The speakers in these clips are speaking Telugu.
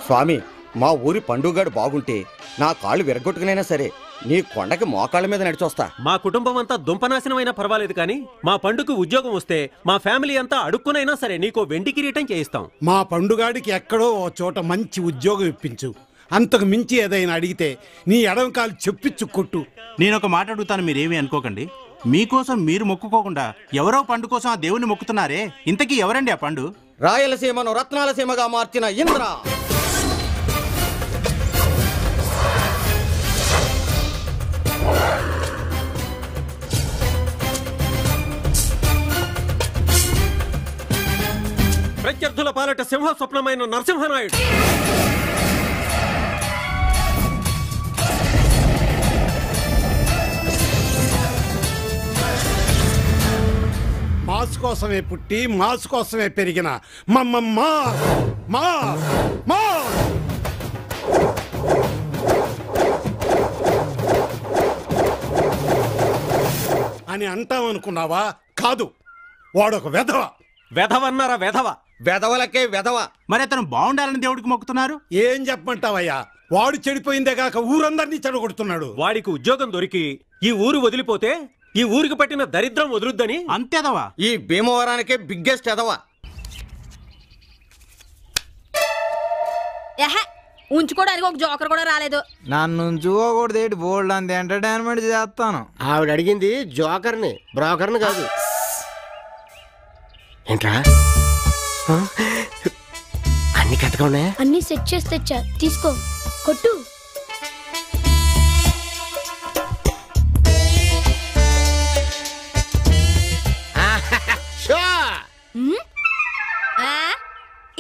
స్వామి, మా ఊరి పండుగాడు బాగుంటే నా కాళ్ళు విరగొట్టుకునైనా సరే నీ కొండకి మోకాళ్ళ మీద నడిచొస్తా. మా కుటుంబం అంతా దుంపనాశనమైనా పర్వాలేదు కానీ మా పండుకు ఉద్యోగం వస్తే మా ఫ్యామిలీ అంతా అడుక్కునైనా సరే నీకో వెండి కిరీటం చేయిస్తాం. మా పండుగాడికి ఎక్కడో ఓ చోట మంచి ఉద్యోగం ఇప్పించు. అంతకు మించి ఏదైనా అడిగితే నీ ఎడమ కాలు చెప్పిచ్చు కొట్టు. నేనొక మాట అడుగుతాను, మీరేమీ అనుకోకండి. మీకోసం మీరు మొక్కుకోకుండా ఎవరో పండు కోసం ఆ దేవుని మొక్కుతున్నారే, ఇంతకీ ఎవరండి ఆ పండు? రాయలసీమను రత్నాలసీమగా మార్చిన ఇంద్ర. ప్రత్యర్థుల పాలట సింహ స్వప్నమైన నరసింహనాయుడు. మాస్ కోసమే పుట్టి మాస్ కోసమే పెరిగిన అని అంటామనుకున్నావా? కాదు, వాడొక వెధవ. వెధవన్నారా? వెధవ వెధవలకే వెధవ. మరి అతను బాగుండాలని దేవుడికి మొక్కుతున్నారు. ఏం చెప్పమంటావయ్యా, వాడు చెడిపోయిందే కాక ఊరందరినీ చెడగొడుతున్నాడు. వాడికి ఉద్యోగం దొరికి ఈ ఊరు వదిలిపోతే ఈ ఊరికి పట్టిన దరిద్రం వదులుద్దని అంతేదవా? ఈ భీమవరానికే బిగ్గెస్ట్ ఎదవ. ఉంచుకోవడానికి ఒక జోకర్ కూడా రాలేదు. నన్ను ఉంచుకోకూడదు ఏంటి? బోల్డ్ అంత ఎంటర్టైన్మెంట్ చేస్తాను. ఆవిడ అడిగింది జోకర్ని, బ్రోకర్ని కాదు. ఏంట్రా అన్ని కరెక్ట్గా ఉన్నాయా? అన్ని సెట్ చేసి తెచ్చా, తీసుకో, కొట్టు.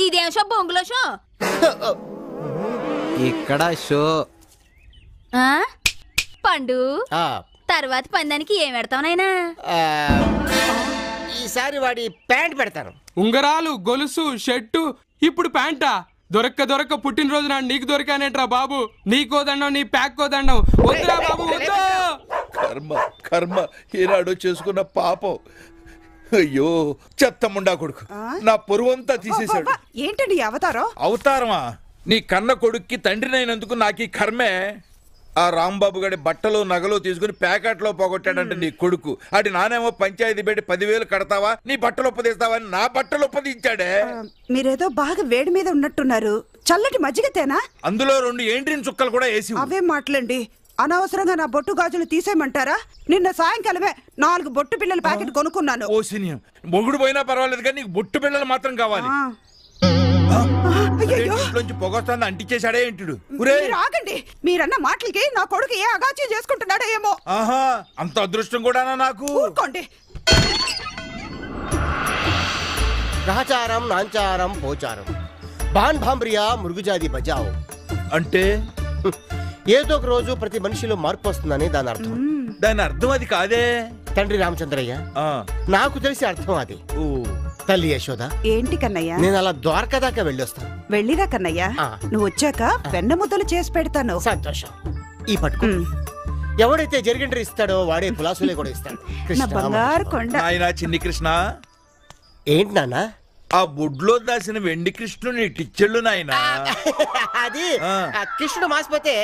ఇదేం షో? బొంగులో షో. ఇక్కడ షో. పండు, తర్వాత పందానికి ఏం పెడతావు నాయనా? ఈసారి వాడి ప్యాంట్ పెడతాను. ఉంగరాలు, గొలుసు, షర్టు, ఇప్పుడు ప్యాంటా? దొరక్క పుట్టినరోజు నాడు నీకు దొరికానేట్రా బాబు. నీకో దండం, నీ ప్యాక్ కో దండం. వద్దురా బాబు, వద్దు. కర్మ ఏనాడో చేసుకున్న పాపం. అయ్యో చెత్తముండా కొడుకు నా పొరువంతా తీసేశాడు. ఏంటండి అవతారం? అవతారమా? నీ కన్న కొడుక్కి తండ్రినైనందుకు నాకు ఈ కర్మే. ఆ రాంబాబు గడి బట్టలు నగలు తీసుకుని ప్యాకెట్లో పోగొట్టాడంటే నీ కొడుకు. అటు నానేమో పంచాయతీ పెట్టి 10,000 కడతావా, నీ బట్టలు ఒప్పదీస్తావా అని నా బట్టలు ఒప్పదించాడే. మీరేదో బాగా వేడి మీద ఉన్నట్టున్నారు. చల్లటి మజ్జిగతేనా? అందులో 2 ఏంట్రిన్ చుక్కలు కూడా వేసి. అవేం మాటలండి. అనవసరంగా నా బొట్టు గాజులు తీసేయమంటారా? నిన్న సాయంకాలమే 4 బొట్టు పిల్లల ప్యాకెట్ కొనుక్కున్నాను. ఓ సినియం, మొగుడు పోయినా పర్వాలేదు కానీ నీకు బొట్టు పిల్లలు మాత్రం కావాలి. పొగొస్తుంది అంటించేశాడే ఏంటుడు. ఆగండి, మీరన్న మాటలకి నా కొడుకు ఏ అగాచ్యం చేసుకుంటున్నాడో ఏమో. ఆహా, అంత అదృష్టం కూడా నాకు. ఊరుకోండి. గ్రహచారం, నాంచారం, పోచారం, బాన్ భాంబ్రియా, మృగుజాది బజావ్ అంటే ఏదో ఒక రోజు ప్రతి మనిషిలో మార్పు వస్తుందని దాని అర్థం. దాని అర్థం అది కాదే తండ్రి రామచంద్రయ్య. నాకు తెలిసి అర్థం అది. తల్లి యశోద. ఏంటి కన్నయ్య? నేను అలా ద్వారకా దాకా వెళ్ళొస్తాను. వెళ్ళిరా కన్నయ్య, నువ్వు వచ్చాక వెన్న ముద్దలు చేసి పెడతాను. సంతోషం. ఈ పట్టుకో. ఎవడైతే జరిగిండ్రి ఇస్తాడో వాడే పులాసులే కూడా ఇస్తాడు. బంగారు కొండ. ఆయన చిన్ని కృష్ణ. ఏంటి నాన్న? ఆ బొడ్లో దాసిన వెండి కృష్ణుని టిచ్చెళ్ళు నాయన. అది కృష్ణుడు మాసిపోతే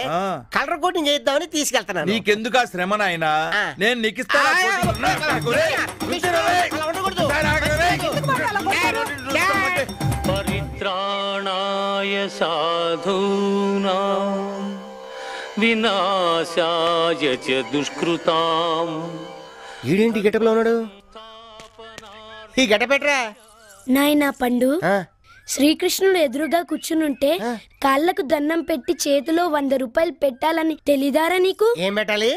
కలర్ కోటింగ్ చేద్దామని తీసుకెళ్తాను. నీకెందుకు ఆ శ్రమ నాయన? నేను నీకు పరిత్రాణాయ సాధూనాం వినాశాయ చ దుష్కృతాం. ఈడేంటి గెటప్లో ఉన్నాడు? ఈ గెటపెట్రా నాయనా పండు. శ్రీకృష్ణుడు ఎదురుగా కూర్చునుంటే కాళ్ళకు దండం పెట్టి చేతిలో 100 రూపాయలు పెట్టాలని తెలీదారా నీకు? ఏం పెట్టాలి?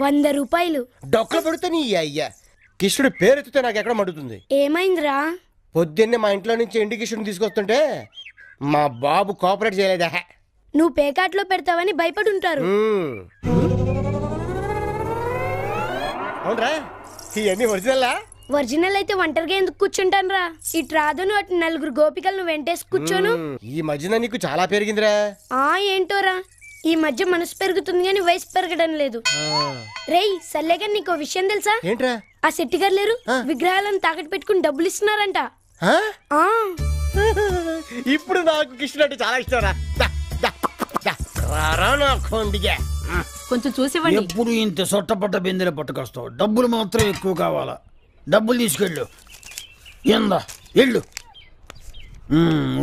100 రూపాయలు. డొక్కలు పడితే నీ అయ్యా కృష్ణుడు పేరెత్తితే నాకు ఎక్కడ మడుతుంది. ఏమైందిరా? పొద్దున్నే మా ఇంట్లో నుంచి ఎండి కృష్ణుడు తీసుకొస్తుంటే మా బాబు కోఆపరేట్ చేయలేదా? నువ్వు పేకాట్లో పెడతావని భయపడుంటారు. అవునరా, ఇవన్నీ ఒరిజినల్లా? ఒరిజినల్ అయితే ఒంటరిగా ఎందుకు కూర్చుంటాను రా? ఇటు రాదును అటు 4 గోపికలను వెంటేసి కూర్చోను. ఈ మధ్యన నీకు చాలా పెరిగిందిరా. ఏంటోరా, ఈ మధ్య మనసు పెరుగుతుంది కానీ వయసు పెరగడం లేదు. రేయ్ సల్లేగా నీకు విషయం తెలుసా? ఏంట్రా? ఆ శెట్టి గారు లేరు, విగ్రహాలను తాకట్టు పెట్టుకుని డబ్బులు ఇస్తున్నారంట. ఇప్పుడు నాకు కృష్ణుడు అంటే చాలా ఇష్టం రా. దా, దా, దా. రారా నా కొండిగా. కొంచెం చూసివ్వండి. ఎప్పుడు ఇంత సొట్టపట్ట బిందెలు పట్టుకొస్తావు, డబ్బులు మాత్రం ఎక్కువ కావాలా? డబ్బులు తీసుకెళ్ళు. ఎందా వెళ్ళు.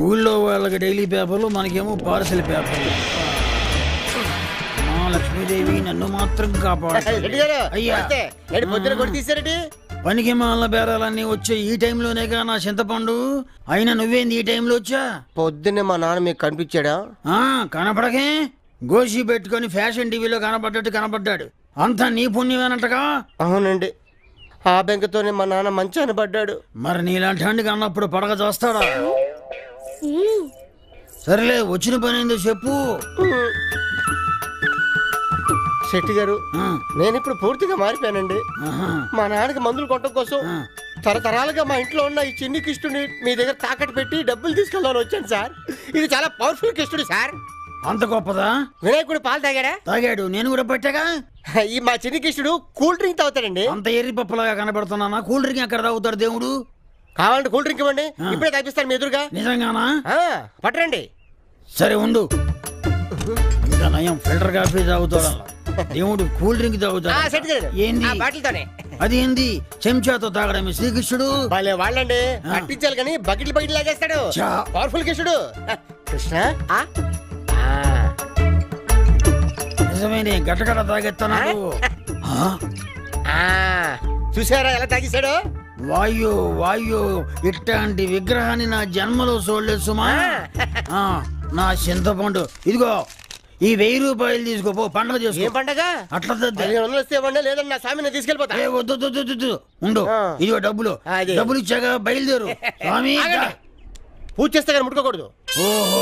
ఊళ్ళో వాళ్ళకి డైలీ పేపర్లు, మనకేమో పార్సల్ పేపర్లు. మా లక్ష్మీదేవి నన్ను మాత్రం కాపాడు. అయ్యా పొద్దున కొట్టి తీసారటి పనికి మాల బేరాలన్నీ వచ్చే ఈ టైంలోనేగా నా చింతపండు. అయినా నువ్వేంది ఈ టైంలో వచ్చా? పొద్దున్నే మా నాన్న మీకు కనిపించాడా? కనపడకే, గోషి పెట్టుకొని ఫ్యాషన్ టీవీలో కనపడ్డట్టు కనపడ్డాడు. అంతా నీ పుణ్యమేనంటగా? అవునండి, ఆ బెంకతోనే మా నాన్న మంచి అనబడ్డాడు. మరి నీలాంటి వాడికి అన్నప్పుడు పడక చేస్తాడా? సరేలే, వచ్చిన పని ఏందో చెప్పు. శెట్టి గారు, నేను ఇప్పుడు పూర్తిగా మారిపోయానండి. మా నాన్నకి మందులు కొట్టడం కోసం తరతరాలుగా మా ఇంట్లో ఉన్న ఈ చిన్ని కృష్ణుని మీ దగ్గర తాకట్టు పెట్టి డబ్బులు తీసుకెళ్ళాలని వచ్చాను సార్. ఇది చాలా పవర్ఫుల్ కృష్ణుడు సార్. అంత గొప్పదా? వినాయకుడు పాలు తాగాడా? తాగాడు, నేను కూడా పట్టాగా. ఈ మా చిన్ని కృష్ణుడు కూల్ డ్రింక్ తాగుతాడండి. అంత ఎర్రి పప్పులాగా కనబడుతున్నానా? కూల్ డ్రింక్ ఎక్కడ తాగుతాడు దేవుడు? కావాలంటే కూల్ డ్రింక్ ఇవ్వండి, ఇప్పుడే తాగిస్తాను మీ ఎదురుగా. నిజంగానా? పట్టరండి. సరే ఉండు. ఇంకా నయం ఫిల్టర్ కాఫీ తాగుతాడు, దేవుడు కూల్ డ్రింక్ తాగుతాడు. ఏంది అది? ఏంది చెంచాతో తాగడమే శ్రీకృష్ణుడు? వాళ్ళండి పట్టించాలి కానీ బకెట్లు బకెట్ లాగేస్తాడు. పవర్ఫుల్ కృష్ణుడు. కృష్ణ నిజమే, గట్టగట్ట తాగెత్తాను. చూసారా ఎలా తాగేశాడు? వాయు వాయు, ఇట్లాంటి విగ్రహాన్ని నా జన్మలో చూడలేదు సుమా. నా చింతపండు ఇదిగో, ఈ 1000 రూపాయలు తీసుకోపో, పండుగ చేసుకో. ఏం పండగ? అట్లా లేదన్నా స్వామిని తీసుకెళ్ళిపోతా. వద్దు ఉండు, ఇదిగో డబ్బులు. డబ్బులు ఇచ్చాక బయలుదేరు. స్వామి పూజ చేస్తే కానీ ముట్టుకోకూడదు. ఓహో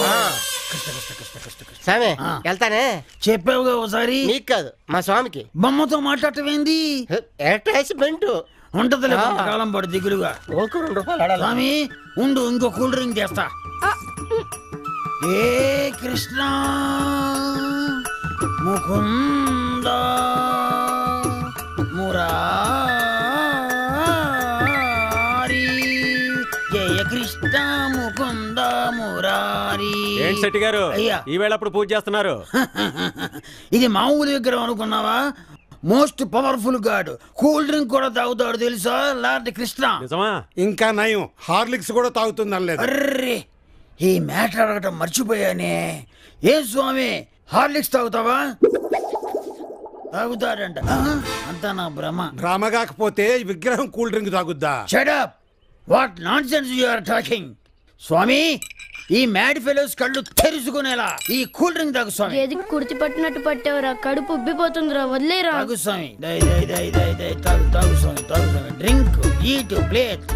స్వామి, వెళ్తానే. చెప్పావుగా ఒకసారి. నీకు కాదు, మా స్వామికి. బొమ్మతో మాట్లాడటమేంది? అటాచ్మెంట్ ఉంటది కాలం పడు దిగులుగా. స్వామి ఉండు, ఇంకో కూల్ డ్రింక్ చేస్తా. ఏ కృష్ణ ముకుంద మురారి, జయ కృష్ణ ముకుంద మురారి. ఏంటి శెట్టి గారు, ఈవేళ అప్పుడు పూజ చేస్తున్నారు? ఇది మామూలు విగ్రహం అనుకున్నావా? Most powerful God. Cool drink కూడా తాగుతాడు తెలుసా, లార్డ్ కృష్ణ. నిజమా? ఇంకా నయం, హార్లిక్స్ కూడా తాగుతుంది. అర్రే, ఈ మ్యాటర్ అడగటం మర్చిపోయానే. ఏం స్వామి, హార్లిక్స్ తాగుతావా? తాగుతాడంట. అంతా నా భ్రమ. భ్రమ కాకపోతే విగ్రహం కూల్ డ్రింక్ తాగుద్దా? Shut up, what nonsense you are talking. స్వామి, ఈ మ్యాడ్ ఫెలోస్ కళ్ళు తెరుచుకునేలా ఈ కూల్ డ్రింక్ తాగు స్వామి. ఏది కుర్తి పట్టినట్టు పట్టేవరా, కడుపు ఉబ్బిపోతుందిరా, వదిలేరా. తాగు స్వామి, తాగు స్వామి, తాగు స్వామి. Drink, eat, plate.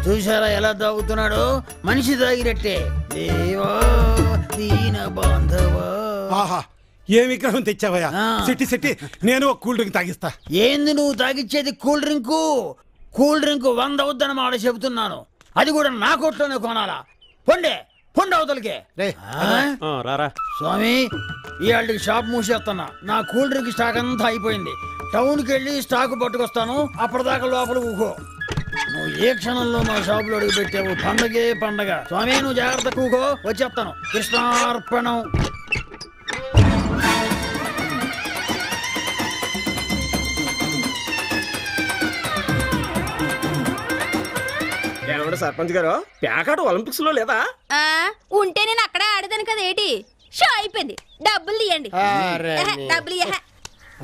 చూసారా ఎలా తాగుతున్నాడు? మనిషి తాగినట్టే. దేవా దీన బాంధవా. ఆహా, ఏ విగ్రహం తెచ్చావయ్యా? సిట్టి సిట్టి, నేను ఒక కూల్ డ్రింక్ తాగిస్తా. ఏంది నువ్వు తాగిచ్చేది? Cool drink. కూల్ డ్రింక్ 100 అవుద్దని మాట చెబుతున్నాను. అది కూడా నా కొట్లోనే కొనాలా? పొండే అవతలకే. రారా స్వామి, ఇవాళకి షాప్ మూసేస్తున్నా. నా కూల్ డ్రింక్ స్టాక్ అంతా అయిపోయింది. టౌన్కి వెళ్ళి స్టాక్ పట్టుకొస్తాను. అప్పటిదాకా లోపల ఊకో. నువ్వు ఏ క్షణంలో మా షాపులో అడుగు పెట్టావు, పండగే పండగ. స్వామి నువ్వు జాగ్రత్త, కూకో, వచ్చేస్తాను. కృష్ణార్పణం. సర్పంచ్ గారు, ప్యాకాట ఒలింపిక్స్ లో లేదా? ఉంటే నేను అక్కడే ఆడదాను కదా. ఏంటి షో అయిపోయింది, డబ్బులు తీయండి. డబ్బులు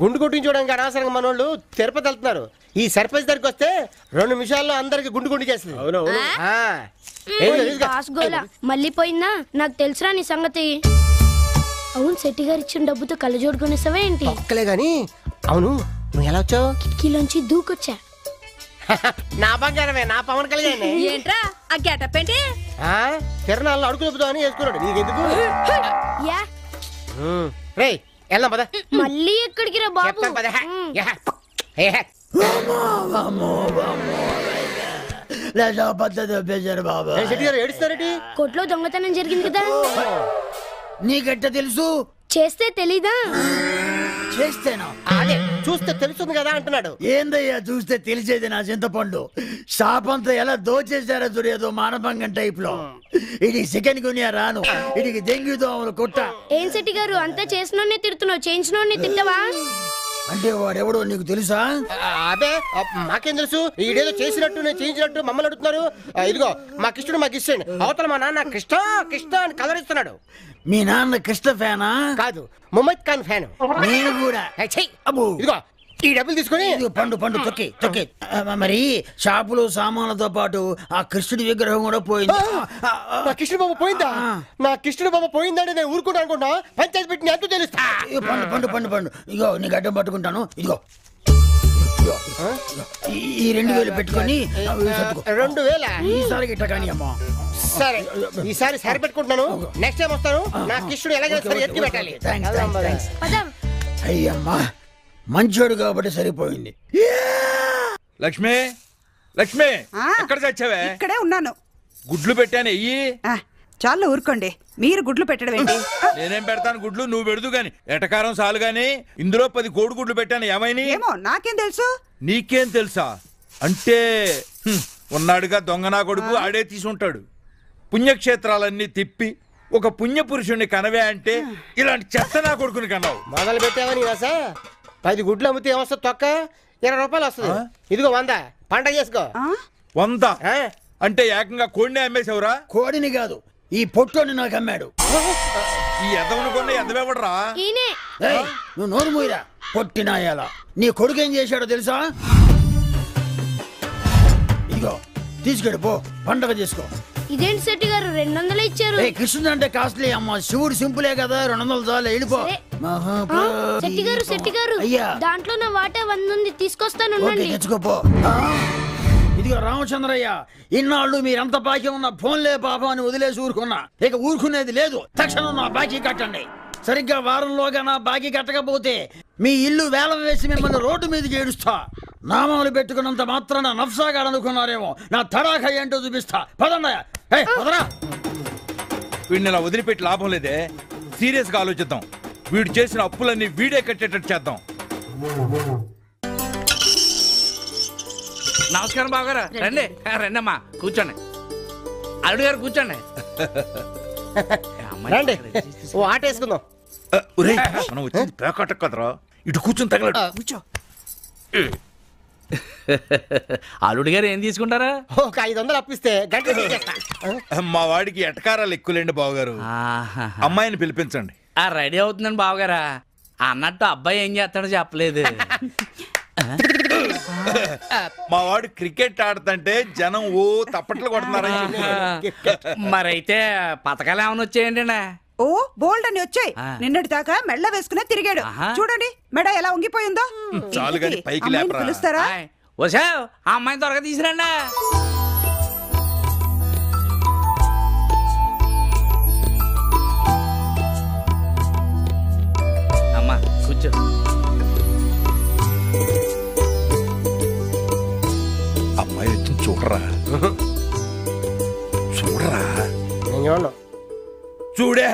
గుండు కొట్టించుకోవడానికి అనవసరంగా మనోళ్ళు తిరుపతి వెళ్తున్నారు. ఈ సర్పంచ్ దగ్గరికి వస్తే 2 నిమిషాల్లో అందరికి గుండు చేస్తుంది. మళ్ళీ పోయిందా? నాకు తెలుసురా నీ సంగతి. అవును, శెట్టి గారు ఇచ్చిన డబ్బుతో కళ్ళజోడు కొనేసావా ఏంటి? ఒక్కలే గాని. అవును, నువ్వు ఎలా వచ్చావు? కిటికీలోంచి దూకొచ్చా. నా బంగారమే, నా పవన్ కళ్యాణ్. ఏంట్రా ఆ గెటప్ ఏంటి? తిరణాలను అడుగు చెబుతా అని వేసుకున్నాడు. నీకెందుకు? రేయ్ వెళ్దాం పద. మళ్ళీ ఎక్కడికి రా బాబు? కొట్లో దొంగతనం జరిగింది కదా. నీకెట్ట తెలుసు? చేస్తే తెలీదా? చేస్తేనా? అదే చూస్తే తెలుస్తుంది కదా అంటున్నాడు. ఏందయ్యా చూస్తే తెలిసేది నా చింతపండు. షాప్ అంతా ఎలా దోచేశారో చూడేదో మానభంగం టైప్ లో. ఇది చికెన్ గునియా రాను, ఇది డెంగ్యూ దోమలు కొట్ట. ఏం శెట్టి గారు అంతా చేసినోడిని తిడుతున్నావు, చేయించినోడిని తిట్టవా? అంటే వాడెవడో నీకు తెలుసా? అదే మాకేం తెలుసు, ఈడేదో చేసినట్టు నేను చేయించినట్టు మమ్మల్ని అడుగుతున్నారు. ఇదిగో మా కృష్ణుడు మాకు ఇస్తాడు, అవతల మా నాన్న కృష్ణ కృష్ణ అని కలరిస్తున్నాడు. మీ నాన్న కృష్ణ ఫ్యానా? కాదు, ముమైత్ ఖాన్ ఫ్యాన్. నేను కూడా. ఇదిగో ఈ డబ్బులు తీసుకొని పండు పండు తొక్కి తొక్కి. మరి షాపులు సామాన్లతో పాటు ఆ కృష్ణుడి విగ్రహం కూడా పోయింది. నా కృష్ణుడు బాబు పోయిందా? నా కృష్ణుడు బాబు పోయిందంటే నేను ఊరుకుంటా అనుకుంటా. పంచాయతీ పెట్టి ఎంత తెలుస్తా. పండు పండు పండు పండు. ఇగో నీకు అడ్డం పట్టుకుంటాను. ఇదిగో ఈ 2000 పెట్టుకొని 2000 ఈసారి గిట్ట కానీ అమ్మా. సరే ఈసారి సరి పెట్టుకుంటున్నాను. నెక్స్ట్ టైం వస్తాను. నా కృష్ణుడు ఎలాగైనా సరే ఎత్తి పెట్టాలి. అయ్యమ్మా మంచోడు కాబట్టి సరిపోయింది. లక్ష్మి లక్ష్మి ఎక్కడ చచ్చావే? ఇక్కడే ఉన్నాను. గుడ్లు పెట్టాను ఎయ్యి. చాలా ఊరుకోండి, మీరు గుడ్లు పెట్టడం ఏంటి? నేనేం పెడతాను గుడ్లు, నువ్వు పెడదు గాని. ఎటకారం చాలు గాని. ఇందులో 10 కోడి గుడ్లు పెట్టాను, ఏమైనా? ఏమో నాకేం తెలుసు. నీకేం తెలుసా అంటే ఉన్నాడుగా దొంగ నా కొడుకు, ఆడే తీసుంటాడు. పుణ్యక్షేత్రాలన్నీ తిప్పి ఒక పుణ్యపురుషుణ్ణి కనవే అంటే ఇలాంటి చెత్త నా కొడుకుని కన్నావు. మొదలు పెట్టావని రాసా. 10 గుడ్లు అమ్మితే ఏమొస్తుంది? తొక్క 20 రూపాయలు వస్తుంది. ఇదిగో 100 పండగ చేసుకో. 100 అంటే ఏకంగా కోడిని అమ్మేశావురా? కోడిని కాదు, ఈ పొట్టోని నాకు అమ్మాడు. ఈ ఎదవను కొన్న ఎదవేవడరా? నువ్వు నోరు మూయరా పొట్టినాయాల. నీ కొడుకు ఏం చేశాడో తెలుసా? ఇదిగో తీసుకెడు పో, పండగ చేసుకో. ఇదేంటి శెట్టి గారు 200 ఇచ్చారు? కృష్ణుడు అంటే కాస్ట్లీ అమ్మ, శివుడు సింపులే కదా, 200 చాలు, వెళ్ళిపో. శెట్టి గారు అయ్యా, దాంట్లో నా వాటా 100 ఉంది, తీసుకొస్తాను. తెచ్చుకోపో. ఇదిగో రామచంద్రయ్య, ఇన్నాళ్ళు మీరంత బాకీ ఉన్న ఫోన్లే పాపం అని వదిలేసి ఊరుకున్నా. ఇక ఊరుకునేది లేదు. తక్షణం నా బాకీ కట్టండి. సరిగ్గా వారంలోగా నా బాకీ కట్టకపోతే మీ ఇల్లు వేలం వేసి మిమ్మల్ని రోడ్డు మీదకి ఏడుస్తా. నామాలు పెట్టుకున్నంత మాత్రాన నఫ్సాగాడనుకున్నారేమో, నా తడాఖ ఏంటో చూపిస్తా. పదన్నయ్య. వీడిని ఇలా వదిలిపెట్టి లాభం లేదే. సీరియస్ గా ఆలోచిద్దాం. వీడు చేసిన అప్పులన్నీ వీడే కట్టేటట్టు చేద్దాం. నమస్కారం బావగారు. రండి రండి అమ్మా, కూర్చోండి. అల్లుడు గారు కూర్చోండి. రండి ఓ ఆట వేసుకుందాం. మనం వచ్చింది పేకాట కదరా, ఇటు కూర్చొని తగలడు. కూర్చో. అల్లుడు గారు ఏం తీసుకుంటారా? ఒక 500 అప్పిస్తే గంట చేస్తా. మా వాడికి ఎటకారాలు ఎక్కువలేండి బావగారు. అమ్మాయిని పిలిపించండి. రెడీ అవుతుందండి బావగారా. అన్నట్టు అబ్బాయి ఏం చేస్తాడో చెప్పలేదు. మా వాడు క్రికెట్ ఆడుతుంటే జనం ఓ తప్పట్లు కొడుతున్నారని. మరైతే పథకాలు ఏమైనా వచ్చాయండి? ఓ బోల్డ్ అని వచ్చాయి. నిన్నటి దాకా మెళ్ళ వేసుకునే తిరిగాడు. చూడండి మెడ ఎలా ఉంగిపోయిందో. చాలు గాని పైకి లేపరా. పిలుస్తారా? వసా ఆ అమ్మాయిని త్వరగా తీసుకురండి. అమ్మా కూర్చో. అమ్మాయి వచ్చింది చూడరా. చూడరా. చూడే.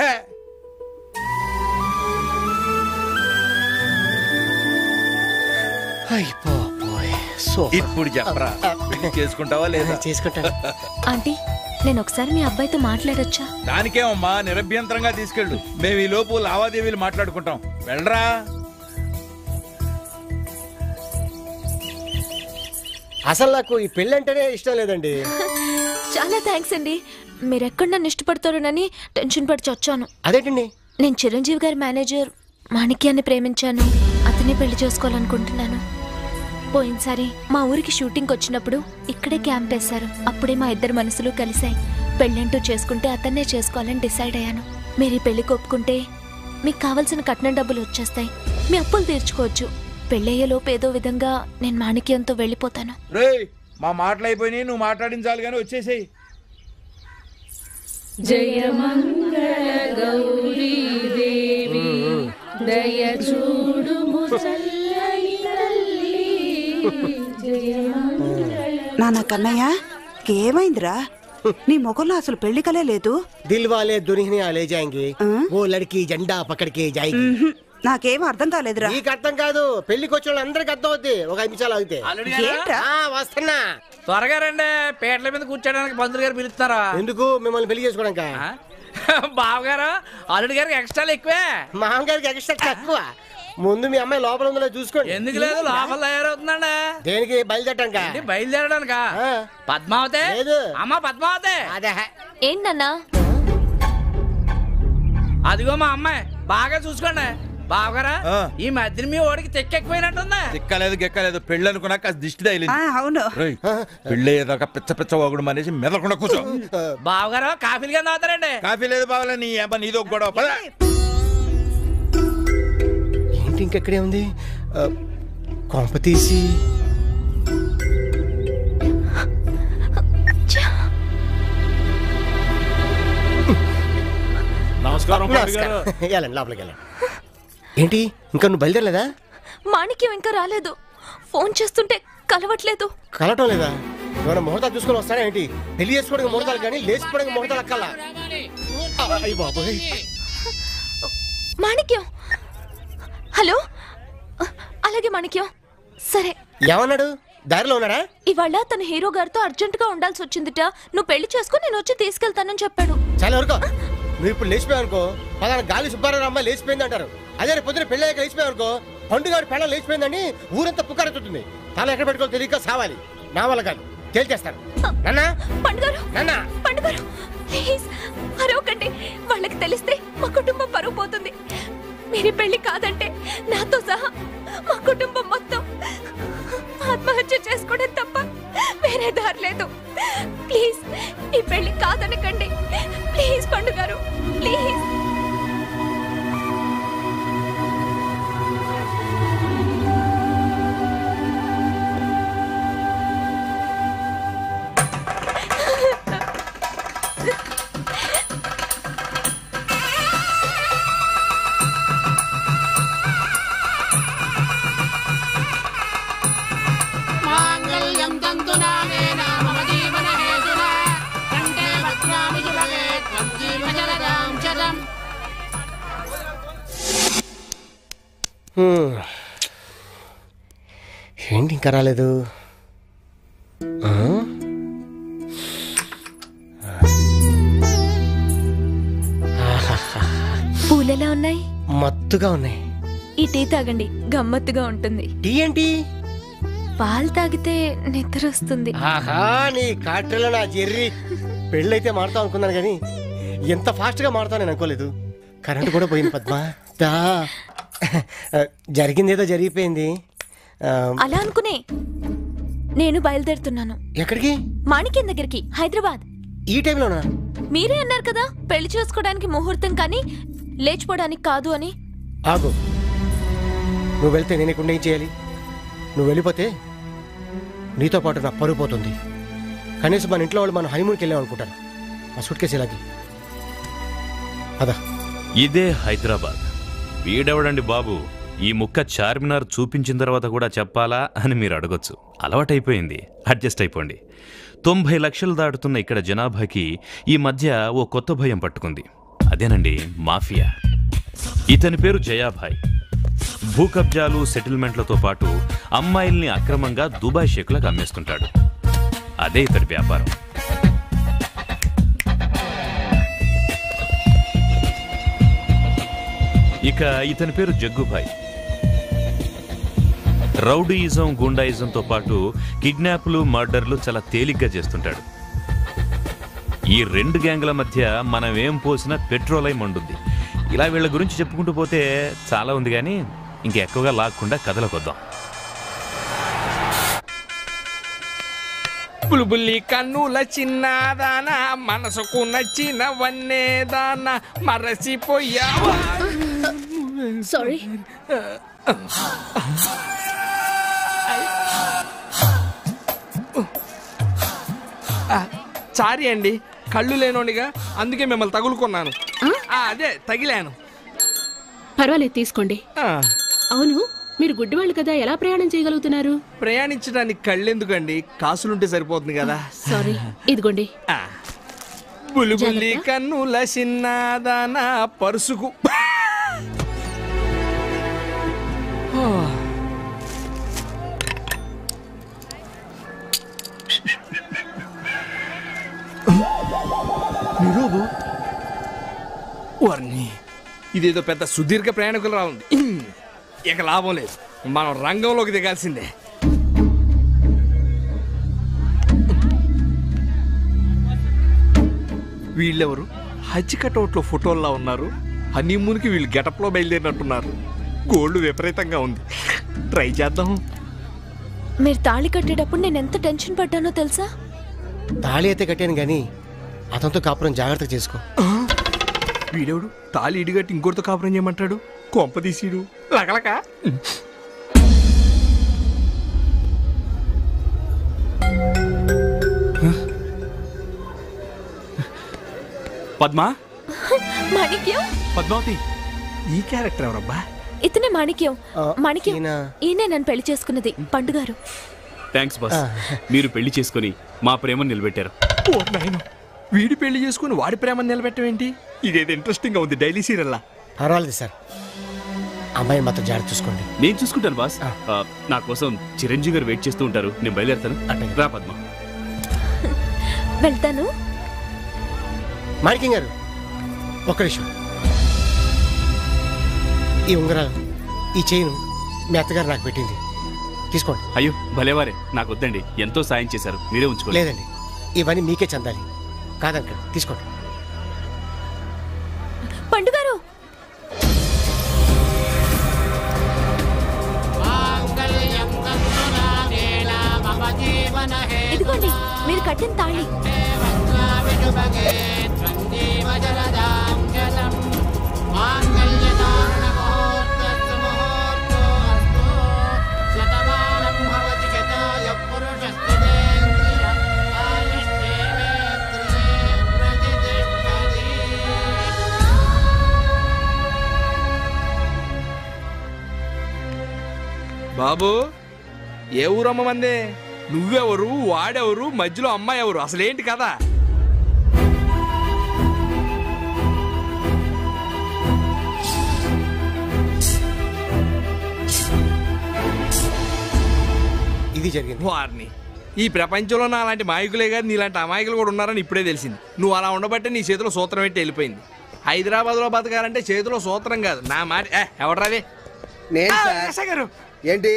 ఇప్పుడు చెప్పరా, చేసుకుంటావా లేదా? చేసుకుంటాను. ఆంటీ నేను ఒకసారి మీ అబ్బాయితో మాట్లాడొచ్చా? దానికేమమ్మా, నిరభ్యంతరంగా తీసుకెళ్ళు. మేము ఈ లోపు లావాదేవీలు మాట్లాడుకుంటాం. వెళ్ళరా. అసలు నాకు ఈ పెళ్ళి అంటేనే ఇష్టం లేదండి. చాలా థ్యాంక్స్ అండి. మీరెక్కడ నన్ను ఇష్టపడతారోనని టెన్షన్ పడి వచ్చాను. అదేంటండి? నేను చిరంజీవి గారి మేనేజర్ మాణిక్యాన్ని ప్రేమించాను. అతనే పెళ్లి చేసుకోవాలనుకుంటున్నాను. పోయినసారి మా ఊరికి షూటింగ్ వచ్చినప్పుడు ఇక్కడే క్యాంప్ వేశారు. అప్పుడే మా ఇద్దరు మనసులు కలిశాయి. పెళ్ళంటూ చేసుకుంటే అతన్నే చేసుకోవాలని డిసైడ్ అయ్యాను. మీరు ఈ పెళ్లికి ఒప్పుకుంటే మీకు కావాల్సిన కట్నం డబ్బులు వచ్చేస్తాయి. మీ అప్పులు తీర్చుకోవచ్చు. పెళ్ళయ్యేలోపు ఏదో విధంగా నేను మాణిక్యంతో వెళ్ళిపోతాను. రేయ్, మా మాటలు అయిపోయినాయి, నువ్వు మాట్లాడించాలి కానీ వచ్చేసేయి. జయ మంగళ గౌరీ దేవి దయ చూడు ముసల్లని తల్లి. జయ మంగళ. నాన్న కన్నయ్య ఏమైందిరా? నీ ముఖంలో అసలు పెళ్లి కలే లేదు. దిల్ వాలే దునియా లే జాయేంగే, ఓ లడ్కీ జెండా పకడ్ కే జాయేగి. నాకేం అర్థం కాలేదురా. నీకు అర్థం కాదు, పెళ్లికి వచ్చిన వాళ్ళందరికి అర్థం అవుద్ది. ఒక 5 నిమిషాలు ఆగితే. వస్తున్నా, త్వరగా రండి. పేటల మీద కూర్చోడానికి పంతులు గారు పిలుస్తారా? ఎందుకు? మిమ్మల్ని పెళ్లి చేసుకోవడానికి. బావగారు అల్లుడి గారికి ఎక్స్ట్రాలు ఎక్కువే, మామగారికి ఎక్స్ట్రా తక్కువ. ముందు మీ అమ్మాయి లోపల ఉందో చూసుకోండి. ఎందుకు లేదు, లోపల తయారవుతుందండి. దేనికి? బయలుదేరటానికి. బయలుదేరడానికా? పద్మావతి, అమ్మా పద్మావతి. అదే ఏంటన్నా? అదిగో మా అమ్మాయి, బాగా చూసుకోండి. బావగారా, ఈ మధ్యన మీ ఓడికి తెక్కెక్కుపోయినట్టుందా? తిక్కలేదు గెక్కలేదు, పెళ్ళి అనుకున్నాక దిష్టి తగిలింది. అవును, పెళ్ళి ఏదాకా పిచ్చ పిచ్చ ఒకడు మనేసి మెదలకుండా కూర్చో. బావగారు కాఫీలు కింద అవుతారండి. కాఫీ లేదు బావలే, నీ అబ్బా నీదో గొడవ. పద. ఏంటి ఇంకెక్కడే ఉంది? కొంప తీసి నమస్కారం. వెళ్ళండి, లోపలికి వెళ్ళండి. ఏంటి ఇంకా నువ్వు బయలుదేరలేదా? మాణిక్యం ఇంకా రాలేదు. ఫోన్ చేస్తుంటే కలవట్లేదు. కలవటం లేదా? ఏమైనా ముహూర్తాలు చూసుకొని వస్తారా ఏంటి? పెళ్లి చేసుకోవడానికి ముహూర్తాలు కానీ లేచిపోవడానికి ముహూర్తాలు అక్కల్లా. బాబోయ్. మాణిక్యం, హలో. అలాగే మాణిక్యం, సరే. ఏమన్నాడు? దారిలో ఉన్నాడా? ఇవాళ తన హీరో గారితో అర్జెంట్ గా ఉండాల్సి వచ్చిందిట. నువ్వు పెళ్లి చేసుకుని నేను వచ్చి తీసుకెళ్తానని చెప్పాడు. చాలా వరకు నువ్వు ఇప్పుడు లేచిపోయావు అనుకో, పలానా గాలి సుబ్బారావు అమ్మాయి లేచిపోయింది అంటారు. అదే పొద్దున పెళ్ళి అయ్యాక లేచిపోయావు అనుకో, పండుగాడు పెళ్ళ లేచిపోయిందని ఊరంతా పుకారెత్తుతుంది. తల ఎక్కడ పెట్టుకోవాలి తెలియక సావాలి. నా వల్ల కాదు, తేల్చేస్తాను. నాన్న, పండుగారు, నాన్న, పండుగారు ప్లీజ్ అరవకండి. వాళ్ళకి తెలిస్తే మా కుటుంబం పరువు పోతుంది. మీరు పెళ్లి కాదంటే నాతో సహా మా కుటుంబం మొత్తం ఆత్మహత్య చేసుకోవడం తప్ప వేరే దారి లేదు. ప్లీజ్ ఈ పెళ్లి కాదనకండి. Please పండుగారు, please. ఏంటి ఇంకా రాలేదు? పూలెలా ఉన్నాయి? మత్తుగా ఉన్నాయి. ఈ టీ తాగండి, గమ్మత్తుగా ఉంటుంది. టీ ఏంటి? పాలు తాగితే నిద్ర వస్తుంది. ఆహా, నీ కాట్రలో నా జెర్రీ. పెళ్ళైతే మారుతావు అనుకున్నాను కానీ ఎంత ఫాస్ట్ గా మారుతావు నేను అనుకోలేదు. కరెంట్ కూడా పోయింది పద్మా. దా, జరిగిందేదో జరిగిపోయింది. అలా అనుకునే నేను బయలుదేరుతున్నాను. ఎక్కడికి? మాణిక్యం దగ్గరికి, హైదరాబాద్. ఈ టైంలోనా? మీరే అన్నారు కదా పెళ్లి చేసుకోవడానికి ముహూర్తం కానీ లేచిపోవడానికి కాదు అని. ఆగు, నువ్వు వెళ్తే నేను ఇక్కడ ఏం చేయాలి? నువ్వు వెళ్ళిపోతే నీతో పాటు నా పరువు పోతుంది. కనీసం మన ఇంట్లో వాళ్ళు మనం హనీమూన్కి వెళ్ళాం అనుకుంటారు. ఆ సూట్ కేసు ఇలాగే అదా. ఇదే హైదరాబాద్. వీడెవడండి బాబు, ఈ ముక్క చార్మినార్ చూపించిన తర్వాత కూడా చెప్పాలా అని మీరు అడగొచ్చు. అలవాటైపోయింది, అడ్జస్ట్ అయిపోండి. 90 లక్షలు దాటుతున్న ఇక్కడ జనాభాకి ఈ మధ్య ఓ కొత్త భయం పట్టుకుంది. అదేనండి మాఫియా. ఇతని పేరు జయాభాయ్. భూ కబ్జాలు, సెటిల్మెంట్లతో పాటు అమ్మాయిల్ని అక్రమంగా దుబాయ్ షేకులకు అమ్మేస్తుంటాడు. అదే ఇతడి వ్యాపారం. ఇక ఇతని పేరు జగ్గుభాయ్. రౌడీయిజం, గుండాయిజంతో పాటు కిడ్నాప్లు, మర్డర్లు చాలా తేలిగ్గా చేస్తుంటాడు. ఈ 2 గ్యాంగ్ల మధ్య మనం ఏం పోసినా పెట్రోలై మండుద్ది. ఇలా వీళ్ళ గురించి చెప్పుకుంటూ పోతే చాలా ఉంది, కానీ ఇంకెక్కువగా లాక్కుండా కథలకొద్దాం. బుల్బుల్లి కన్నుల చిన్నదానా, మనసుకు నచ్చిన వన్నేదానా, మరచిపోయావా? సారీ. సారీ అండి, కళ్ళు లేనోనిగా అందుకే మిమ్మల్ని తగులుకున్నాను. అదే తగిలాను. పర్వాలేదు, తీసుకోండి. అవును, మీరు గుడ్డివాళ్ళు కదా, ఎలా ప్రయాణం చేయగలుగుతున్నారు? ప్రయాణించడానికి కళ్ళెందుకండి, కాసులుంటే సరిపోతుంది కదా. సారీ, ఇదిగోండి. బుల్బుల్లి కన్నుల చిన్నదానా, పరుసుకు వర్ణి ఇదేదో పెద్ద సుదీర్ఘ ప్రయాణికులు ఉంది. ఇక లాభం లేదు, మనం రంగంలోకి దిగాల్సిందే. వీళ్ళెవరు హజ్ కటౌట్లో ఫోటోల్లో ఉన్నారు? హనీమూన్కి వీళ్ళు గెటప్లో బయలుదేరినట్టున్నారు. గోల్డ్ విపరీతంగా ఉంది, ట్రై చేద్దాం. మీరు తాళి కట్టేటప్పుడు నేను ఎంత టెన్షన్ పడ్డానో తెలుసా? తాళి అయితే కట్టాను కానీ అతనితో కాపురం జాగ్రత్తగా చేసుకో. వీడెవడు తాళి ఇడిగట్టి ఇంకోటితో కాపురం చేయమంటాడు? కొంప తీసిడు లగలక. పద్మా, మాణిక్యం, పద్మావతి, ఈ క్యారెక్టర్ ఎవరబ్బా? ఇతనే మాణిక్యం. మాణిక్యం ఈయనే నన్ను పెళ్లి చేసుకున్నది, పండుగారు. Thanks boss. మీరు పెళ్లి చేసుకుని మా ప్రేమను నిలబెట్టారు. ఓ నాయనా, వీడి పెళ్లి చేసుకుని వాడి ప్రేమను నిలబెట్టమేంటి? ఇదేదో ఇంట్రెస్టింగ్ గా ఉంది, డైలీ సీరియల్లా. పర్వాలేదు సార్, అమ్మాయిని మాత్రం జాగ్రత్త చూసుకోండి. నేను చూసుకుంటాను బాస్. నా కోసం చిరంజీవి గారు వెయిట్ చేస్తూ ఉంటారు. నేను బయలుదేరుతాను. రా పద్మ. వెళ్తాను. మాణిక్యం గారు ఒక్క నిమిషం. ఈ ఉంగరాలు, ఈ చైను మీ అత్తగారు నాకు పెట్టింది, తీసుకోండి. అయ్యో భలేవారే, నాకు వద్దండి. ఎంతో సాయం చేశారు, మీరే ఉంచుకోండి. లేదండి, ఇవన్నీ మీకే చెందాలి. కాదంక తీసుకోండి. పండుగారు, ఇదిగోండి మీరు కట్టిన తాళి. బాబు, ఏ ఊరమ్మ మందే? నువ్వెవరు, వాడెవరు, మధ్యలో అమ్మాయి ఎవరు? అసలేంటి కదా? ఇది జరిగింది. వారిని ఈ ప్రపంచంలో నా అలాంటి మాయకులే కాదు, నీలాంటి అమాయకులు కూడా ఉన్నారని ఇప్పుడే తెలిసింది. నువ్వు అలా ఉండబట్టే నీ చేతిలో సూత్రం పెట్టి వెళ్ళిపోయింది. హైదరాబాద్లో బతకాలంటే చేతిలో సూత్రం కాదు, నా మాట. ఎవడరాదే? నేను ఏంటి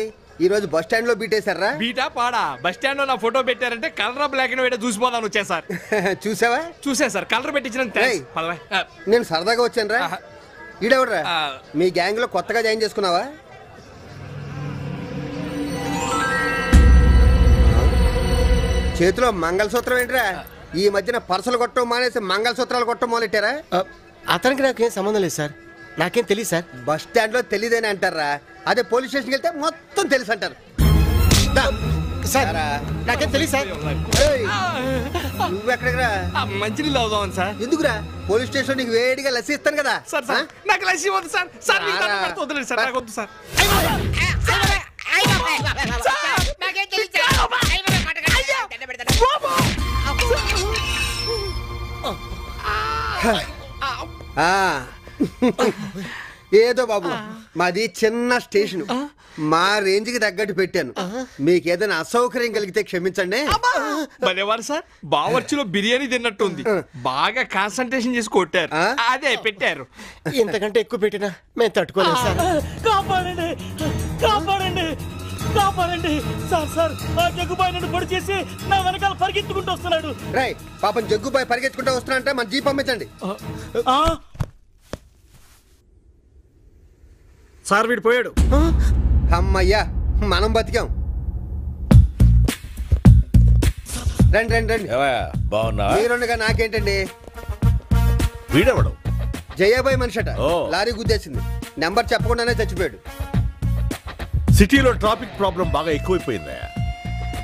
ఈ రోజు బస్ స్టాండ్ లో బీటేశారా? బీటా పాడా? బస్ స్టాండ్ లో నా ఫోటో పెట్టారంటే కలర్ బ్లాక్ అండ్ వైట్ చూసిపోదాను వచ్చా సార్. చూసావా? చూసా సార్, కలర్ పెట్టించిన. నేను సరదాగా వచ్చాను రా. ఈడెవడరా? మీ గ్యాంగ్ లో కొత్తగా జాయిన్ చేసుకున్నావా? చేతిలో మంగళసూత్రం ఏంట్రా? ఈ మధ్యన పర్సలు కొట్టడం మానేసి మంగళసూత్రాలు కొట్టడం మొదలెట్టారా? అతనికి నాకేం సంబంధం లేదు సార్, నాకేం తెలియదు సార్. బస్ స్టాండ్ లో తెలియదని అంటారా? అదే పోలీస్ స్టేషన్కి వెళ్తే మొత్తం తెలుసు అంటారు. సార్ నాకేం తెలియదు సార్. నువ్వెక్కడికి రా? మంచినీళ్ళు అవుదామని సార్. ఎందుకురా? పోలీస్ స్టేషన్ నీకు వేడిగా లస్సీ ఇస్తాను కదా. సార్ నాకు లస్సీ వద్దు సార్. సార్ వద్దులేదు సార్, నాకు వద్దు సార్. ఏదో బాబు, మాది చిన్న స్టేషన్, మా రేంజ్ కి తగ్గట్టు పెట్టాను. మీకు ఏదైనా అసౌకర్యం కలిగితే క్షమించండి. భలేవారు సార్, బావర్చిలో బిర్యానీ తిన్నట్టు ఉంది. బాగా కాన్సన్ట్రేషన్ చేసి కొట్టారు, అదే పెట్టారు. ఇంతకంటే ఎక్కువ పెట్టినా మేము తట్టుకోలేము సార్. కాపాడండి, కాపాడండి, కాపాడండి సార్. సార్ ఆ జగ్గుబాయ్ నన్ను పొడి చేసి నా వెనకాల పరిగెత్తుకుంటూ వస్తున్నాడు. రై పాపం జగ్గుబాయ్ పరిగెత్తుకుంటూ వస్తున్నాడంటే మన జీప్ పంపించండి. సార్ వీడు పోయాడు. అమ్మయ్యా, మనం బతికాం. రండి రండి రండి. బాగున్నా? మీరుండగా నాకేంటండి? వీడెవడు? జయాబాయ్ మనిషట, లారీ గుద్దేసింది. నెంబర్ చెప్పకుండానే చచ్చిపోయాడు. సిటీలో ట్రాఫిక్ ప్రాబ్లం బాగా ఎక్కువైపోయిందా?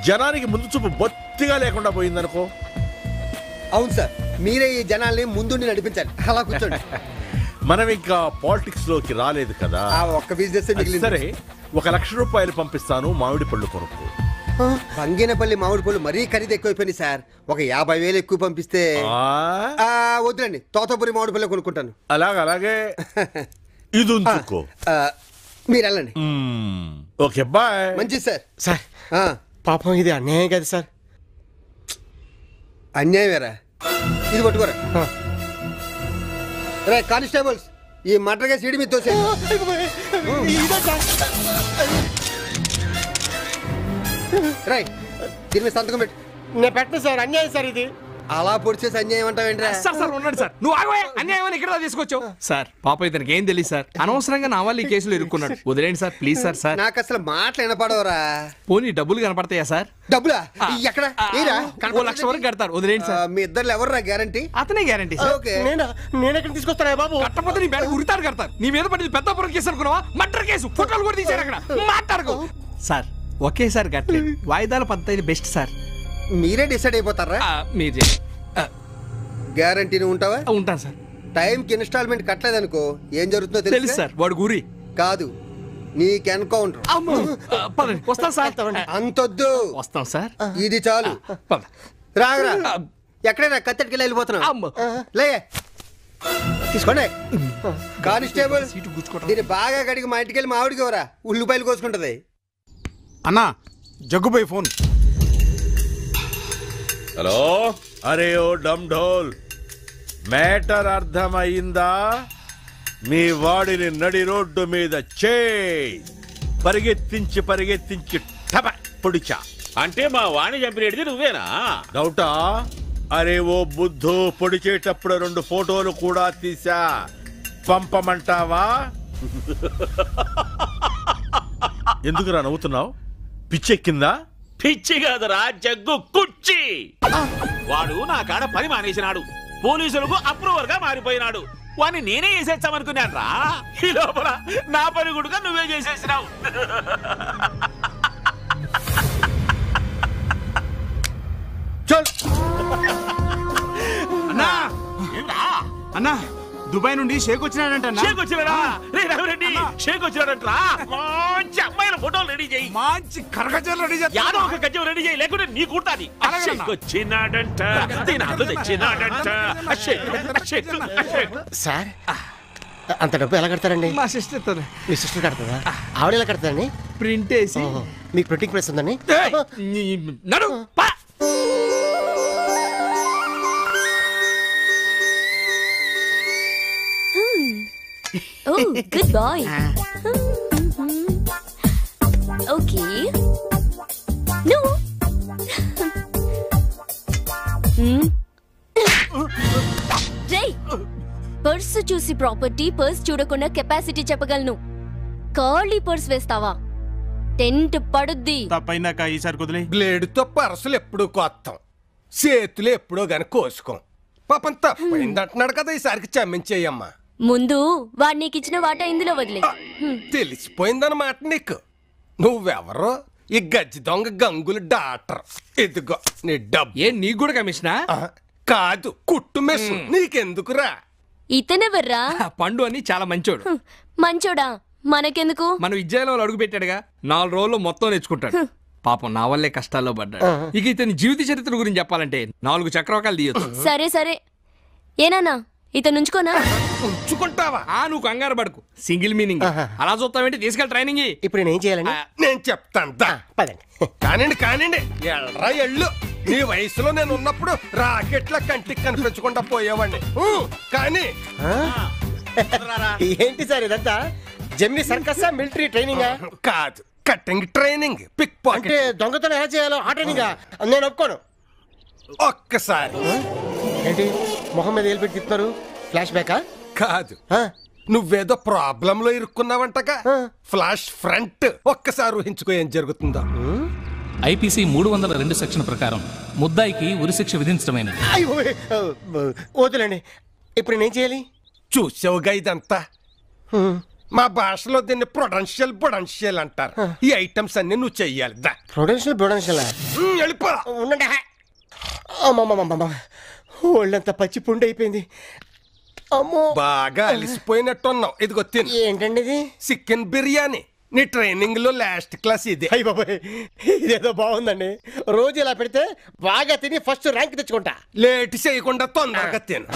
జనానికి ముందు చూపు బొత్తిగా లేకుండా పోయిందనుకో. అవును సార్, మీరే ఈ జనాల్ని ముందుండి నడిపించాలి. అలా కూర్చోండి. మనం ఇంకా పాలిటిక్స్ లోకి రాలేదు కదా. ఒక్క బిజినెస్ సరే, 1 లక్ష రూపాయలు పంపిస్తాను, మామిడి పళ్ళు కొనుక్కో. బంగినపల్లి మామిడి పళ్ళు మరీ ఖరీదు ఎక్కువైపోయింది సార్. ఒక 50,000 ఎక్కువ పంపిస్తే. వద్దులండి, తోతపురి మామిడి పళ్ళు కొనుక్కుంటాను. అలాగే ఇది ఉంచుకో. మీరు వెళ్ళండి. Okay bye. మంచిది సార్. సార్ పాపం ఇది అన్యాయం కదా సార్. అన్యాయమేరా? ఇది పట్టుకోరా. రే కానిస్టేబుల్స్, ఈ మటర్గా సీడి మీద తోసే. రై దీని మీద సంతకం పెట్టు. నేను పెట్టను సార్, అన్యాయం సార్ ఇది. అలా పొడిచేసి అన్యాయం అంటావేంట్రా? సార్ ఉండండి సార్, నువ్వు ఆగవే. అన్యాయం ఇక్కడ తీసుకొచ్చావు సార్. పాప ఇతనికి ఏం తెలియదు సార్, అనవసరంగా నా వాళ్ళు ఈ కేసులో ఇరుక్కున్నాడు. వదిలేండి సార్ ప్లీజ్ సార్. సార్ నాకు అసలు మాటలు వినపడవరా? పోనీ డబ్బులు కనపడతాయా సార్? డబ్బులా? ఎక్కడ? 1,00,000 వరకు కడతారు. వదిలేండి సార్. మీ ఇద్దరు ఎవర్రా గ్యారంటీ? అతనే గ్యారంటీ సార్. ఓకే. నేను ఎక్కడ తీసుకొస్తారా బాబు? కట్టపోతే నీ బ్యాగ్ ఉరితాడు కడతారు. నీ మీద పడింది పెద్దాపురం కేసు అనుకున్నావా? Murder case. ఫోటోలు కూడా తీశారు అక్కడ. మాట్లాడుకో సార్. ఒకేసారి కట్టలేదు, వాయిదాల పద్ధతి బెస్ట్ సార్. మీరే డిసైడ్ అయిపోతారా? మీరే. గ్యారంటీ నువ్వు ఉంటావా? ఉంటాను సార్. టైంకి ఇన్స్టాల్మెంట్ కట్టలేదనుకో ఏం జరుగుతుందో తెలుసు సార్. వాడు గురి కాదు, నీకు ఎన్కౌంటర్. వస్తాం సార్. అంతొద్దు. వస్తాం సార్. ఇది చాలు. రాగరా. ఎక్కడైనా కత్తెట్టుకెళ్ళి వెళ్ళిపోతున్నావు. లే తీసుకోండి. కానిస్టేబుల్ దీన్ని బాగా కడిగి మా ఇంటికి వెళ్ళి మామిడికి ఎవరా ఉల్లిపాయలు కోసుకుంటది. అన్నా జగ్గుబాయ్ ఫోన్. హలో. అరే ఓ డమ్ ఢోల్, మ్యాటర్ అర్థమయ్యిందా? మీ వాడిని నడి రోడ్డు మీద పరిగెత్తించి పొడిచా. అంటే మా వాణి చంపినది నువ్వేనా? డౌటా? అరే ఓ బుద్ధు, పొడిచేటప్పుడు 2 ఫోటోలు కూడా తీసా. పంపమంటావా? ఎందుకురా నవ్వుతున్నావు? పిచ్చెక్కిందా? పిచ్చి కాదురా, జగ్గు కుచ్చి. వాడు నా కాడ పని మానేసినాడు, పోలీసులకు అప్రూవర్ గా మారిపోయినాడు. వాడిని నేనే చేసేస్తామనుకున్నాను రా. ఈ లోపల నా పని కూడా నువ్వే చేసేసినావు. అన్నా అన్నా దుబాయ్ నుండి షేక్ వచ్చినాడంట. షేక్ వచ్చినాడా? రే రామిరెడ్డి, షేక్ వచ్చినాడంట్రా. మంచి అమ్మాయిల ఫోటోలు రెడీ చేయి. మంచి కరగజలు రెడీ చేయి. యాదో ఒక గజ్జం రెడీ చేయి, లేకుంటే నీ కుట్టాది. షేక్ వచ్చినాడంట, తినాలు తెచ్చినాడంట. సార్ అంత డబ్బు ఎలా కడతారండి? మా సిస్టర్. మీ సిస్టర్ కడతారా? ఆవిడ ఎలా కడతారండి? ప్రింట్ వేసి. మీకు ప్రింటింగ్ ప్రెస్ ఉందండి? నడు. Oh, good boy. Okay. No. Ray. Purse చూసి ప్రాపర్టీ, పర్స్ చూడకుండా కెపాసిటీ చెప్పగలను. ఖాళీ పర్స్ వేస్తావా టెంట్ పడుద్ది. తప్పైనాక ఈసారి కుదిలే. బ్లేడుతో పర్సులు ఎప్పుడూ కొత్తాం, చేతులు ఎప్పుడో గాని కోసుకోం. పాపం తప్పైందంటున్నాడు కదా, ఈసారికి క్షమించేయమ్మా. ముందు వాడు నీకు ఇచ్చిన వాటా ఇందులో వదిలే. తెలిసిపోయిందన్నమాట నీకు. నువ్వెవరో ఈ గజ్జి దొంగ గంగులు డాక్టర్. ఎదుగో నీ డబ్బు. ఏ నీకు కూడా కమిషనా? కాదు, కుట్టు మెస్. నీకెందుకురా? ఇతనెవర్రా? పండు అని చాలా మంచోడు. మంచోడా? మనకెందుకు? మన విద్యాలయంలో అడుగు పెట్టాడుగా, 4 రోజుల్లో మొత్తం నేర్చుకుంటాడు. పాపం నా వల్లే కష్టాల్లో పడ్డాడు. ఇక ఇతని జీవిత చరిత్ర గురించి చెప్పాలంటే 4 చక్రవాకాలు తీయొచ్చు. సరే సరే, ఏనానా ఇతను ఉంచుకోనా? ఉంచుకుంటావా? నువ్వు కంగారు పడుకు, సింగిల్ మీనింగ్. అలా చూస్తావేంటి, తీసుకెళ్ళి ట్రైనింగ్. ఇప్పుడు నేను ఏం చేయాలండి? నేను చెప్తాను. కానివ్వండి ఎల్రా ఎళ్ళు. నీ వయసులో నేను ఉన్నప్పుడు రాకెట్ల కంటికి కనిపించకుండా పోయేవాడిని. కానీ ఏంటి సార్ ఇదంతా? జెమిని సర్కస్ మిలిటరీ ట్రైనింగ్ కాదు, కటింగ్ ట్రైనింగ్. Pick pocket. అంటే దొంగతనం ఎలా చేయాలో ఆ ట్రైనింగ్ నేను ఒప్పుకోను. ఒక్కసారి ఏంటి మొహం మీద ఏలు పెట్టి తిప్పుతారు? ఫ్లాష్ బ్యాకా? కాదు, నువ్వేదో ప్రాబ్లం లో ఇరుక్కున్నావంటగా. Flash front. ఒక్కసారి ఊహించుకో ఏం జరుగుతుందో. ఐపీసీ 302 సెక్షన్ ప్రకారం ముద్దాయికి ఉరిశిక్ష విధించడమైనది. వద్దులేండి, ఇప్పుడు నేనేం చేయాలి? చూసావుగా ఇదంతా. మా భాషలో దీన్ని ప్రొడెన్షియల్ అంటారు. ఈ ఐటమ్స్ అన్ని నువ్వు చెయ్యాలి. ప్రొడెన్షియల్ వెళ్ళిపో. ఉండండి. ఒళ్ళంతా పచ్చి పుండి అయిపోయింది. అమ్మో, బాగా అలిసిపోయినట్టున్నావు. ఇదిగో తిను. ఏంటండి ఇది? చికెన్ బిర్యానీ. నీ ట్రైనింగ్ లో లాస్ట్ క్లాస్ ఇదే. అయ్య బాబాయ్, ఇదేదో బాగుందండి. రోజు ఇలా పెడితే బాగా తిని ఫస్ట్ ర్యాంక్ తెచ్చుకుంటా. లేట్ చేయకుండా తొందరగా తిను.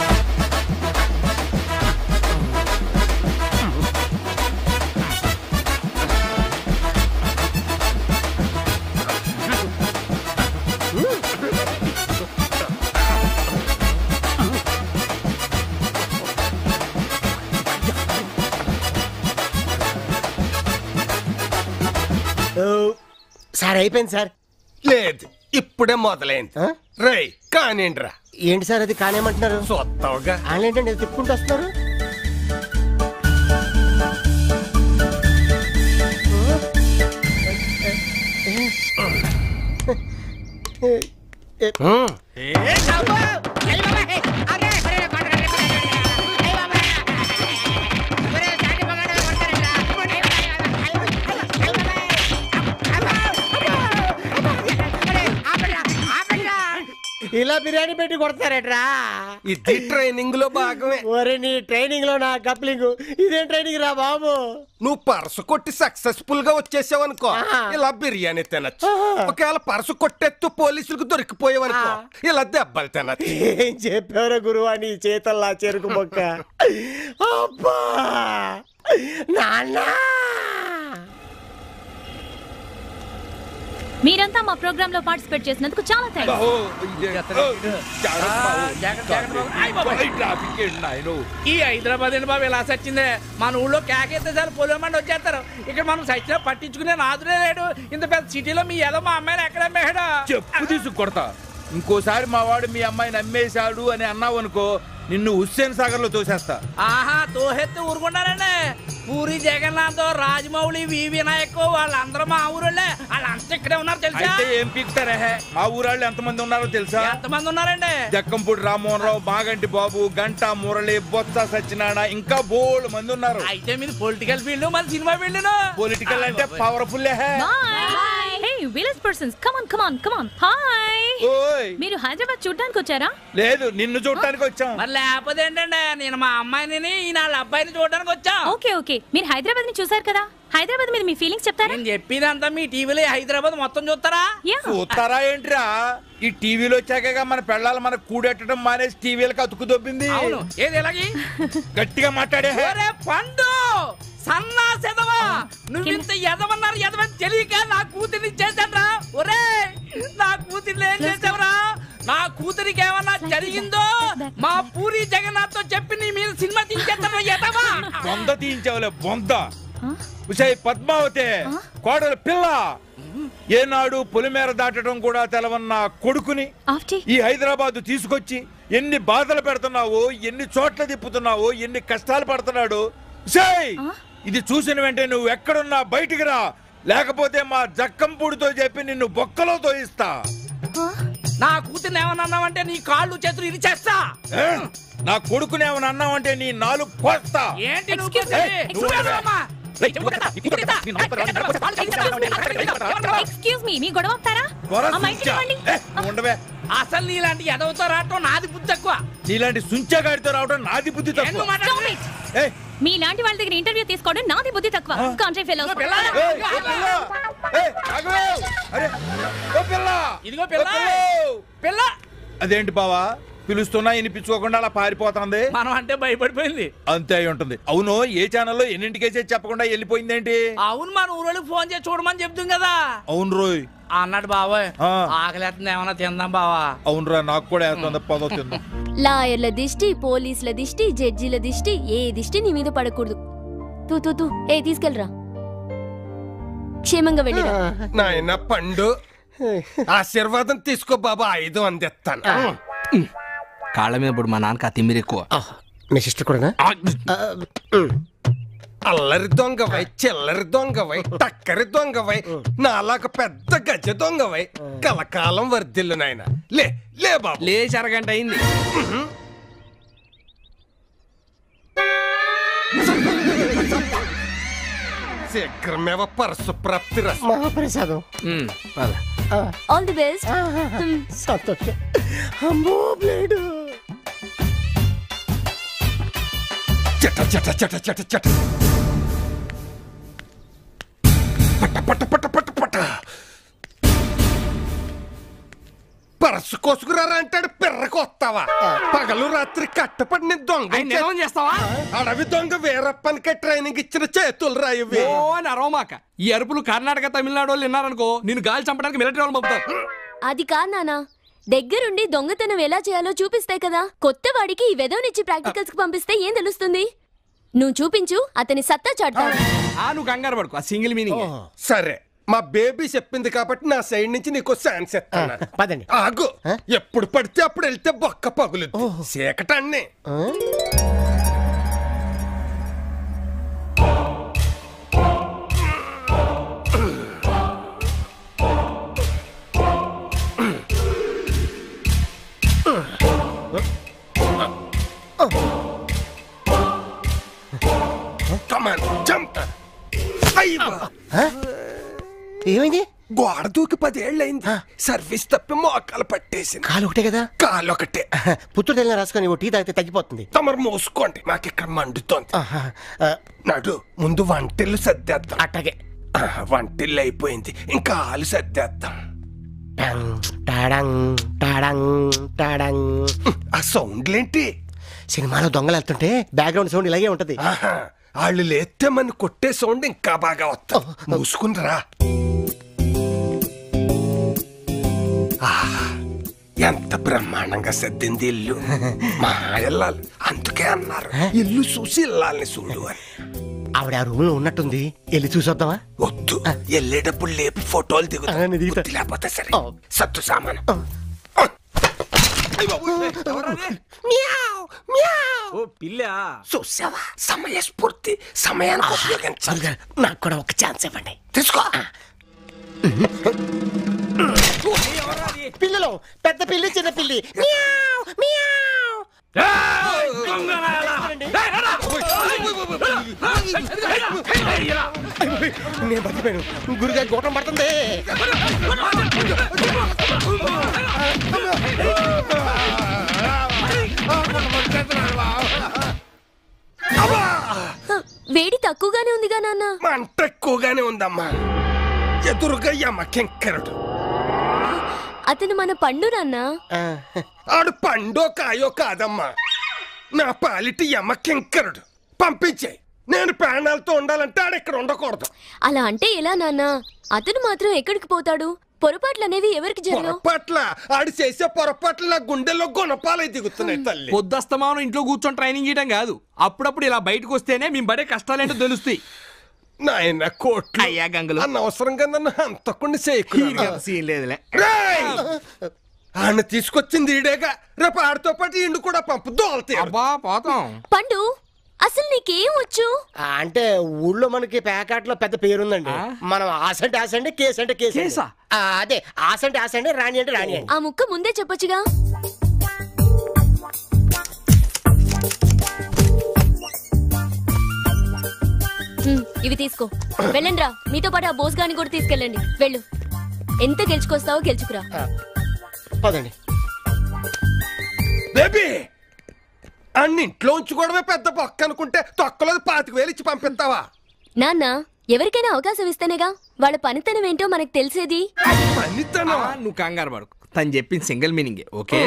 సార్ అయిపోయింది సార్. లేదు, ఇప్పుడే మొదలైంది. రై కానిండ్రా. ఏంటి సార్ అది కానేమంటున్నారు? చూస్తావుగా. ఏంటండి తిప్పుకుంటూ వస్తున్నారు? ఇలా బిర్యానీ పెట్టి కొడతారేట్రా? ఇది ట్రైనింగ్ లో భాగమే. ఒరే నీ ట్రైనింగ్ లో నా కప్లింగ్, ఇదేం ట్రైనింగ్ రా బాబు? నువ్వు పర్సు కొట్టి సక్సెస్ఫుల్ గా వచ్చేసావు అనుకో, ఇలా బిర్యానీ తినచ్చు. ఒకవేళ పర్సు కొట్టేస్తూ పోలీసులకు దొరికిపోయావనుకో, ఇలా దెబ్బలు తినచ్చు. ఏం చెప్పారా గురువా నీ చేతల్లా చెరుకు మొక్క? అబ్బా నాన్న. మీరంతా మా ప్రోగ్రామ్ లో పార్టిసిపేట్ చేసినందుకు చాలా థాంక్స్. ఈ హైదరాబాద్ ఏంటి బాబు ఇలా సచ్చిందే? మన ఊళ్ళో కేకేస్తే చాలు పొలమండి వచ్చేస్తారు. ఇక్కడ మనం సచ్చిన పట్టించుకునే నాదులే లేడు. ఇంత పెద్ద సిటీలో మీ ఏదో మా అమ్మాయిని ఎక్కడ అమ్మేడా? చెప్పు తీసుకొడతా. ఇంకోసారి మా వాడు మీ అమ్మాయిని అమ్మేశాడు అని అన్నావు అనుకో, నిన్ను హుస్సేన్ సాగర్ లో తోసేస్తా. ఆహా, తోహెత్తి ఊరుకున్నారండి. పూరి జగన్నాథ్, రాజమౌళి, వి వినాయక్ వాళ్ళందరూ మా ఊరోళ్ళే. వాళ్ళంతా ఇక్కడే ఉన్నారు తెలుసా? అయితే ఏం పీకుతారే? మా ఊరాళ్ళు ఎంతమంది ఉన్నారో తెలుసా? ఎంతమంది ఉన్నారండి? జక్కంపూడి రామ్మోహన్ రావు, మాగంటి బాబు, గంటా మురళి, బొత్స సత్యనారాయణ, ఇంకా బోల్డ్ మంది ఉన్నారు. అయితే మీరు పొలిటికల్ ఫీల్డ్, మన సినిమా ఫీల్డ్. పొలిటికల్ అంటే పవర్ఫుల్. మీరు హైదరాబాద్ చూడడానికి వచ్చారా? లేదు, నిన్ను చూడటానికి వచ్చాం. మరి లేకపోతే ఏంటండి, నేను మా అమ్మాయిని ఈయన వాళ్ళ అబ్బాయిని చూడడానికి వచ్చా. ఓకే ఓకే, మీరు హైదరాబాద్ ని చూసారు కదా, హైదరాబాద్ మీద మీ ఫీలింగ్స్ చెప్తారా? నేను చెప్పేదంతా మీ టీవీలో హైదరాబాద్ మొత్తం చూస్తారా? చూస్తారా ఏంట్రా? ఈ టీవీలో వచ్చాక మన పెళ్ళాలు మనకు కూడెట్టడం మానేసి టీవీలకు అతుకు దొబ్బింది. అవును, ఏది ఎలాగి గట్టిగా మాట్లాడే. పండు సన్నా సెదవా, నువ్వింత ఎదవన్నారు ఎదవని తెలియక నా కూతురిని చేశాడ్రా. ఒరే, నా కూతురిని ఏం చేసావురా? నా కూతురికి ఏమన్నా జరిగిందో మా పూరి జగన్నాథ్ తో చెప్పి నీ మీద సినిమా తీయించేస్తావా ఎదవా? బొంద తీయించావులే బొంద. ఉషయ్ పద్మావతి, కోడలు పిల్ల, ఏనాడు పొలిమేర దాటడం కూడా తెలవన్న కొడుకుని ఈ హైదరాబాద్ తీసుకొచ్చి ఎన్ని బాధలు పెడుతున్నావో, ఎన్ని చోట్ల తిప్పుతున్నావో, ఎన్ని కష్టాలు పడుతున్నాడు. ఇది చూసిన వెంటనే నువ్వు ఎక్కడున్నా బయటికి రా, లేకపోతే మా జక్కంపూడితో చెప్పి నిన్ను బొక్కలో తోయిస్తా. నా కూతుర్ని ఏమన్నా అన్నావంటే నీ కాళ్ళు చేతులు ఇరిచేస్తా. నా కొడుకుని ఏమన్నా అన్నావంటే నీ నాలుగు కోస్తా. ఏంటి అసలు నీలాంటి ఎదవతో రావటం నాది బుద్ధి తక్కువ. నీలాంటి సుంచగాడితో రావటం నాది బుద్ధి తక్కువ. మీలాంటి వాళ్ళ దగ్గర ఇంటర్వ్యూ తీసుకోవడం నాది బుద్ధి తక్కువ. Country fellows. ఇదిగో పిల్ల. అదేంటి బావా, పిలుస్తున్నా వినిపించుకోకుండా అలా పారిపోతుంది? మనం అంటే భయపడిపోయింది. అంతే అయి ఉంటుంది. అవును, ఏ ఛానల్లో ఎన్నింటికేసే చెప్పకుండా వెళ్ళిపోయిందేంటి? అవును, మన ఊరోళ్ళకి ఫోన్ చేసి చూడమని చెప్తాం కదా. అవును రోయ్ అన్నాడు బాబాయ్. ఆకలేస్తుంది, ఏమన్నా తిందాం బావా. అవునరా, నాకు కూడా వేస్తుంది. పదో తిందాం. లాయర్ల దిష్టి, పోలీసుల దిష్టి, జడ్జిల దిష్టి, ఏ దిష్టి నీ మీద పడకూడదు. తూ ఏ తీసుకెళ్ళరా, క్షేమంగా వెళ్ళి. నాయన పండు, ఆశీర్వాదం తీసుకో బాబా, 5 అందిస్తాను. కాళ్ళ మీద ఇప్పుడు మా నాన్నకి తిమ్మిరి ఎక్కువ. మీ సిస్టర్ కూడా అల్లరి దొంగవై, చిల్లరి దొంగవై, టక్కరి దొంగవై, నాలాగ పెద్ద గజ దొంగవై కలకాలం వర్ధిల్లు నాయన. లే బాబు, లేచి అరగంట అయింది. శీఘ్రమేవ పరసు ప్రాప్తి రసం. మహాప్రసాదం. All the best. సంతోషం. అమ్మో బ్లేడు. చట చట చట చట చట పట పట పట పట పట. పరసు కోసుకురారా అంటాడు, పిర్రకు వస్తావా? పగలు రాత్రి కట్టపడి దొంగ చేస్తావా? అడవి దొంగ వీరప్పనికి ట్రైనింగ్ ఇచ్చిన చేతులు రాయవి. అని అరవమాక. ఈ అరుపులు కర్ణాటక, తమిళనాడు వాళ్ళు విన్నారనుకో, నేను గాలి చంపడానికి మిలిటరీ వాళ్ళు పంపుతారు. అది కాదు నాన్న, దగ్గరుండి దొంగతనం ఎలా చేయాలో చూపిస్తాయి కదా. కొత్త వాడికి ఈ వెదవనిచ్చి ప్రాక్టికల్స్ కి పంపిస్తే ఏం తెలుస్తుంది? నువ్వు చూపించు, అతని సత్తా చాటుతాడు. నువ్వు కంగారు పడుకో, ఆ సింగిల్ మీనింగ్. సరే, మా బేబీ చెప్పింది కాబట్టి నా సైడ్ నుంచి నీకు ఛాన్స్ ఇస్తాను. పదండి. ఆగు. ఎప్పుడు పడితే అప్పుడు వెళ్తే బొక్క పగులుద్ది. చీకటాన్ని. ఏమైంది? గోడ దూకి 10 ఏళ్ళైంది. సర్వీస్ తప్పి మోకాలు పట్టేసింది. కాలు ఒకటే కదా? కాలు ఒకటే. పుత్తూరు తెల్ల రాసుకొని టీ తాగితే తగ్గిపోతుంది. తమరు మూసుకోండి, మాకు ఇక్కడ మండుతోంది. నడు ముందు వంటిల్లు సర్దేద్దాం. అట్టగే. వంటిల్లు అయిపోయింది, ఇంకా ఆలు సర్దేద్దాం. ఆ సౌండ్లేంటి? సినిమాలో దొంగలు వెళ్తుంటే బ్యాక్గ్రౌండ్ సౌండ్ ఇలాగే ఉంటది. వాళ్ళు లేస్తే మన కొట్టే సౌండ్ ఇంకా బాగా వస్తా. మూసుకుందిరా. ఎంత బ్రహ్మాండంగా సర్దింది ఇల్లు. మా ఇల్లాలు అందుకే అన్నారు ఇల్లు చూసి ఇల్లాలని చూడు అని. ఆవిడ ఆ రూమ్ లో ఉన్నట్టుంది, వెళ్ళి చూసొద్దామా? వద్దు, వెళ్ళేటప్పుడు లేపి ఫోటోలు దిగుతా. లేకపోతే సరే. సత్తు సామాను. చూసావా, సమయస్ఫూర్తి, సమయానికి ఉపయోగించాలి. నాకు కూడా ఒక ఛాన్స్ ఇవ్వండి. తీసుకో. పిల్లలు, పెద్ద పిల్లి చిన్న పిల్లి. నేను బతిపోయాను. గురిగా గోటం పడుతుంది. వేడి తక్కువగానే ఉందిగా నాన్న. మంట ఎక్కువగానే ఉందమ్మా. ఎదురుగా యమకెంకరుడు. అతను మన పండు నాన్న. ఆడు పండో కాయో కాదమ్మా, నా పాలిటి యమకెంకరుడు. పంపించాయి. నేను ప్రాణాలతో ఉండాలంటే ఆడు ఇక్కడ ఉండకూడదు. అలా అంటే ఎలా నాన్న? అతను మాత్రం ఎక్కడికి పోతాడు? పొరపాట్లు అనేవి ఎవరికి జరగవు. పొరపాట్ల ఆడు చేసే పొరపాట్లు నా గుండెల్లో గుణపాలై దిగుతున్నాయి తల్లి. పొద్దుస్తమానం ఇంట్లో కూర్చొని ట్రైనింగ్ చేయడం కాదు, అప్పుడప్పుడు ఇలా బయటకు వస్తేనే మేము పడే కష్టాలేంటో తెలుస్తాయి. నాయన కోట్లు అయ్యా గంగలు అనవసరంగా నన్ను అంతకుండా చేయలేదులే. ఆయన తీసుకొచ్చింది ఈడేగా, రేపు ఆడితో పాటు ఇండు కూడా పంపు దోల్తాయి. పోతాం. పండు, అసలు నీకేం వచ్చు? అంటే ఊళ్ళో మనకి ప్యాకెట్లో పెద్ద పేరుందండి. మనం ఆసంటే ఆసండి, కేసు అంటే కేసు. అదే ఆసంటే ఆసండి, రాణి అంటే రాణి. ఆ ముక్క ముందే చెప్పొచ్చుగా. ఇవి తీసుకో, వెళ్ళండి రా. మీతో పాటు ఆ బోస్ గాని కూడా తీసుకెళ్ళండి. వెళ్ళు, ఎంత గెలుచుకొస్తావో గెలుచుకురా. పదండి. బేబీ, అన్నింట్లో ఉంచుకోవడమే పెద్ద బొక్క అనుకుంటే తొక్కలో 25,000 ఇచ్చి పంపిస్తావా? నాన్న, ఎవరికైనా అవకాశం ఇస్తేనేగా వాళ్ళ పనితనం ఏంటో మనకు తెలిసేది. నువ్వు కంగారు పడకు, తను చెప్పింది సింగిల్ మీనింగ్. ఓకే,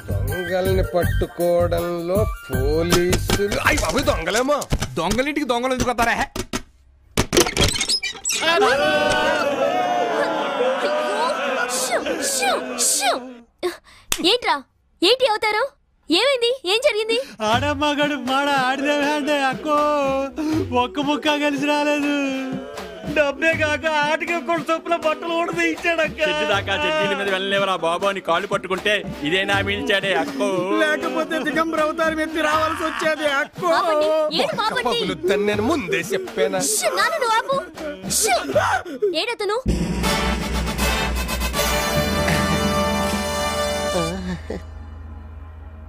దొంగల్ని పట్టుకోవడంలో పోలీసులు అయ్యి బాబు దొంగలేమో. దొంగలింటికి దొంగలు ఎందుకు వస్తారా? ఏంట్రా, ఏంటి అవుతారు? ఏమైంది? ఏం జరిగింది? ఆడమ్మగాడు మాడ ఆడిదే అక్కో, ఒక్క ముక్క కలిసి రాలేదు. డబ్బే కాక ఆటికి కూడా చొప్పున బట్టలు కూడా ఇచ్చాడక్క. దాకా చెట్టీల మీద వెళ్ళలేవరా బాబు అని కాళ్ళు పట్టుకుంటే ఇదేనా మిల్చాడే అక్కో. లేకపోతే దిగంబర అవతారం ఎత్తి రావాల్సి వచ్చేది అక్కో. నేను ముందే చెప్పాను. ఏడతను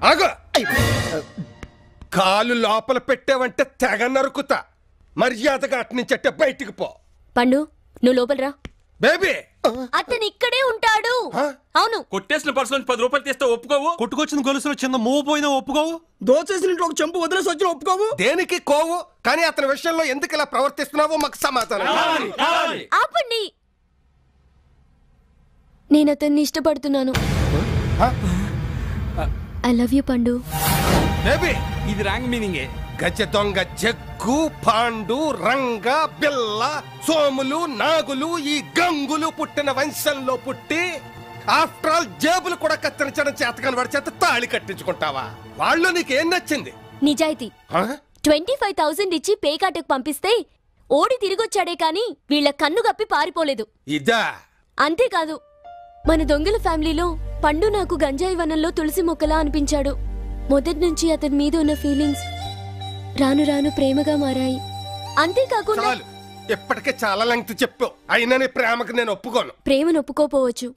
ఆగో, కాలు లోపల పెట్టావంటే తెగ నరుకుతా. మర్యాదగా అట్నుంచట్టే బయటికి పో. పండు, నువ్వు లోపలరా. బేబీ, అతను ఇక్కడే ఉంటాడు. అవును. కొట్టేసిన పర్సు 10 రూపాయలు తీస్తే ఒప్పుకోవు? కొట్టుకొచ్చిన గొలుసులో చిన్న మూవ్ పోయినా ఒప్పుకోవు? దోచేసిన ఇంట్లో ఒక చెంపు వదిలేసి వచ్చిన ఒప్పుకోవు? దేనికి కోవు? కానీ అతని విషయంలో ఎందుకు ఇలా ప్రవర్తిస్తున్నావో మాకు సమాధానం. ఆపండి, నేను అతన్ని ఇష్టపడుతున్నాను. ఐ లవ్ యూ పండు. బేబీ, ఇది రాంగ్ మీనింగే. గజ దొంగ జగ్గు, పాండు, రంగ, బిల్ల, సోములు, నాగులు, ఈ గంగులు పుట్టిన వంశంలో పుట్టి ఆఫ్టర్ ఆల్ జేబులు కూడా కత్తిరించడం చేతకాని వాడి చేత తాళి కట్టించుకుంటావా? వాళ్ళు నీకేం నచ్చింది? నిజాయితీ. 25,000 ఇచ్చి పేకాటకు పంపిస్తే ఓడి తిరిగొచ్చాడే కాని వీళ్ళ కన్ను గప్పి పారిపోలేదు. ఇదా? అంతేకాదు మన దొంగల ఫ్యామిలీలో పండు నాకు గంజాయి వనంలో తులసి మొక్కలా అనిపించాడు. మొదటి నుంచి అతని మీద ఉన్న ఫీలింగ్స్ రాను రాను ప్రేమగా మారాయి. అంతేకాకుండా ఇప్పటికే చాలా లెంగ్త్ చెప్పావు, అయినా నీ ప్రేమకు నేను ఒప్పుకోను. ప్రేమను ఒప్పుకోపోవచ్చు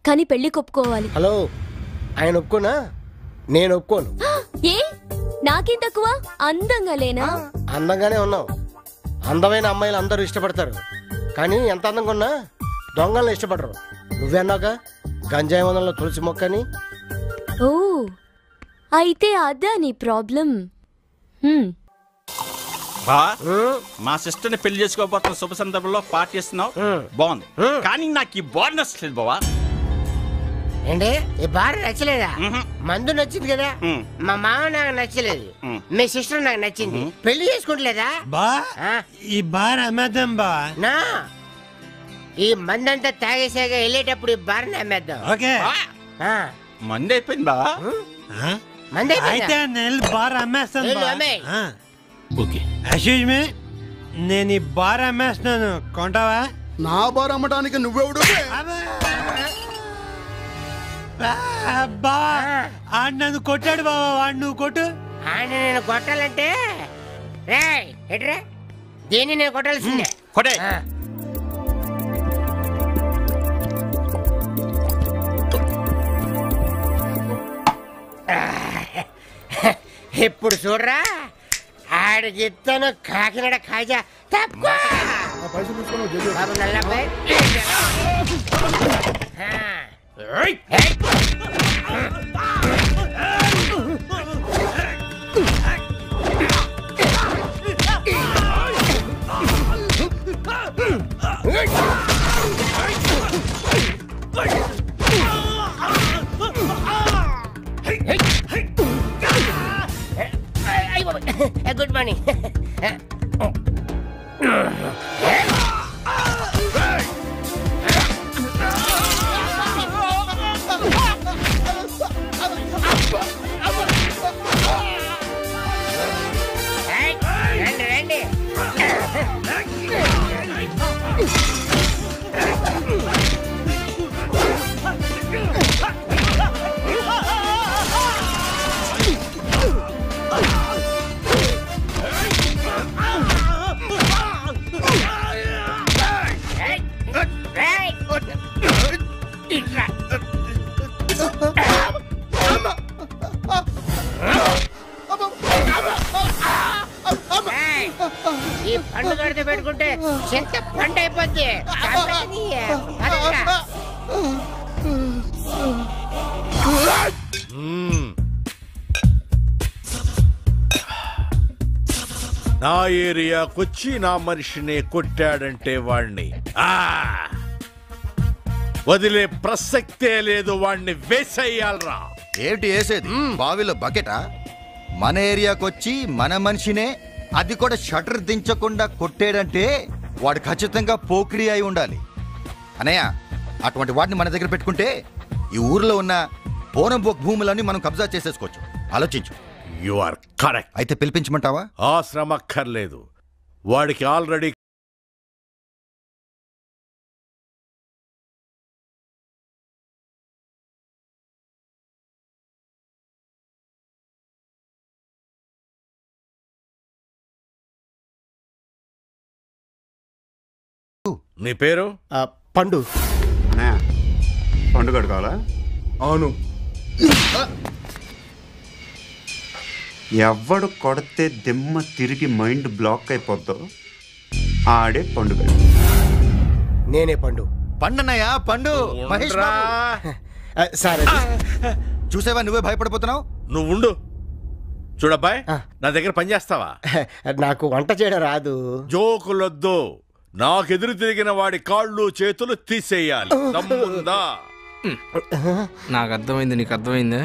కానీ పెళ్లి ఒప్పుకోవాలి. హలో, ఆయన ఒప్పుకోనా? నేను ఒప్పుకోను. ఏ నాకేం తక్కువ? అందంగా లేనా? అందంగానే ఉన్నావు. అందమైన అమ్మాయిలు అందరూ ఇష్టపడతారు, కానీ ఎంత అందంగా ఉన్నా దొంగలను ఇష్టపడరు. నువ్వన్నావుగా గంజాయి వనంలో తులసి మొక్కని. ఓ అయితే అదా నీ ప్రాబ్లం. బా మా సిస్టర్ ని పెళ్లి చేసుకోబోతున్న శుభ సందర్భంలో పార్టీ ఇస్తున్నావు, బాగుంది. కానీ నాకు ఈ బోనస్ లేదు బావా. ఏంటి ఈ బార్ నచ్చలేదా? మందు నచ్చింది కదా, మా మామ నాకు నచ్చలేదు, మీ సిస్టర్ నాకు నచ్చింది. పెళ్లి చేసుకుంటలేదా? బా ఈ బార్ అమ్మేద్దాం బా. నా ఈ మందంతా తాగేసాగా వెళ్ళేటప్పుడు ఈ బార్ అమ్మేద్దాం. ఓకే మంది అయిపోయింది బా. మంది అయితే నేను బార్ అమ్మేస్తాను బా. ఓకే అశీష్ మీ నేను ఈ బార్ అమ్మేస్తున్నాను, కొంటావా? నా బార్ అమ్మడానికి నువ్వెవడు? బా ఆడు నన్ను కొట్టాడు బాబా, వాడు నువ్వు కొట్టు. ఆయన నేను కొట్టాలంటే రే దీన్ని నేను కొట్టాల్సిందే. కొట్టే ఇప్పుడు చూడరా ఆడికి ఇస్తాను కాకినాడ కాజా. తప్పుకో బాబు నల్లబ్బాయి. Good morning. రండి రండి. ఈ పండు కడితే పెట్టుకుంటే ఎంత పంట అయిపోద్ది. నా ఏరియాకొచ్చి నా మనిషిని కొట్టాడంటే వాణ్ణి వదిలే ప్రసక్తే లేదు, వాణ్ణి వేసేయాలరా. ఏమిటి వేసేది? బావిలో బకెటా? మన ఏరియాకొచ్చి మన మనిషినే, అది కూడా షటర్ దించకుండా కొట్టాడంటే వాడు ఖచ్చితంగా పోకిరి అయి ఉండాలి. అనయ్య, అటువంటి వాడిని మన దగ్గర పెట్టుకుంటే ఈ ఊర్లో ఉన్న పోరంబోక్ భూములన్నీ మనం కబ్జా చేసేసుకోవచ్చు. ఆలోచించు. You are correct. అయితే పిలిపించమంటావా? ఆ శ్రమ అక్కర్లేదు, వాడికి ఆల్రెడీ నీ పేరు పండు. పండుగడు కావాలా? అవును. ఎవడు కొడితే దిమ్మ తిరిగి మైండ్ బ్లాక్ అయిపోద్దో ఆడే పండుగ. నేనే పండు. పండునయ్యా, పండు. మహేష్ సరే చూసేవా, నువ్వే భయపడిపోతున్నావు. నువ్వు ఉండు. చూడబ్బాయ్, నా దగ్గర పని చేస్తావా? నాకు వంట చేయడం రాదు. జోకులొద్దు. నాకెదురు తిరిగిన వాడి కాళ్ళు చేతులు తీసేయాలి. దమ్ముందా? నాకు అర్థమైంది, నీకు అర్థమైందా?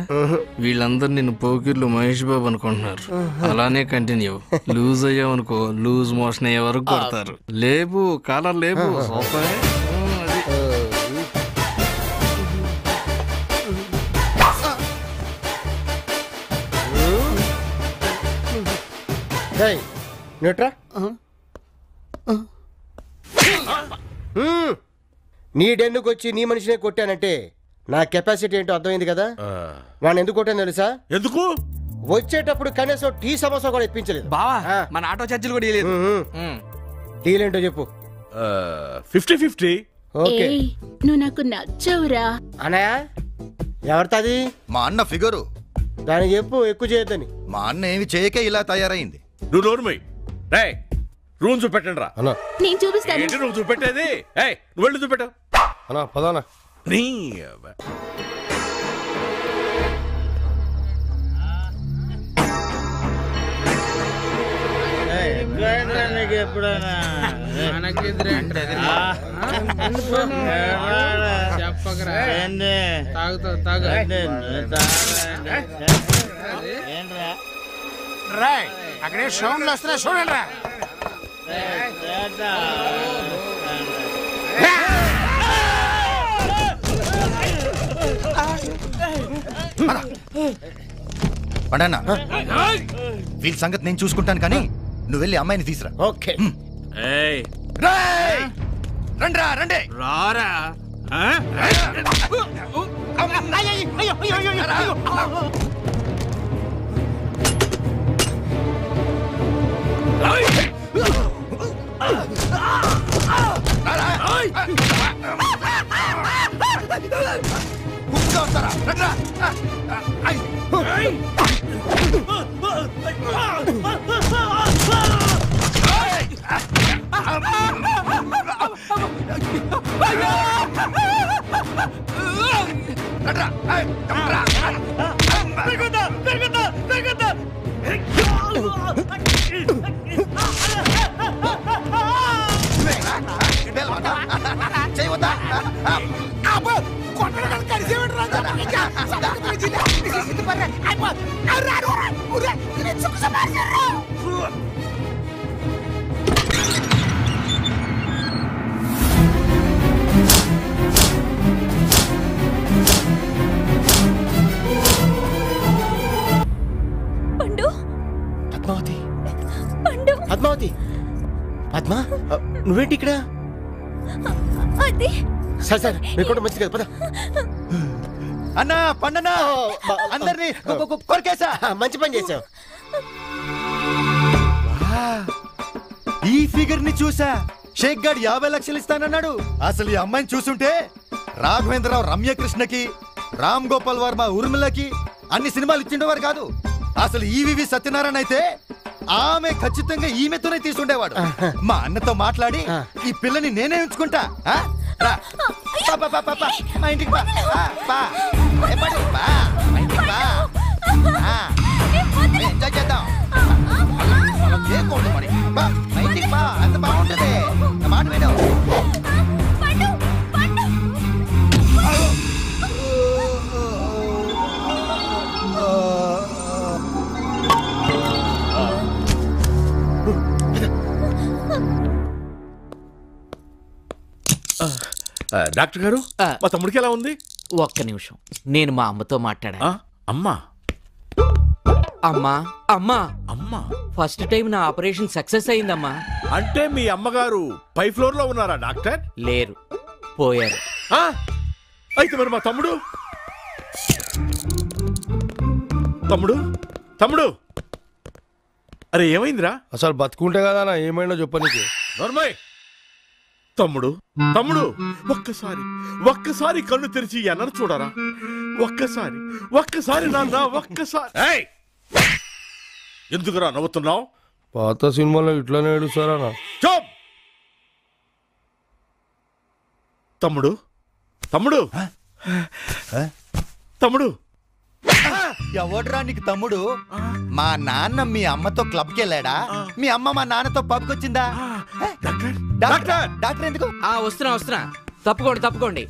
వీళ్ళందరూ నిన్ను పోకిర్లు మహేష్ బాబు అనుకుంటున్నారు. అలానే కంటిన్యూ. లూజ్ అయ్యావనుకో, లూజ్ మోషన్ అయ్యే వరకు కొడతారు. లేపు కాలర్ లేపు. న్యూట్రా నీ డెన్నుకు వచ్చి నీ మనిషినే కొట్టానంటే నా కెపాసిటీ ఏంటో అర్థమైంది కదా. వాడిని ఎందుకు కొట్టాను తెలుసా? ఎందుకు? వచ్చేటప్పుడు కనీసం టీ సమోసా కూడా ఇప్పించలేదు. బావా మన ఆటో ఛార్జీలు కూడా ఇవ్వలేదు. డీల్ ఏంటో చెప్పు. 50-50. ఓకే. నువ్వు నాకు నచ్చవురా. అన్నయ్య ఎవరిది? మా అన్న ఫిగరు. దానికి చెప్పు ఎక్కువ చేయొద్దని. మా అన్న ఏమి చేయకే ఇలా తయారైంది. నువ్వు నోరుమై. రేయ్ రూమ్ చూపెట్టండి రా. నేను చూపిస్తాను. ఏంటి నువ్వు చూపెట్టేది? ఏయ్ నువ్వు వెళ్ళి చూపెట్టావు అన్నా పదానా. నీ ఎప్పుడైనా చెప్పకరా అక్కడే సౌండ్లు వస్తున్నా చూడండి. పండన్న వీళ్ళ సంగతి నేను చూసుకుంటాను కానీ నువ్వు వెళ్ళి అమ్మాయిని తీసురా. ఓకే. రండ్రా రండి. రారా. పద్మావతి పద్మా నువ్వేంటి ఇక్కడ? సరే సరే మీకు కూడా మంచిది కదా పద. అన్నా పండనా అందరినీ కొరికేసా. మంచి పని చేసావు. ఈ ఫిగర్ ని చూసా షేక్ గారు 50 లక్షలు ఇస్తానన్నాడు. అసలు ఈ అమ్మాయిని చూసుంటే రాఘవేంద్రరావు రమ్యకృష్ణకి, రామ్ గోపాల్ వర్మ ఉర్మిళకి అన్ని సినిమాలు ఇచ్చిండేవారు కాదు. అసలు ఈవివి సత్యనారాయణ అయితే ఆమె ఖచ్చితంగా ఈమెతోనే తీసుండేవాడు. మా అన్నతో మాట్లాడి ఈ పిల్లని నేనే ఉంచుకుంటా. మా ఇంటికి బా. ఎంజాయ్ చేద్దాం. చేయకూడదు మరి. మా ఇంటికి బా, అంత బాగుంటది. మాట విను. డాక్టర్ గారు మా తమ్ముడికి ఎలా ఉంది? ఒక్క నిమిషం నేను మా అమ్మతో మాట్లాడా. అమ్మా అమ్మా అమ్మా అమ్మా ఫస్ట్ టైం నా ఆపరేషన్ సక్సెస్ అయిందమ్మా. అంటే మీ అమ్మగారు పై ఫ్లోర్ లో ఉన్నారా డాక్టర్? లేరు, పోయారు. అయితే మరి మా తమ్ముడు తమ్ముడు తమ్ముడు అరే ఏమైందిరా? అసలు బతుకుంటే కదా ఏమైందో చెప్పనీకి. నోర్మయ్. తమ్ముడు తమ్ముడు ఒక్కసారి కళ్ళు తెరిచి అన్నను చూడరా. ఒక్కసారి నాన్న ఒక్కసారి. ఎందుకురా నవ్వుతున్నావు? పాత సినిమాలో ఇట్లానే ఏడుస్తారా? చూప్. తమ్ముడు తమ్ముడు తమ్ముడు ఎవడ్రా నీకు తమ్ముడు? మా నాన్న మీ అమ్మతో క్లబ్కి వెళ్ళాడా? మీ అమ్మ మా నాన్నతో పబ్కి వచ్చిందా? డాక్టర్ ఎందుకు? వస్తున్నా తప్పుకోండి.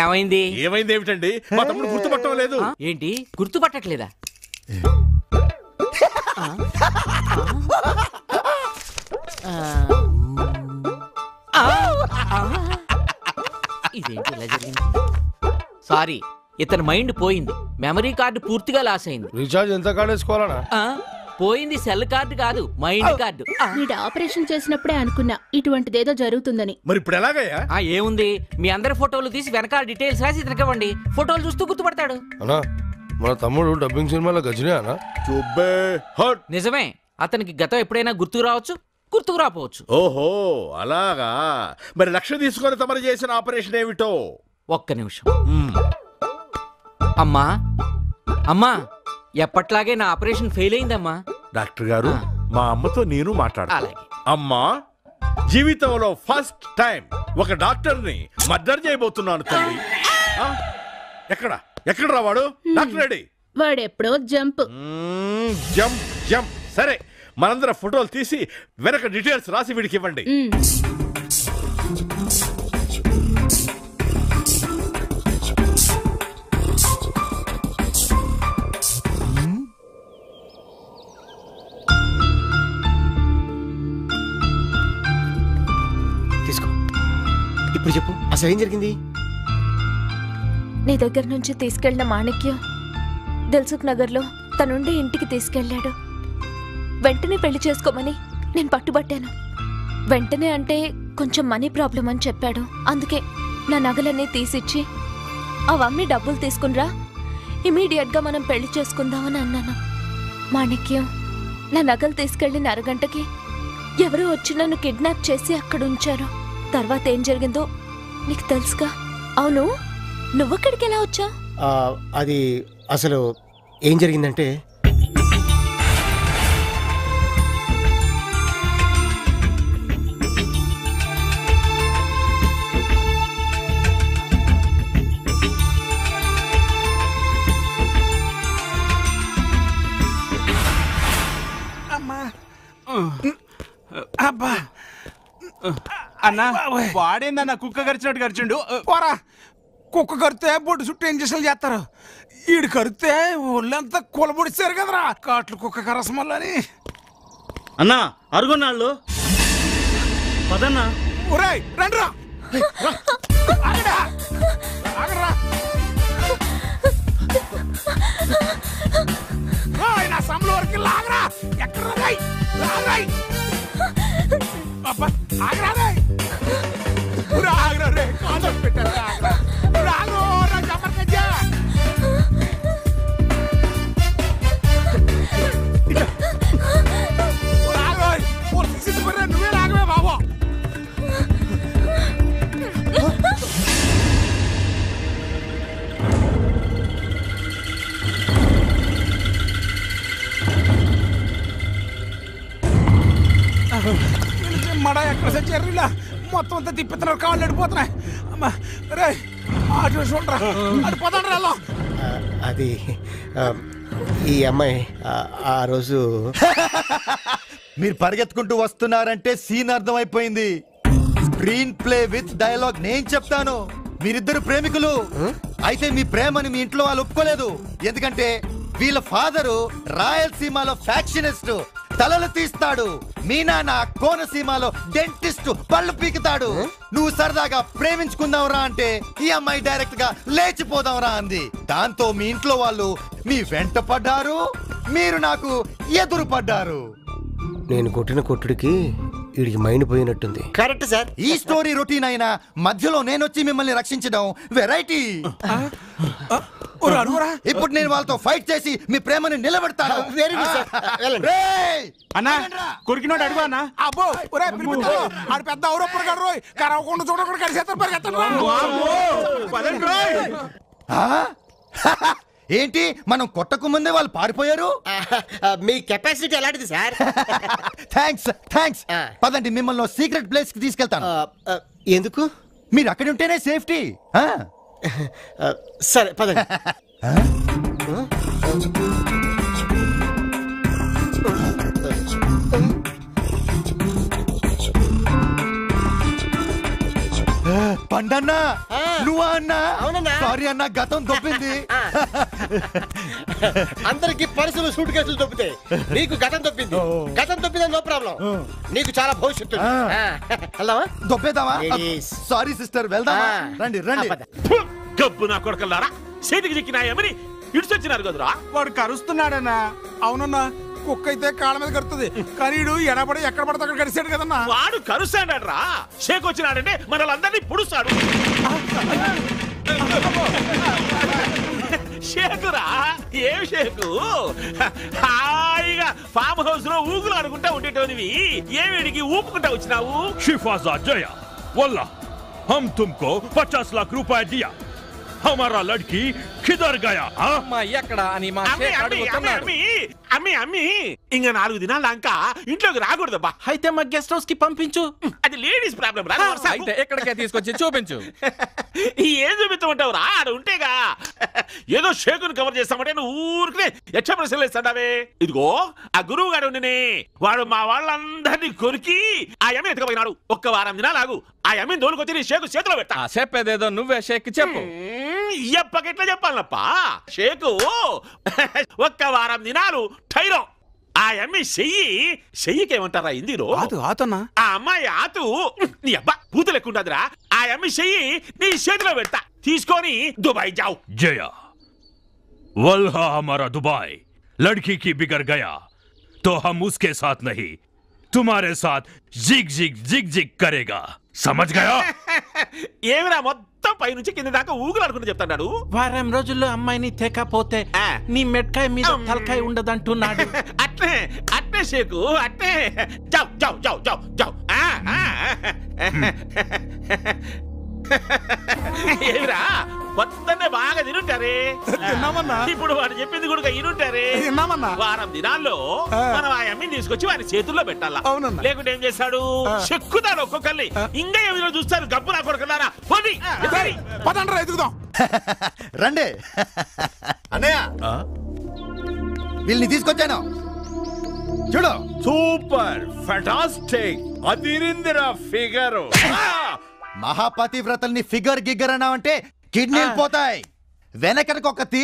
ఏమైంది? ఏమైంది ఏమిటండి? మా తమ్ముడు గుర్తుపట్టడం లేదు. ఏంటి గుర్తుపట్టట్లేదా? ఇదేంటి ఇలా జరిగింది? సారీ, ఇతని మైండ్ పోయింది. మెమరీ కార్డు పూర్తిగా లాస్ అయింది. రీఛార్జ్ ఎంత కార్డు వేసుకోవాలనా? పోయింది సెల్ కార్డు కాదు మైండ్ కార్డు. వీడు ఆపరేషన్ చేసినప్పుడే అనుకున్నా ఇటువంటిదేదో జరుగుతుందని. మరి ఇప్పుడు ఎలాగయ్యా? ఏముంది, మీ అందరి ఫోటోలు తీసి వెనకాల డీటెయిల్స్ రాసి ఇతనికి ఇవ్వండి. ఫోటోలు చూస్తూ గుర్తుపడతాడు. అన్నా మన తమ్ముడు డబ్బింగ్ సినిమాలో గజనే అన్నా. నిజమే, అతనికి గతం ఎప్పుడైనా గుర్తుకు రావచ్చు, గుర్తుకు రాపోవచ్చు. ఓహో అలాగా. మరి లక్ష తీసుకొని తమరు చేసిన ఆపరేషన్ ఏమిటో? ఒక్క నిమిషం. అమ్మా అమ్మా, ఎప్పట్లాగే నా ఆపరేషన్ ఫెయిల్ అయిందమ్మా. డాక్టర్ గారు, మా అమ్మతో నేను మాట్లాడాలి. అమ్మా, జీవితంలో ఫస్ట్ టైం ఒక డాక్టర్ని మర్డర్ చేయబోతున్నాను తల్లి. ఎక్కడ ఎక్కడ రావాడు? Doctor ready. వాడెప్పుడో జంప్ జంప్ జంప్. సరే, మనందరం ఫోటోలు తీసి వెనక డీటెయిల్స్ రాసి వీడికి ఇవ్వండి. తీసుకో. ఇప్పుడు చెప్పు, అసలు ఏం జరిగింది? నీ దగ్గర నుంచి తీసుకెళ్లిన మాణిక్యం దిల్సుఖ్ నగర్లో తనుండే ఇంటికి తీసుకెళ్లాడు. వెంటనే పెళ్లి చేసుకోమని నేను పట్టుబట్టాను. వెంటనే అంటే కొంచెం మనీ ప్రాబ్లం అని చెప్పాడు. అందుకే నా నగలన్నీ తీసిచ్చి అవన్నీ డబ్బులు తీసుకునిరా, ఇమీడియట్గా మనం పెళ్లి చేసుకుందామని అన్నాను. మాణిక్యం నా నగలు తీసుకెళ్లిన అరగంటకి ఎవరో వచ్చి నన్ను కిడ్నాప్ చేసి అక్కడ ఉంచారు. తర్వాత ఏం జరిగిందో నీకు తెలుసుగా. అవును, నువ్వక్కడికి ఎలా వచ్చావు? అది అసలు ఏం జరిగిందంటే, అబ్బా అన్నా, వాడేందన్నా కుక్క కరిచినట్టు కరిచిండు. పోరా, కుక్క కరితే బొడ్డు చుట్టూ ఇంజక్షన్లు చేస్తారు. ఈడు కరితే ఒళ్ళంతా కూలబొడిచారు కదరా, కాట్లు కుక్క కరసమల్లని. అన్నా అరుగున్నాళ్ళు పదన్నా. ఒరేయ్ రండిరా, ఆగరా ఆగరా. నా సమల వరకు లాగరా. ఎక్కడ లాగరాయ్. అబ్బా ఆగరా రే, ఆగరా రే, కాదు పెట్టారు. ఆగరా రాగో రా జబర్దస్త్. రాగోయ్ పోలీసు పర్రే, నువ్వే రాగవే బాబా. మడ ఎక్కడ సచ్చారు ఇలా, మొత్తం అంతా తిప్పుతున్నారు, కాళ్ళు అడిపోతున్నాయి. అమ్మా రే, అటు చూడరా, అటు పోతాడు రా. అది ఈ అమ్మాయి ఆ రోజు మీరు పరిగెత్తుకుంటూ వస్తున్నారంటే సీన్ అర్థమైపోయింది. స్క్రీన్ ప్లే విత్ డైలాగ్ నేను చెప్తాను. మీరిద్దరు ప్రేమికులు అయితే మీ ప్రేమని మీ ఇంట్లో వాళ్ళు ఒప్పుకోలేదు. ఎందుకంటే వీళ్ళ ఫాదరు రాయలసీమలో ఫ్యాక్షనిస్ట్, తలలు తీస్తాడు. మీ నాన్న కోనసీమలో డెంటిస్ట్, పళ్ళు పీకుతాడు. నువ్వు సరదాగా ప్రేమించుకుందాంరా అంటే ఈ అమ్మాయి డైరెక్ట్ గా లేచిపోదాంరా అంది. దాంతో మీ ఇంట్లో వాళ్ళు మీ వెంట పడ్డారు, మీరు నాకు ఎదురు పడ్డారు. నేను కొట్టిన కొట్టుడికి వీడికి మైండ్ పోయినట్టుంది. Correct sir. ఈ స్టోరీ రొటీన్ అయినా మధ్యలో నేను వచ్చి మిమ్మల్ని రక్షించడం వెరైటీ. ఇప్పుడు నేను వాళ్ళతో ఫైట్ చేసి మీ ప్రేమని నిలబెడతాను. Very good sir. అన్నా కొరికినోడు అడుగు అన్నా. అబ్బో ఒరే పిలిపిస్తాను, ఆడు పెద్ద ఔరప్పర్ గారు రోయ్, కరవకుండా చూడకుండా కలిసేస్తారు పరిగెత్తండి. ఏంటి మనం కొట్టకు ముందే వాళ్ళు పారిపోయారు? మీ కెపాసిటీ ఎలాంటిది సార్? Thanks thanks. పదండి, మిమ్మల్ని సీక్రెట్ ప్లేస్ కి తీసుకెళ్తాను. ఎందుకు? మీరు అక్కడ ఉంటేనే సేఫ్టీ. సరే పదండి. పండన్నా, నువ్వా అన్నా? సారీ అన్నా, గతం దొబ్బింది. అందరికి పర్సులు సూట్ కేసులు దొబ్బితే నీకు గతం దొబ్బింది. గతం దొబ్బింది, నో ప్రాబ్లం. నీకు చాలా భవిష్యత్తు. వెళ్దామా? దొబ్బేద్దామా? సారీ సిస్టర్, వెళ్దామా? రండి రండి. గబ్బు నా కొడుకల్లారా, చేతికి చిక్కినాయమని ఇడిచొచ్చినారు కదరా. వాడు కరుస్తున్నాడన్నా. అవునన్నా, కుక్క అయితే కాళ్ళ మీద కడుతుంది కానీ వీడు ఎడబడి ఎక్కడ పడితే అక్కడ కడిసాడు కదన్నా. వాడు కరుస్తాడు రా. షేక్ వచ్చినాడంటే మనల్ని పుడుస్తాడు. షేకురా, ఏం షేకు? హాయిగా ఫామ్ హౌస్ లో ఊగులు ఆడుకుంటా ఉండేటోనివి ఏమిడికి ఊపుకుంటా వచ్చినావు? शिफाजा जया वल्ला हम तुमको 50 लाख रुपए दिया, हमारा लड़की किधर गया? ఎక్కడ అని మా అమ్మి ఇంకా 4 దినాల దాకా ఇంట్లోకి రాకూడదబ్బా. అయితే మా గెస్ట్ హౌస్ కి పంపించు. అది లేడీస్ ప్రాబ్లం రా. అయితే ఎక్కడికే తీసుకొచ్చి చూపించు. ఏం చూపిస్తామంటావు రా? ఆడ ఉంటేగా ఏదో షేకుని కవర్ చేస్తామంటే నువ్వు ఊరికే యక్ష ప్రశ్నలు వేస్తాడావే. ఇదిగో ఆ గురువు గారు ఉండినే, వాడు మా వాళ్ళందరినీ కొరికి ఆ యమ్మిని ఎత్తుకుపోయినాడు. 1 వారం దినాలు ఆగు, ఆ యమ్మిని దోలుకొచ్చి నీ షేకు చేతిలో పెట్టా. చెప్పేదేదో నువ్వే షేక్ చెప్పు. ఎప్పకెట్లా చెప్పాలప్పా? షేకు 1 వారం దినాలు టైరో. ఆ అమ్మి చెయ్యికేమంటారా హిందీలో? ఆ అమ్మాయి ఆతు నీ అబ్బా పూత లెక్కుంటదిరా. ఆ అమ్మి చెయ్యి నీ చేతిలో పెడతా, తీసుకొని దుబాయ్ जाओ. जया वल्हा हमारा दुबई लड़की की बिगड़ गया तो हम उसके साथ नहीं तुम्हारे साथ जिग जिग जिग जिग करेगा, समझ गया? ఏమిరా మొత్తం పైనుంచి కింద దాకా ఊగులాడుకుంటూ చెప్తాడు. వారం రోజుల్లో అమ్మాయిని తేకపోతే నీ మెట్కాయ మీద తలకాయ ఉండదంటున్నాడు. అట్నే అట్నే షేకు అట్నే. జావ్ జావ్ జావ్ జావ్ జావ్. ఏమిరా పొద్దున్నే బాగా తినుంటారే. ఇప్పుడు వాడు చెప్పింది కూడా ఇనుంటారే. వారం దినాల్లో మనం ఆ అమ్మిని తీసుకొచ్చి వారి చేతుల్లో పెట్టాలా. లేకుంటే ఏం చేస్తాడు? చెక్కుతాడు ఒక్కొక్కరిని. ఇంకా ఏమిలో చూస్తారు గబ్బు నా కొడుకున్నారా. రండి అన్నయ్య, వీళ్ళని తీసుకొచ్చాను చూడు. సూపర్ ఫెంటాస్టిక్ అదిరిందిరా ఫిగర్. మహాపతివ్రతల్ని ఫిగర్ గిగ్గర్ అన్నావంటే కిడ్నీలు పోతాయి. వెనకనకు ఒకటి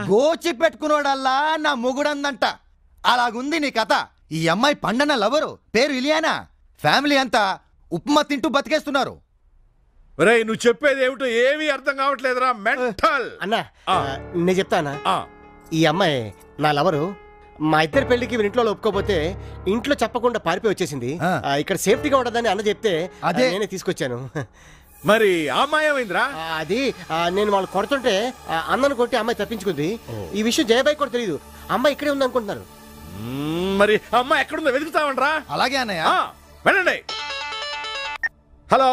గోచి పెట్టుకున్నాడల్లా నా మొగుడందంట. అలాగుంది నీ కథ. ఈ అమ్మాయి పండన లవరు, పేరు ఇలియానా. ఫ్యామిలీ అంతా ఉప్మా తింటూ బతికేస్తున్నారు. రేయ్ నువ్వు చెప్పేది ఏమిటో ఏమీ అర్థం కావట్లేదురా. మెంటల్ అన్నా నేను చెప్తానా? ఈ అమ్మాయి నా లవరు. మా ఇద్దరి పెళ్లికి ఇంట్లో ఒప్పుకోపోతే ఇంట్లో చెప్పకుండా పారిపోయి వచ్చేసింది. ఇక్కడ సేఫ్టీగా ఉండదని అన్న చెప్తే అదే నేనే తీసుకొచ్చాను. మరి అమ్మాయి ఏమైందిరా? అది నేను వాళ్ళు కొడుతుంటే అన్నను కొట్టి అమ్మాయి తప్పించుకుంది. ఈ విషయం జయబాయ్ కూడా తెలియదు. అమ్మాయి ఇక్కడే ఉంది అనుకుంటున్నారు. మరి అమ్మాయి ఎక్కడుందో వెతుకుతామంటరా? అలాగే అన్నయ్య, వెళ్ళండి. హలో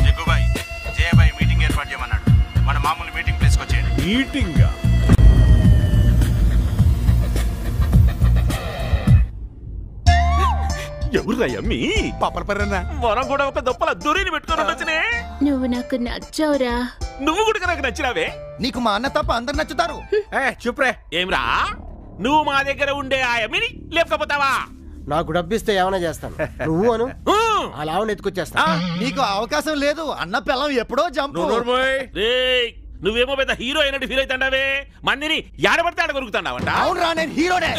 జగ్గుబాయ్, జయబాయ్ మీటింగ్ ఏర్పాటు చేయమన్నాడు. మన మామూలు మీటింగ్ ప్లేస్కి వచ్చేయండి. మీటింగ్ ఎవరు అమ్మి? పాపల పర్రన్నా మనం కూడా ఒక దొప్పల దూరిని పెట్టుకొని ఉండొచ్చునే. నువ్వు నాకు నచ్చావురా. నువ్వు కూడా నాకు నచ్చినావే. నీకు మా అన్న తప్ప అందరు నచ్చుతారు. చూప్రే. ఏమ్రా నువ్వు మా దగ్గర ఉండే ఆ అమ్మిని లేకపోతావా? నాకు డబ్బిస్తే ఏమైనా చేస్తాను. నువ్వు అను అలా ఎత్తుకొచ్చేస్తా. నీకు అవకాశం లేదు. అన్న పిల్లం ఎప్పుడో జంప్. నువ్వేమో పెద్ద హీరో అయినట్టు ఫీల్ అవుతాండావే. మందిని ఏడబడితే ఆడ కొరుకుతాండావంట. అవునరా నేను హీరోనే.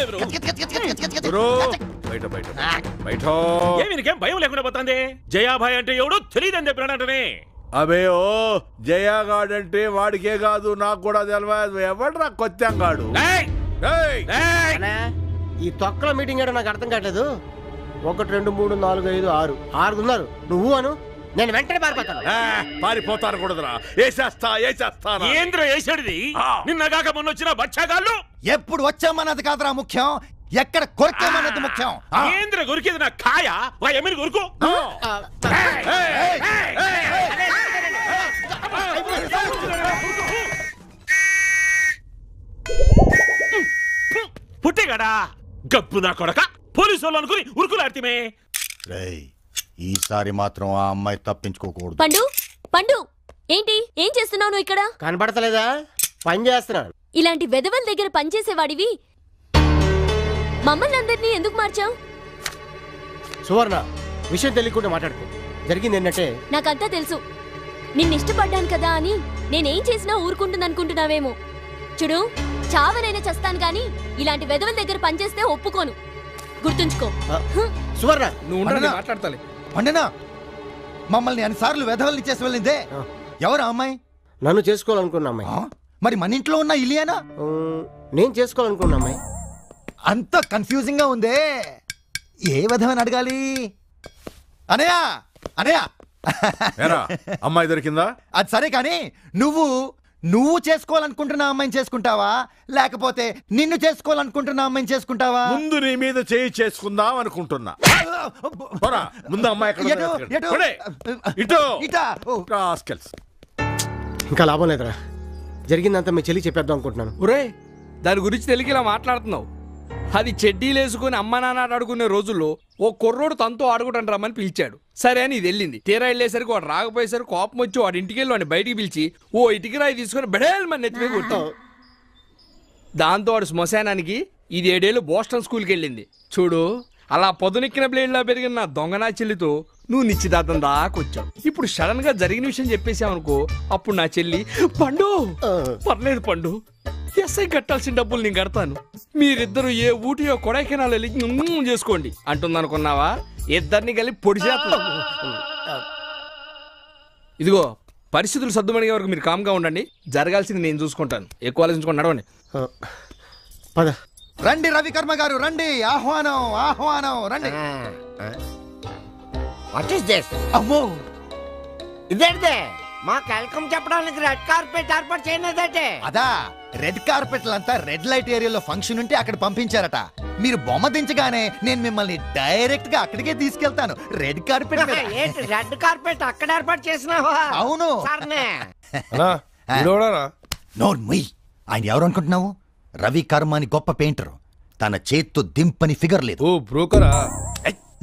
నీకేం భయం లేకుండా పోతుంది? జయాభాయ్ అంటే ఎవడు తెలియదని చెప్పినాడంటనే. అబే ఓ జయాగాడంటే వాడికే కాదు నాకు కూడా తెలియదు. ఎవడరా కొత్తంగాడు? ఈ తొక్కల మీటింగ్ ఏడో నాకు అర్థం కావట్లేదు. 1 2 3 4 5 6 6 ఉన్నారు. నువ్వు అను నేను వెంటనే పారిపోతాను. పారిపోతాను కూడదురా. ఏసేస్తా. ఏంద్ర ఏసాడిది? నిన్నగాక మొన్న వచ్చిన బచ్చాగాళ్ళు. ఎప్పుడు వచ్చామన్నది కాదురా ముఖ్యం, ఎక్కడ కొరికామన్నది ముఖ్యం. ఏంద్ర కొరికేది నా కాయ? ఎమ్మిని కొరుకు. పుట్టేగాడా గప్పు నా కొడక. పోలీసు వాళ్ళు అనుకుని ఉరుకులాడితే. ఈసారి మాత్రం ఆ అమ్మాయి తప్పించుకోకూడదు. పండు పండు ఏంటి ఏం చేస్తున్నావు నువ్వు ఇక్కడ? కనబడతలేదా? పని చేస్తున్నాను. ఇలాంటి వెధవల దగ్గర పనిచేసేవాడివి మమ్మల్ని అందరినీ ఎందుకు మార్చావు? సువర్ణ విషయం తెలియకుండా మాట్లాడుకో. జరిగింది ఏంటంటే నాకంతా తెలుసు. నిన్ను ఇష్టపడ్డాను కదా అని నేనేం చేసినా ఊరుకుంటుంది అనుకుంటున్నావేమో. చూడు, చావనైనా చస్తాను గాని ఇలాంటి వెధవల దగ్గర పనిచేస్తే ఒప్పుకోను. గుర్తుంచుకో. సువర్ణ నువ్వు మాట్లాడతాలి. పండనా మమ్మల్ని అన్నిసార్లు వెధవల్ని చేసి వెళ్ళిందే ఎవరు అమ్మాయి? నన్ను చేసుకోవాలనుకున్న అమ్మాయి. మరి మన ఇంట్లో ఉన్న ఇలియానా? నేను చేసుకోవాలనుకున్న అమ్మాయి. అంత కన్ఫ్యూజింగ్ గా ఉందే, ఏ విధమని అడగాలి? అనయ్య అనయ్య, అమ్మాయి దొరికిందా? అది సరే కానీ నువ్వు చేసుకోవాలనుకుంటున్న అమ్మాయిని చేసుకుంటావా, లేకపోతే నిన్ను చేసుకోవాలనుకుంటున్న అమ్మాయిని చేసుకుంటావా? ముందు నీ మీద చేయి చేసుకుందాం అనుకుంటున్నా. ముందు అమ్మాయి ఇంకా లాభం లేదురా, జరిగిందంతా మీ చెల్లి చెప్పేద్దాం అనుకుంటున్నాను. ఒరే, దాని గురించి తెలియక ఇలా మాట్లాడుతున్నావు. అది చెడ్డీలు వేసుకుని అమ్మ నాన్న ఆడుకునే రోజుల్లో ఓ కుర్రోడు తనతో ఆడుకుంటాను రమ్మని పిలిచాడు. సరే అని ఇది వెళ్ళింది. తీరా వెళ్ళేసరికి వాడు రాకపోయేసరికి కోపం వచ్చి వాడి ఇంటికి వెళ్ళి వాడిని బయటికి పిలిచి ఓ ఇటుకరాయి తీసుకుని బెడేల్ మన నెత్తిమే కొట్టావు. దాంతో వాడు శ్మశానానికి ఇది 7 ఏళ్ళు బోస్టన్ స్కూల్కి వెళ్ళింది. చూడు, అలా పొదనెక్కిన బ్లేడ్లా పెరిగిన నా దొంగనా చెల్లితో నువ్వు నిశ్చితార్థం దాకొచ్చావు. ఇప్పుడు సడన్ గా జరిగిన విషయం చెప్పేసావనుకో, అప్పుడు నా చెల్లి పండు పర్లేదు పండు, ఎస్ఐ కట్టాల్సిన డబ్బులు నేను కడతాను, మీరిద్దరు ఏ ఊటియో కొడైకెనాల్ వెళ్ళి చేసుకోండి అంటుందనుకున్నావా? ఇద్దరిని కలిపి పొడి చేస్తాం. ఇదిగో పరిస్థితులు సర్దుమణిగే వరకు మీరు కామ్గా ఉండండి, జరగాల్సింది నేను చూసుకుంటాను. ఎక్కువ ఆలోచించుకొని నడవండి. పద. రండి రవికర్మ గారు, రండి. ఆహ్వానం ఆహ్వానం, రండి. What is this? అమ్మో, ఇదేంటే మాకు వెల్కమ్ చెప్పడానికి రెడ్ కార్పెట్ ఏర్పాటు చేయలేదంటే? అదా, రెడ్ కార్పెట్లంతా రెడ్ లైట్ ఏరియాలో ఫంక్షన్ ఉంటే అక్కడ పంపించారట. మీరు బొమ్మ దించగానే నేను మిమ్మల్ని డైరెక్ట్ గా అక్కడికే తీసుకెళ్తాను. Red carpet. రెడ్ కార్పెట్ అక్కడ ఏర్పాటు చేసినావా? అవును. నోర్మయ్, ఆయన ఎవరు అనుకుంటున్నావు? రవి కర్మ అని గొప్ప పెయింటర్. తన చేత్తో దింపని ఫిగర్ లేదు. ఓ బ్రోకరా?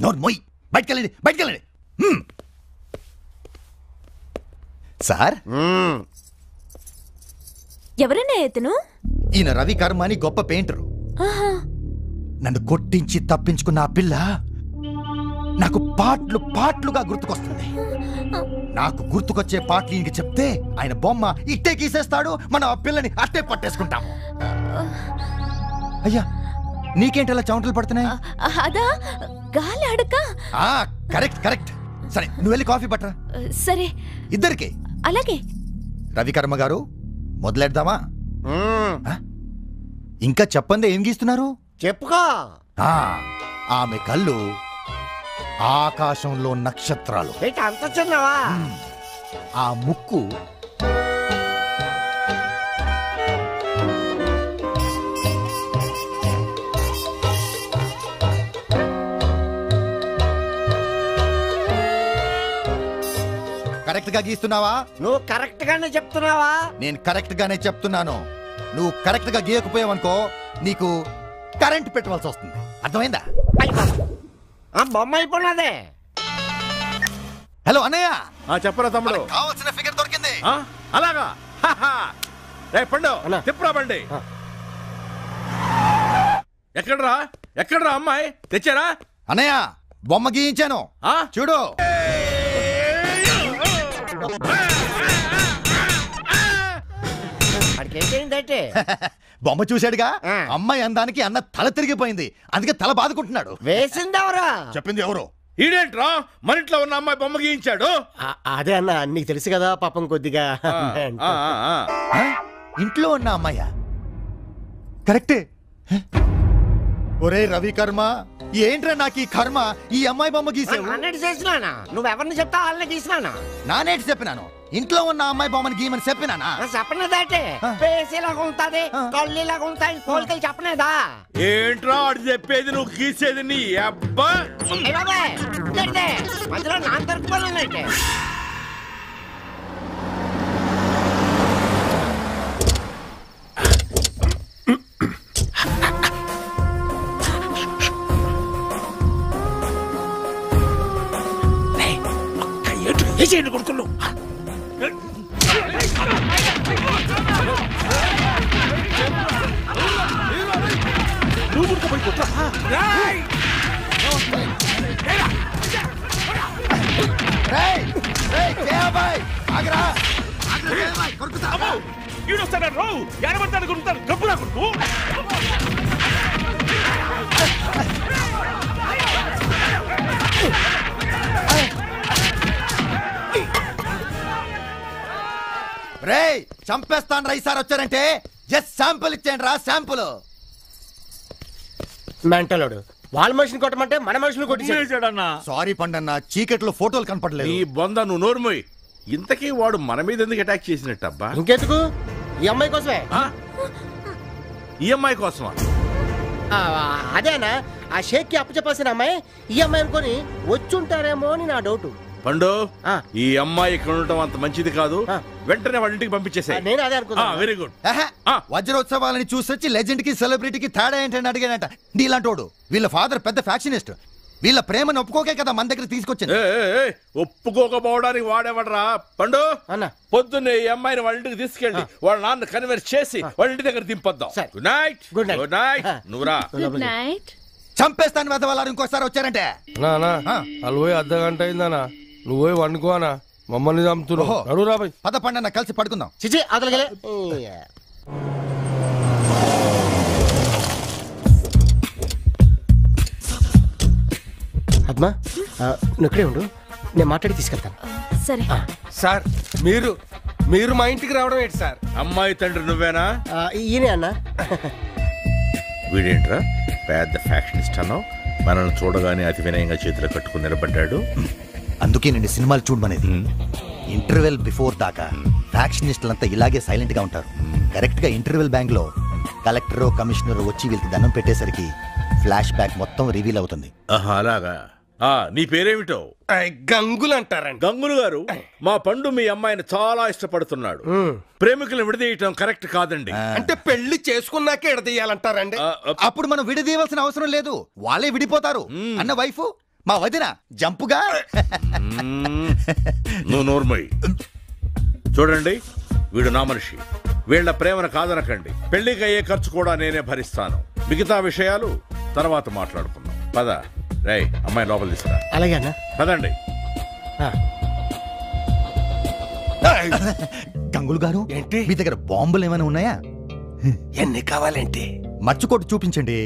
నోర్మయ్, బయటకెళ్ళండి బయటకెళ్ళండి. సార్, ఎవరన్నా ఇతను? ఈయన రవి కర్మ అని గొప్ప పెయింటరు. నన్ను కొట్టించి తప్పించుకున్న ఆ పిల్ల నాకు పాటలు పాటలుగా గుర్తుకొస్తుంది. నాకు గుర్తుకొచ్చే పాటలు ఈయనకి చెప్తే ఆయన బొమ్మ ఇట్టే గీసేస్తాడు, మనం ఆ పిల్లని అట్టే పట్టేసుకుంటాము. అయ్యా, నీకేంటి అలా చౌంటలు పడుతున్నాయి? అదా, గాలి అడక. Correct correct. సరే, నువ్వు వెళ్ళి కాఫీ పట్టరా. సరే, ఇద్దరికి. అలాగే. రవికర్మ గారు, మొదలెడదామా? ఇంకా చెప్పండి, ఏం గీస్తున్నారు? చెప్పుకో. ఆమె కళ్ళు ఆకాశంలో నక్షత్రాలు. అంత చిన్నవా? ఆ ముక్కు కరెక్ట్ గా గీస్తున్నావా? నువ్వు కరెక్ట్ గానే చెప్తున్నావా? నేను కరెక్ట్ గానే చెప్తున్నాను. నువ్వు కరెక్ట్ గా గీయకపోయావనుకో, నీకు కరెంట్ పెట్టవలసి వస్తుంది. అర్థమైందా? బొమ్మ అయిపోయినదే. హలో అన్నయ్య. చెప్పరా తమ్ముడు, కావాల్సిన ఫిగర్ దొరికింది. అలాగా? పండు తిప్పురా బండి. ఎక్కడరా ఎక్కడరా అమ్మాయి? తెచ్చారా? అన్నయ్య, బొమ్మ గీయించాను, చూడు. బొమ్మ చూశాడుగా, అమ్మాయి అందానికి అన్న తల తిరిగిపోయింది, అందుకే తల బాదుకుంటున్నాడు. వేసింది ఎవరు? చెప్పింది ఎవరు? ఈడేంట్రా మన ఇంట్లో ఉన్న అమ్మాయి బొమ్మ గీయించాడు? అదే అన్న, నీకు తెలుసు కదా పాపం కొద్దిగా. ఇంట్లో ఉన్న అమ్మాయ? కరెక్టే. ఒరే రవి కర్మ, ఏంట్రా నాకు ఈ కర్మ? ఈ అమ్మాయి బొమ్మ గీసావు. చేసినానా? నువ్వెవరిని చెప్తా వాళ్ళని గీసినానా? నానేటి చెప్పినాను, ఇంట్లో ఉన్న అమ్మాయి బొమ్మని గీయమని చెప్పినానా? చెప్పనేదాటే పేసేలాగా ఉంటది, కళ్ళులాగా ఉంటాయి, కోలికలు చెప్పనేదా? ఏంట్రా ఆడు చెప్పేది, నువ్వు గీసేది నీ అబ్బా. మధ్యలో నా దొరికిపోయినట్టే. చేయండి కొడుకులు. ఈడొస్తాడు రావు, ఎడబడతాడు కొడుతాడు, గబ్బులా కొడుకు. రే, చంపేస్తాను రా ఈసారి వచ్చారంటే. జస్ట్ శాంపుల్ ఇచ్చేయండి రా, శాంపుల్. మెంటలోడు వాళ్ళ మనుషులు కొట్టమంటే మన మనుషులు కొట్టేసాడన్నా. సారీ పండన్న, చీకట్లో ఫోటోలు కనపడలేదు. నీ బొంద నువ్వు నోరుమోయ్. ఇంతకీ వాడు మన మీద ఎందుకు అటాక్ చేసినట్టబ్బా? ఇంకెందుకు? ఈ అమ్మాయి కోసమే. ఈ అమ్మాయి కోసమా? అదేనా ఆ షేక్ కి అప్పచెప్పాల్సిన అమ్మాయి ఈ అమ్మాయి అనుకొని వచ్చుంటారేమో అని నా డౌట్. పండు, ఈ అమ్మాయి ఇక్కడ ఉండటం అంత మంచిది కాదు. వెంటనే వాళ్ళ ఇంటికి పంపించేసాయి. నేను అదే అనుకున్నా. Very good. వజ్రోత్సవాలని చూసొచ్చి లెజెండ్ కి సెలబ్రిటీకి తేడా ఏంటని అడిగానంట. నీలాంటోడు వీళ్ళ ఫాదర్ పెద్ద ఫ్యాక్షనిస్ట్. వీళ్ళ ప్రేమను ఒప్పుకోకే కదా మన దగ్గర తీసుకొచ్చింది. ఒప్పుకోకపోవడానికి వాడేవాడరా పండు? పొద్దున్నే ఈ అమ్మాయిని వాళ్ళ ఇంటికి తీసుకెళ్ళి వాళ్ళ నాన్న కన్వర్స్ చేసి వాళ్ళ ఇంటి దగ్గర దింపొద్దాం. Good night. Good night. నువ్వురా. Good night. చంపేస్తాను వెదవాళ్ళు ఇంకోసారి వచ్చారంటే. వాళ్ళు పోయి అర్ధ గంట అయిందనా, నువ్వు పోయి వండుకోనా, మమ్మల్ని చంపుతున్నావు. పద పండన్న కలిసి పడుకుందాం. చిచి అదలగలే. అద్మా నువ్వు ఇక్కడే ఉండు, నేను మాట్లాడి తీసుకెళ్తాను. సరే సార్, మీరు మా ఇంటికి రావడం ఏంటి సార్? అమ్మాయి తండ్రి నువ్వేనా? ఈయనే అన్నా. వీడేంట్రా పెద్ద ఫ్యాక్షనిస్ట్ అన్నావు, మనల్ని చూడగానే అతి వినయంగా చేతులు కట్టుకుని నిలబడ్డాడు. అందుకే నేను సినిమాలు చూడమనేది. ఇంటర్వెల్ బిఫోర్ దాకా ఫ్యాక్షనిస్టులంతా ఇలాగే సైలెంట్ గా ఉంటారు. కరెక్ట్ గా ఇంటర్వెల్ బ్యాంక్ లో కలెక్టర్ కమిషనర్ వచ్చి వీళ్ళకి దండం పెట్టేసరికి ఫ్లాష్ బ్యాక్ మొత్తం రివీల్ అవుతుంది. అలాగా. నీ పేరేమిటో? గంగులు అంటారండి. గంగులు గారు, మా పండు మీ అమ్మాయిని చాలా ఇష్టపడుతున్నాడు. ప్రేమికులను విడదీయటం కరెక్ట్ కాదండి. అంటే పెళ్లి చేసుకున్నాకే విడదీయాలంటారండి? అప్పుడు మనం విడదీయవలసిన అవసరం లేదు, వాళ్ళే విడిపోతారు అన్న వైఫ్ మా వదిన జంపుగా. నువ్వు నోర్మోయ్. చూడండి, వీడు నా మనిషి. వీళ్ల ప్రేమను కాదనకండి. పెళ్లికి అయ్యే ఖర్చు కూడా నేనే భరిస్తాను. మిగతా విషయాలు తర్వాత మాట్లాడుకుందాం. పద రే, అమ్మాయి లోపల తీసుకురా. అలాగే అన్న. పదండి. గంగులు గారు, ఏంటి మీ దగ్గర బాంబులు ఏమైనా ఉన్నాయా? ఎన్ని కావాలంటే మర్చుకోటి చూపించండి.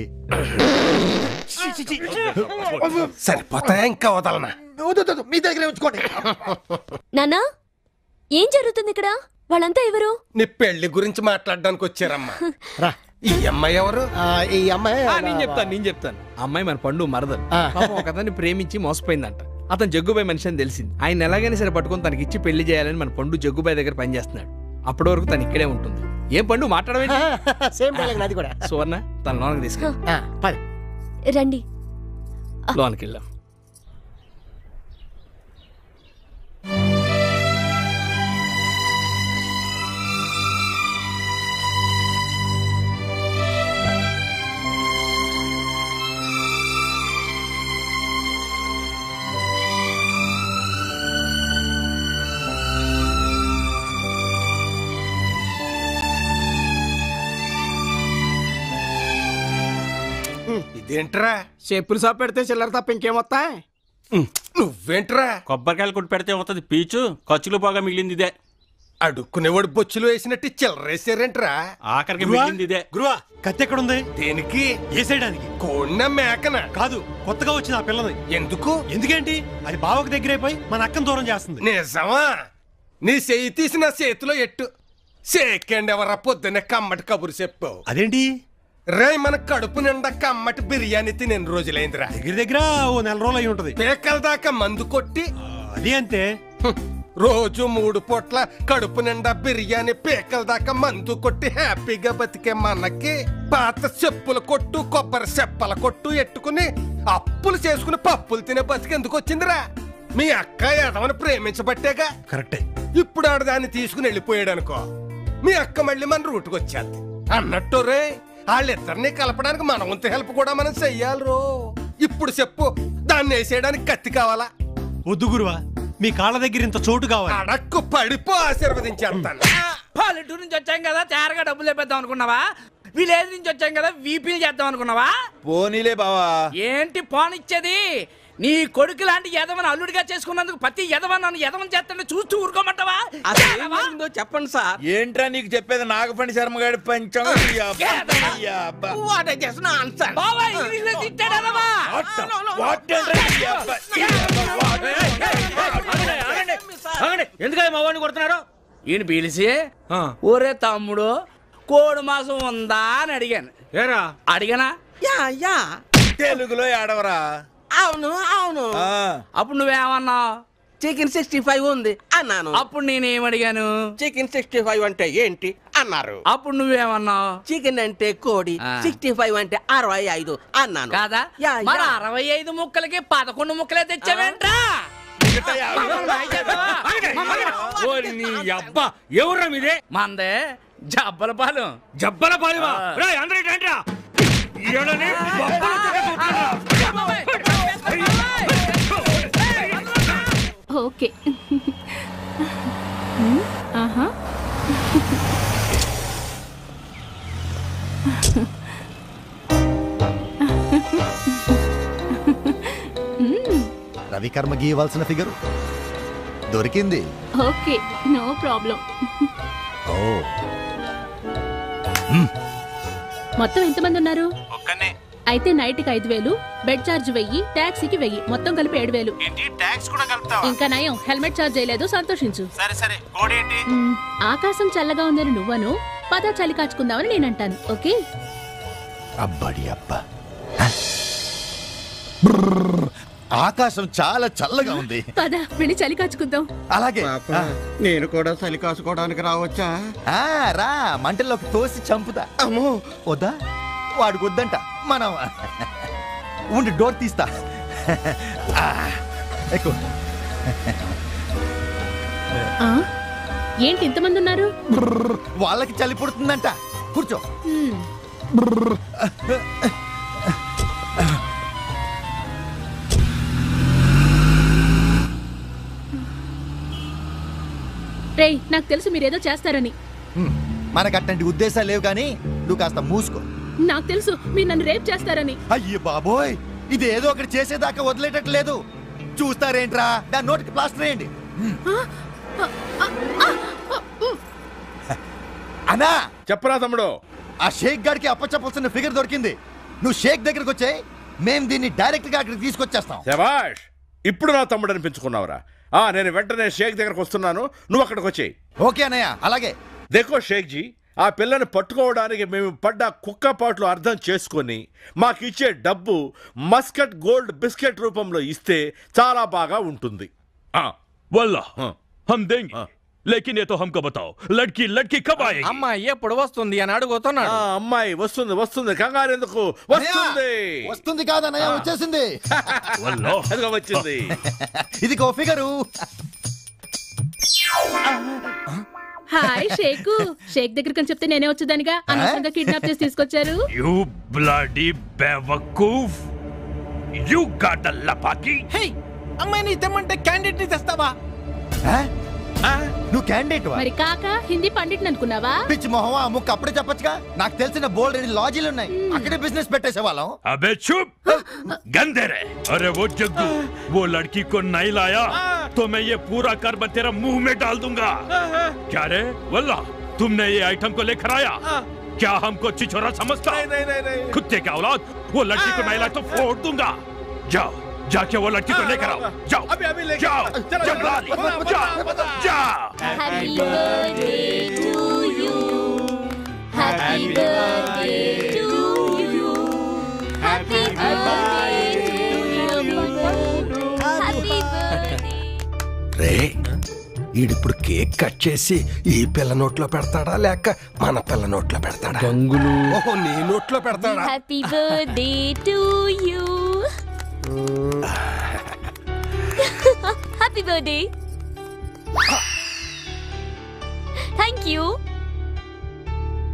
సరిపోతాయా? ఇంకా వదలనా? మీ దగ్గర ఉంచుకోండి. నాన్నా, ఏం జరుగుతుంది ఇక్కడ? వాళ్ళంతా ఎవరు? నీ పెళ్లి గురించి మాట్లాడడానికి వచ్చారమ్మా. ఈ అమ్మాయి ఎవరు? ఈ అమ్మాయి నేను చెప్తాను. అమ్మాయి మన పండు మరదలు. ఒక అతన్ని ప్రేమించి మోసపోయిందంట. అతను జగ్గుబాయ్ మనిషి అని తెలిసింది. ఆయన ఎలాగైనా సరే పట్టుకొని తనకి ఇచ్చి పెళ్లి చేయాలని మన పండు జగ్గుబాయ్ దగ్గర పనిచేస్తున్నాడు. అప్పటి వరకు తను ఇక్కడే ఉంటుంది. ఏం పండు మాట్లాడవేంటి? సువర్ణ, తన లోనకి తీసుకెళ్ళి రండి. లోనికి వెళ్దాం. ఇదేంట్రా? చెప్పులు షాప్ పెడితే చిల్లర తప్ప ఇంకేమొస్తాయి? నువ్వేంట్రా? కొబ్బరికాయలు కొట్టి పెడితే వస్తుంది పీచు. ఖర్చులు బాగా మిగిలింది ఇదే. అడుక్కునేవాడు బొచ్చులు వేసినట్టు చిల్లరేసారేంట్రా? ఆఖరికి మిగిలింది ఇదే. గురువా, కత్తి ఎక్కడుంది? దేనికి? వేసేయడానికి. కోడిన మేకన కాదు, కొత్తగా వచ్చిన ఆ పిల్లది. ఎందుకు? ఎందుకేంటి? అది బావకు దగ్గరైపోయి మన అక్కను దూరం చేస్తుంది. నిజమా? నీ చెయ్యి తీసి నా చేతిలో ఎట్టు. సేకండి ఎవరా పొద్దున్నే కమ్మటి కబురు చెప్పావు. అదేంటి? రే, మన కడుపు నిండా కమ్మటి బిర్యానీ తిని ఎన్ని రోజులైందిరా? దగ్గర ఓ నెల రోజులు అయి ఉంటది. పేకల దాకా మందు కొట్టి అది అంతే. రోజు 3 పూట్ల కడుపు నిండా బిర్యానీ, పేకల దాకా మందు కొట్టి హ్యాపీగా బతికే మనకి పాత చెప్పుల కొట్టు, కొబ్బరి చెప్పల కొట్టు ఎట్టుకుని అప్పులు చేసుకుని పప్పులు తినే బతికి ఎందుకు వచ్చిందిరా? మీ అక్క ఎదవని ప్రేమించబట్టేగా. కరెక్టే. ఇప్పుడు ఆడ దాన్ని తీసుకుని వెళ్ళిపోయాడు అనుకో, మీ అక్క మళ్ళీ మన రూటుకు వచ్చేది. అన్నట్టు రే, వాళ్ళిద్దరినీ కలపడానికి మన వంతు హెల్ప్ కూడా మనం చెయ్యాలి రో. ఇప్పుడు చెప్పు, దాన్ని వేసేయడానికి కత్తి కావాలా? వద్దు గురువా, మీ కాళ్ళ దగ్గర ఇంత చోటు కావాలి. అడక్కు పడిపో, ఆశీర్వదించేస్తాను. పల్లెటూరు నుంచి వచ్చాం కదా, తేరగా డబ్బులు లేపేద్దాం అనుకున్నావా? విలేజ్ నుంచి వచ్చాం కదా, వీపీలు చేద్దాం అనుకున్నావా? పోనీలే బావా. ఏంటి పోనిచ్చేది? నీ కొడుకు లాంటి యదవని అల్లుడిగా చేసుకున్నందుకు ప్రతి యదవని నన్ను యదవని చేస్తాను చూస్తూ ఊరుకోమంటావా? చెప్పండి సార్. ఏంట్రా నీకు చెప్పేది? నాగపండి శర్మ గారి పంచం. ఎందుకని మా వాడిని కొడుతున్నారు? ఈయన పిలిచి, ఒరే తమ్ముడు, కోడి మాసం ఉందా అని అడిగాను. అడిగానా? తెలుగులో ఏడవరా. అవును అవును. అప్పుడు నువ్వేమన్నావు? చికెన్ 65 ఉంది అన్నాను. అప్పుడు నేనేమడిగాను? చికెన్ 65 అంటే ఏంటి అన్నారు. అప్పుడు నువ్వేమన్నావు? చికెన్ అంటే కోడి, 65 అంటే 65 అన్నాను కాదా? మరి 65 ముక్కలకి 11 ముక్కలే తెచ్చావేంట్రా? ఎవరా మీదే? మందే జబ్బల పాలెం. జబ్బల పాలెమా? అందరూ ఏంట్రా ఓకే. ఆహా. రవికర్మ గీయవలసిన ఫిగర్ దొరికింది. Okay, no problem. ఓ మొత్తం ఎంతమంది ఉన్నారు? ఒక్కనే. అయితే నైట్కి 5000, బెడ్ ఛార్జ్ 1000, టాక్సీకి 1000, మొత్తం కలిపి 7000. ఏంటి టాక్స్ కూడా కలుపుతావా? ఇంకా నయం, హెల్మెట్ ఛార్జ్ చేయలేదు, సంతోషించు. సరే సరే, కోడేంటి? ఆకాశం చల్లగా ఉందని నువ్వను, పద చలి కాచుకుందామని నేనంటాను. ఓకే? అబ్బడి అబ్బా, ఆకాశం చాలా చల్లగా ఉంది. పద వెళ్ళి చలి కాచుకుందాం. అలాగే. నేను కూడా చలి కాసుకోవడానికి రావచ్చా? రా, మంటల్లోకి తోసి చంపుతా. అమ్మో వద్దా? వాడికి వద్దంట. మనం ఉండి డోర్ తీస్తా. ఎక్కువ. ఏంటి ఇంతమంది ఉన్నారు? వాళ్ళకి చలి పుడుతుందంట. కూర్చో. రేయ్, నాకు తెలుసు మీరేదో చేస్తారని. మనకు అట్లాంటి ఉద్దేశాలు లేవు, కానీ నువ్వు కాస్త మూసుకో. నాకు తెలుసు మీరు నన్ను రేప్ చేస్తారని. అయ్యో బాబోయ్, ఇది ఏదో ఒకటి చేసేదాకా వదిలేటట్లేదు. చూస్తారేంట్రా, దాని నోటికి ప్లాస్టర్ వేయండి. అన్నా చెప్పరా తమ్ముడు, ఆ షేక్ గాడికి అప్పచెప్పాల్సిన ఫిగర్ దొరికింది. నువ్వు షేక్ దగ్గరకు వచ్చాయి, మేము దీన్ని డైరెక్ట్ గా అక్కడికి తీసుకొచ్చేస్తాం. శభాష్, ఇప్పుడు నా తమ్ముడు అనిపించుకున్నావురా. నేను వెంటనే షేక్ దగ్గరకు వస్తున్నాను, నువ్వు అక్కడికి వచ్చేయి. ఓకే అన్నయ్య, అలాగే. దేఖో షేక్ జీ, ఆ పిల్లని పట్టుకోవడానికి మేము పడ్డ కుక్కపాట్లు అర్థం చేసుకొని మాకిచ్చే డబ్బు మస్కట్ గోల్డ్ బిస్కెట్ రూపంలో ఇస్తే చాలా బాగా ఉంటుంది. वल्लाह हम देंगे, लेकिन ये तो हमको बताओ, लड़की लड़की कब आएगी? అమ్మాయి ఎప్పుడు వస్తుంది అని అడుగుతున్నాడు. అమ్మాయి వస్తుంది వస్తుంది, కంగారు ఎందుకు, వస్తుంది. వస్తుంది కాదన్నయ్య, వచ్చేసింది. అదిగో వచ్చింది. ఇదిగో ఫిగరు. హాయ్ షేకు. షేక్ దగ్గరికి చెప్తే నేనే వచ్చేదానిగా, అనవసరంగా కిడ్నాప్ చేసి తీసుకొచ్చారు. You bloody बेवकूफ, you got a lapaki. హే, అమ్మాయిని తెమ్మంటే క్యాండిడేట్ ని తెస్తావా? నువ్వు క్యాండిడేట్ మరి కాక హిందీ పండిట్ అనుకున్నావా? పిచ్చి మొహం, ఆ ముక్క అప్పుడే చెప్పొచ్చుగా. నాకు తెలిసిన బోల్డ్ లాజీలు ఉన్నాయి, అక్కడే బిజినెస్ పెట్టేసే వాళ్ళం. अबे चुप, गंदे रे. अरे वो जग्गू, वो लड़की को नहीं लाया तो मैं ये पूरा कर्म तेरा मुंह में डाल दूंगा. क्या रे वल्ला, तुमने ये आइटम को लेकर आया? क्या हमको चिचोरा समझता? नहीं। कुत्ते का औलाद, वो लड़की को नहीं लाया तो फोड़ दूंगा. जाओ, जाके वो लड़की को लेकर आओ. जाओ अभी लेके जाओ, जाओ. Happy birthday to you. Happy birthday to you. Happy birthday to you. Happy birthday. రే, ఈడిప్పుడు కేక్ కట్ చేసి ఈ పిల్ల నోట్లో పెడతాడా లేక మన పిల్ల నోట్లో పెడతాడా? గంగులు. ఓహో, నీ నోట్లో పెడతాడా? Happy birthday to you. Happy birthday. Thank you.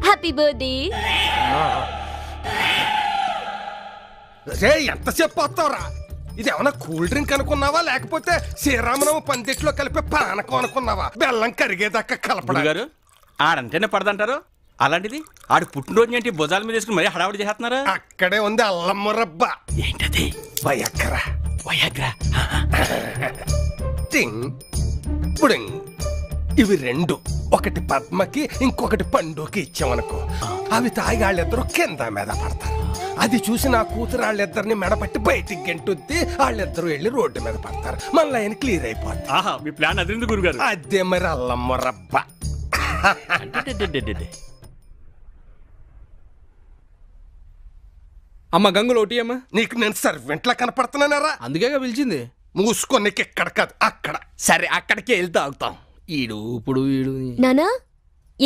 Happy birthday. రే, ఎంతసేపు వస్తావురా? ఇది ఏమన్నా కూల్ డ్రింక్ అనుకున్నావా లేకపోతే శ్రీరామనవ పందిట్లో కలిపే పానకం అనుకున్నావా? బెల్లం కరిగేదాకా కలపడా? గారు ఆడంటేనే పడదంటారు, అలాంటిది ఆడు పుట్టినరోజు ఏంటి భుజాల మీద వేసుకుని మరీ హడావుడి చేస్తున్నారా? అక్కడే ఉంది అల్లం మురబ్బ. ఏంటది? వయగ్రా. వయగ్రా. టింగ్ పుడింగ్. ఇవి రెండు, ఒకటి పద్మకి ఇంకొకటి పండుకి ఇచ్చామనుకో, అవి తాగి వాళ్ళిద్దరూ కింద మీద పడతారు. అది చూసి నా కూతురు వాళ్ళిద్దరిని మెడపట్టి బయటికి గెంటుద్ది, వాళ్ళిద్దరూ వెళ్ళి రోడ్డు మీద పడతారు. మన లైన్ క్లియర్ అయిపోతుంది. ఆహా, మీ ప్లాన్ అదిరింది గురుగారు. అదే మరి అల్లం మురబ్బ. అమ్మ గంగులు ఒకటి అమ్మా. నీకు నేను సర్వెంట్లా కనపడుతున్నానరా? అందుకే పిలిచింది. మూసుకో, నీకు ఎక్కడ కాదు అక్కడ. సరే అక్కడికి వెళ్తే తాగుతాం. ఈడు ఇప్పుడు ఈడు. నానా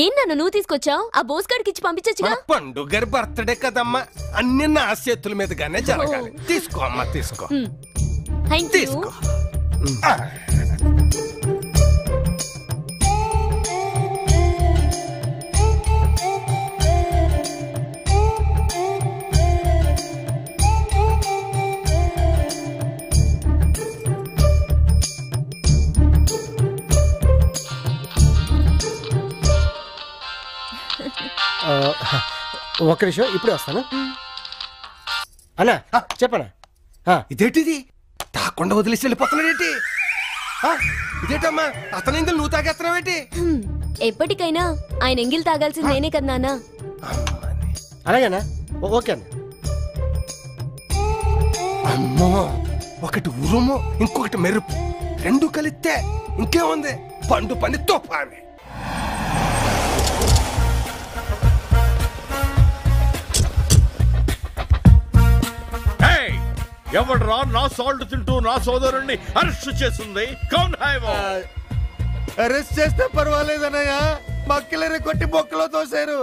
ఏం నాన్న నువ్వు తీసుకొచ్చావు? ఆ బోస్గాడికి ఇచ్చి పంపించచ్చుగా. పండు గారి బర్త్డే కదమ్మా, అన్ని నా చేతుల మీదుగానే జరగాలి. తీసుకో అమ్మా, తీసుకో. తీసుకో. ఒక్క నిమిషం, ఇప్పుడే వస్తాను. అన్నా చెప్పనా? ఇదేంటిది తాకుండా వదిలేసి వెళ్ళిపోతున్నాడేంటి? ఇదేంటమ్మా అతని ఎంగిల్ నువ్వు తాగేస్తున్నావేంటి? ఎప్పటికైనా ఆయన ఎంగిల్ తాగాల్సింది నేనే కదా నాన్న. అలాగేనా? ఓకే అన్న. అమ్మో, ఒకటి ఉరుము ఇంకొకటి మెరుపు, రెండు కలిస్తే ఇంకేముంది? పండు పని తోపాని. ఎవడ్రా నా సాల్ట్ తింటూ నా సోదరుణ్ణి అరెస్ట్ చేస్తుంది? కౌన్ హై వో? అరెస్ట్ చేస్తే పర్వాలేదన్నయ్య, మక్కలే కొట్టి బొక్కలో తోసారు.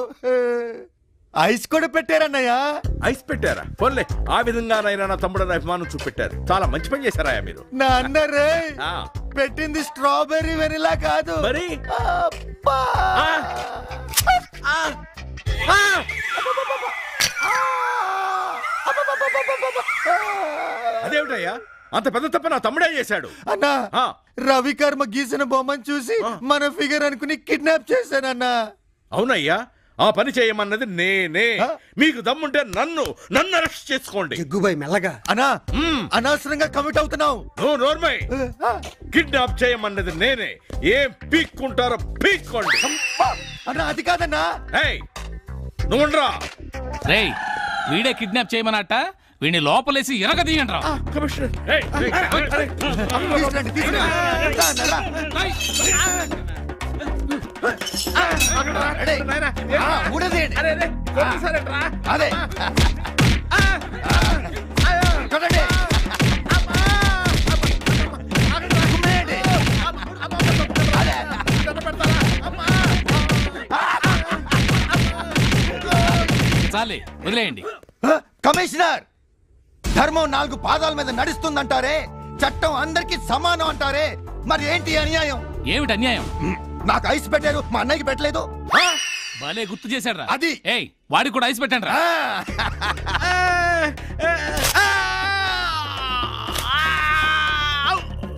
ఐస్ కూడా పెట్టారన్నయ్య. ఐస్ పెట్టారా? పోన్లే, ఆ విధంగానైనా నా తమ్ముడు అభిమానం చూపెట్టారు. చాలా మంచి పని చేశారా మీరు. నా అన్నరే పెట్టింది స్ట్రాబెర్రీ వెనిలా కాదు మరి. అదేమిటయ్యా అంత పెద్ద తప్ప నా తమ్ముడే చేశాడు? అన్నా, రవికర్మ గీసిన బొమ్మను చూసి మన ఫిగర్ అనుకుని కిడ్నాప్ చేశానన్నా. అవునయ్యా, ఆ పని చేయమన్నది నేనే. మీకు దమ్ముంటే నన్ను అరెస్ట్ చేసుకోండి. జగ్గుబాయ్ మెల్లగా. అన్నా, అనవసరంగా కమిట్ అవుతున్నావు. నువ్వు నోర్మై. కిడ్నాప్ చేయమన్నది నేనే. ఏం పీక్కుంటారో పీక్కోండి. అన్నా అది కాదన్నా. నువ్వుండ్రా. రేయ్, వీడే కిడ్నాప్ చేయమన్నట్ట. వీడిని లోపలేసి ఎరగదీయండ్రా. అదే చాలే, వదిలేయండి. కమిషనర్, ధర్మం 4 పాదాల మీద నడుస్తుందంటారే, చట్టం అందరికి సమానం అంటారే, మరి ఏంటి అన్యాయం? ఏమిటి అన్యాయం? నాకు ఐస్ పెట్టారు, మా అన్నయ్యకి పెట్టలేదు. భలే గుర్తు చేశాడు రా. అది వాడికి కూడా ఐస్ పెట్టండి రా.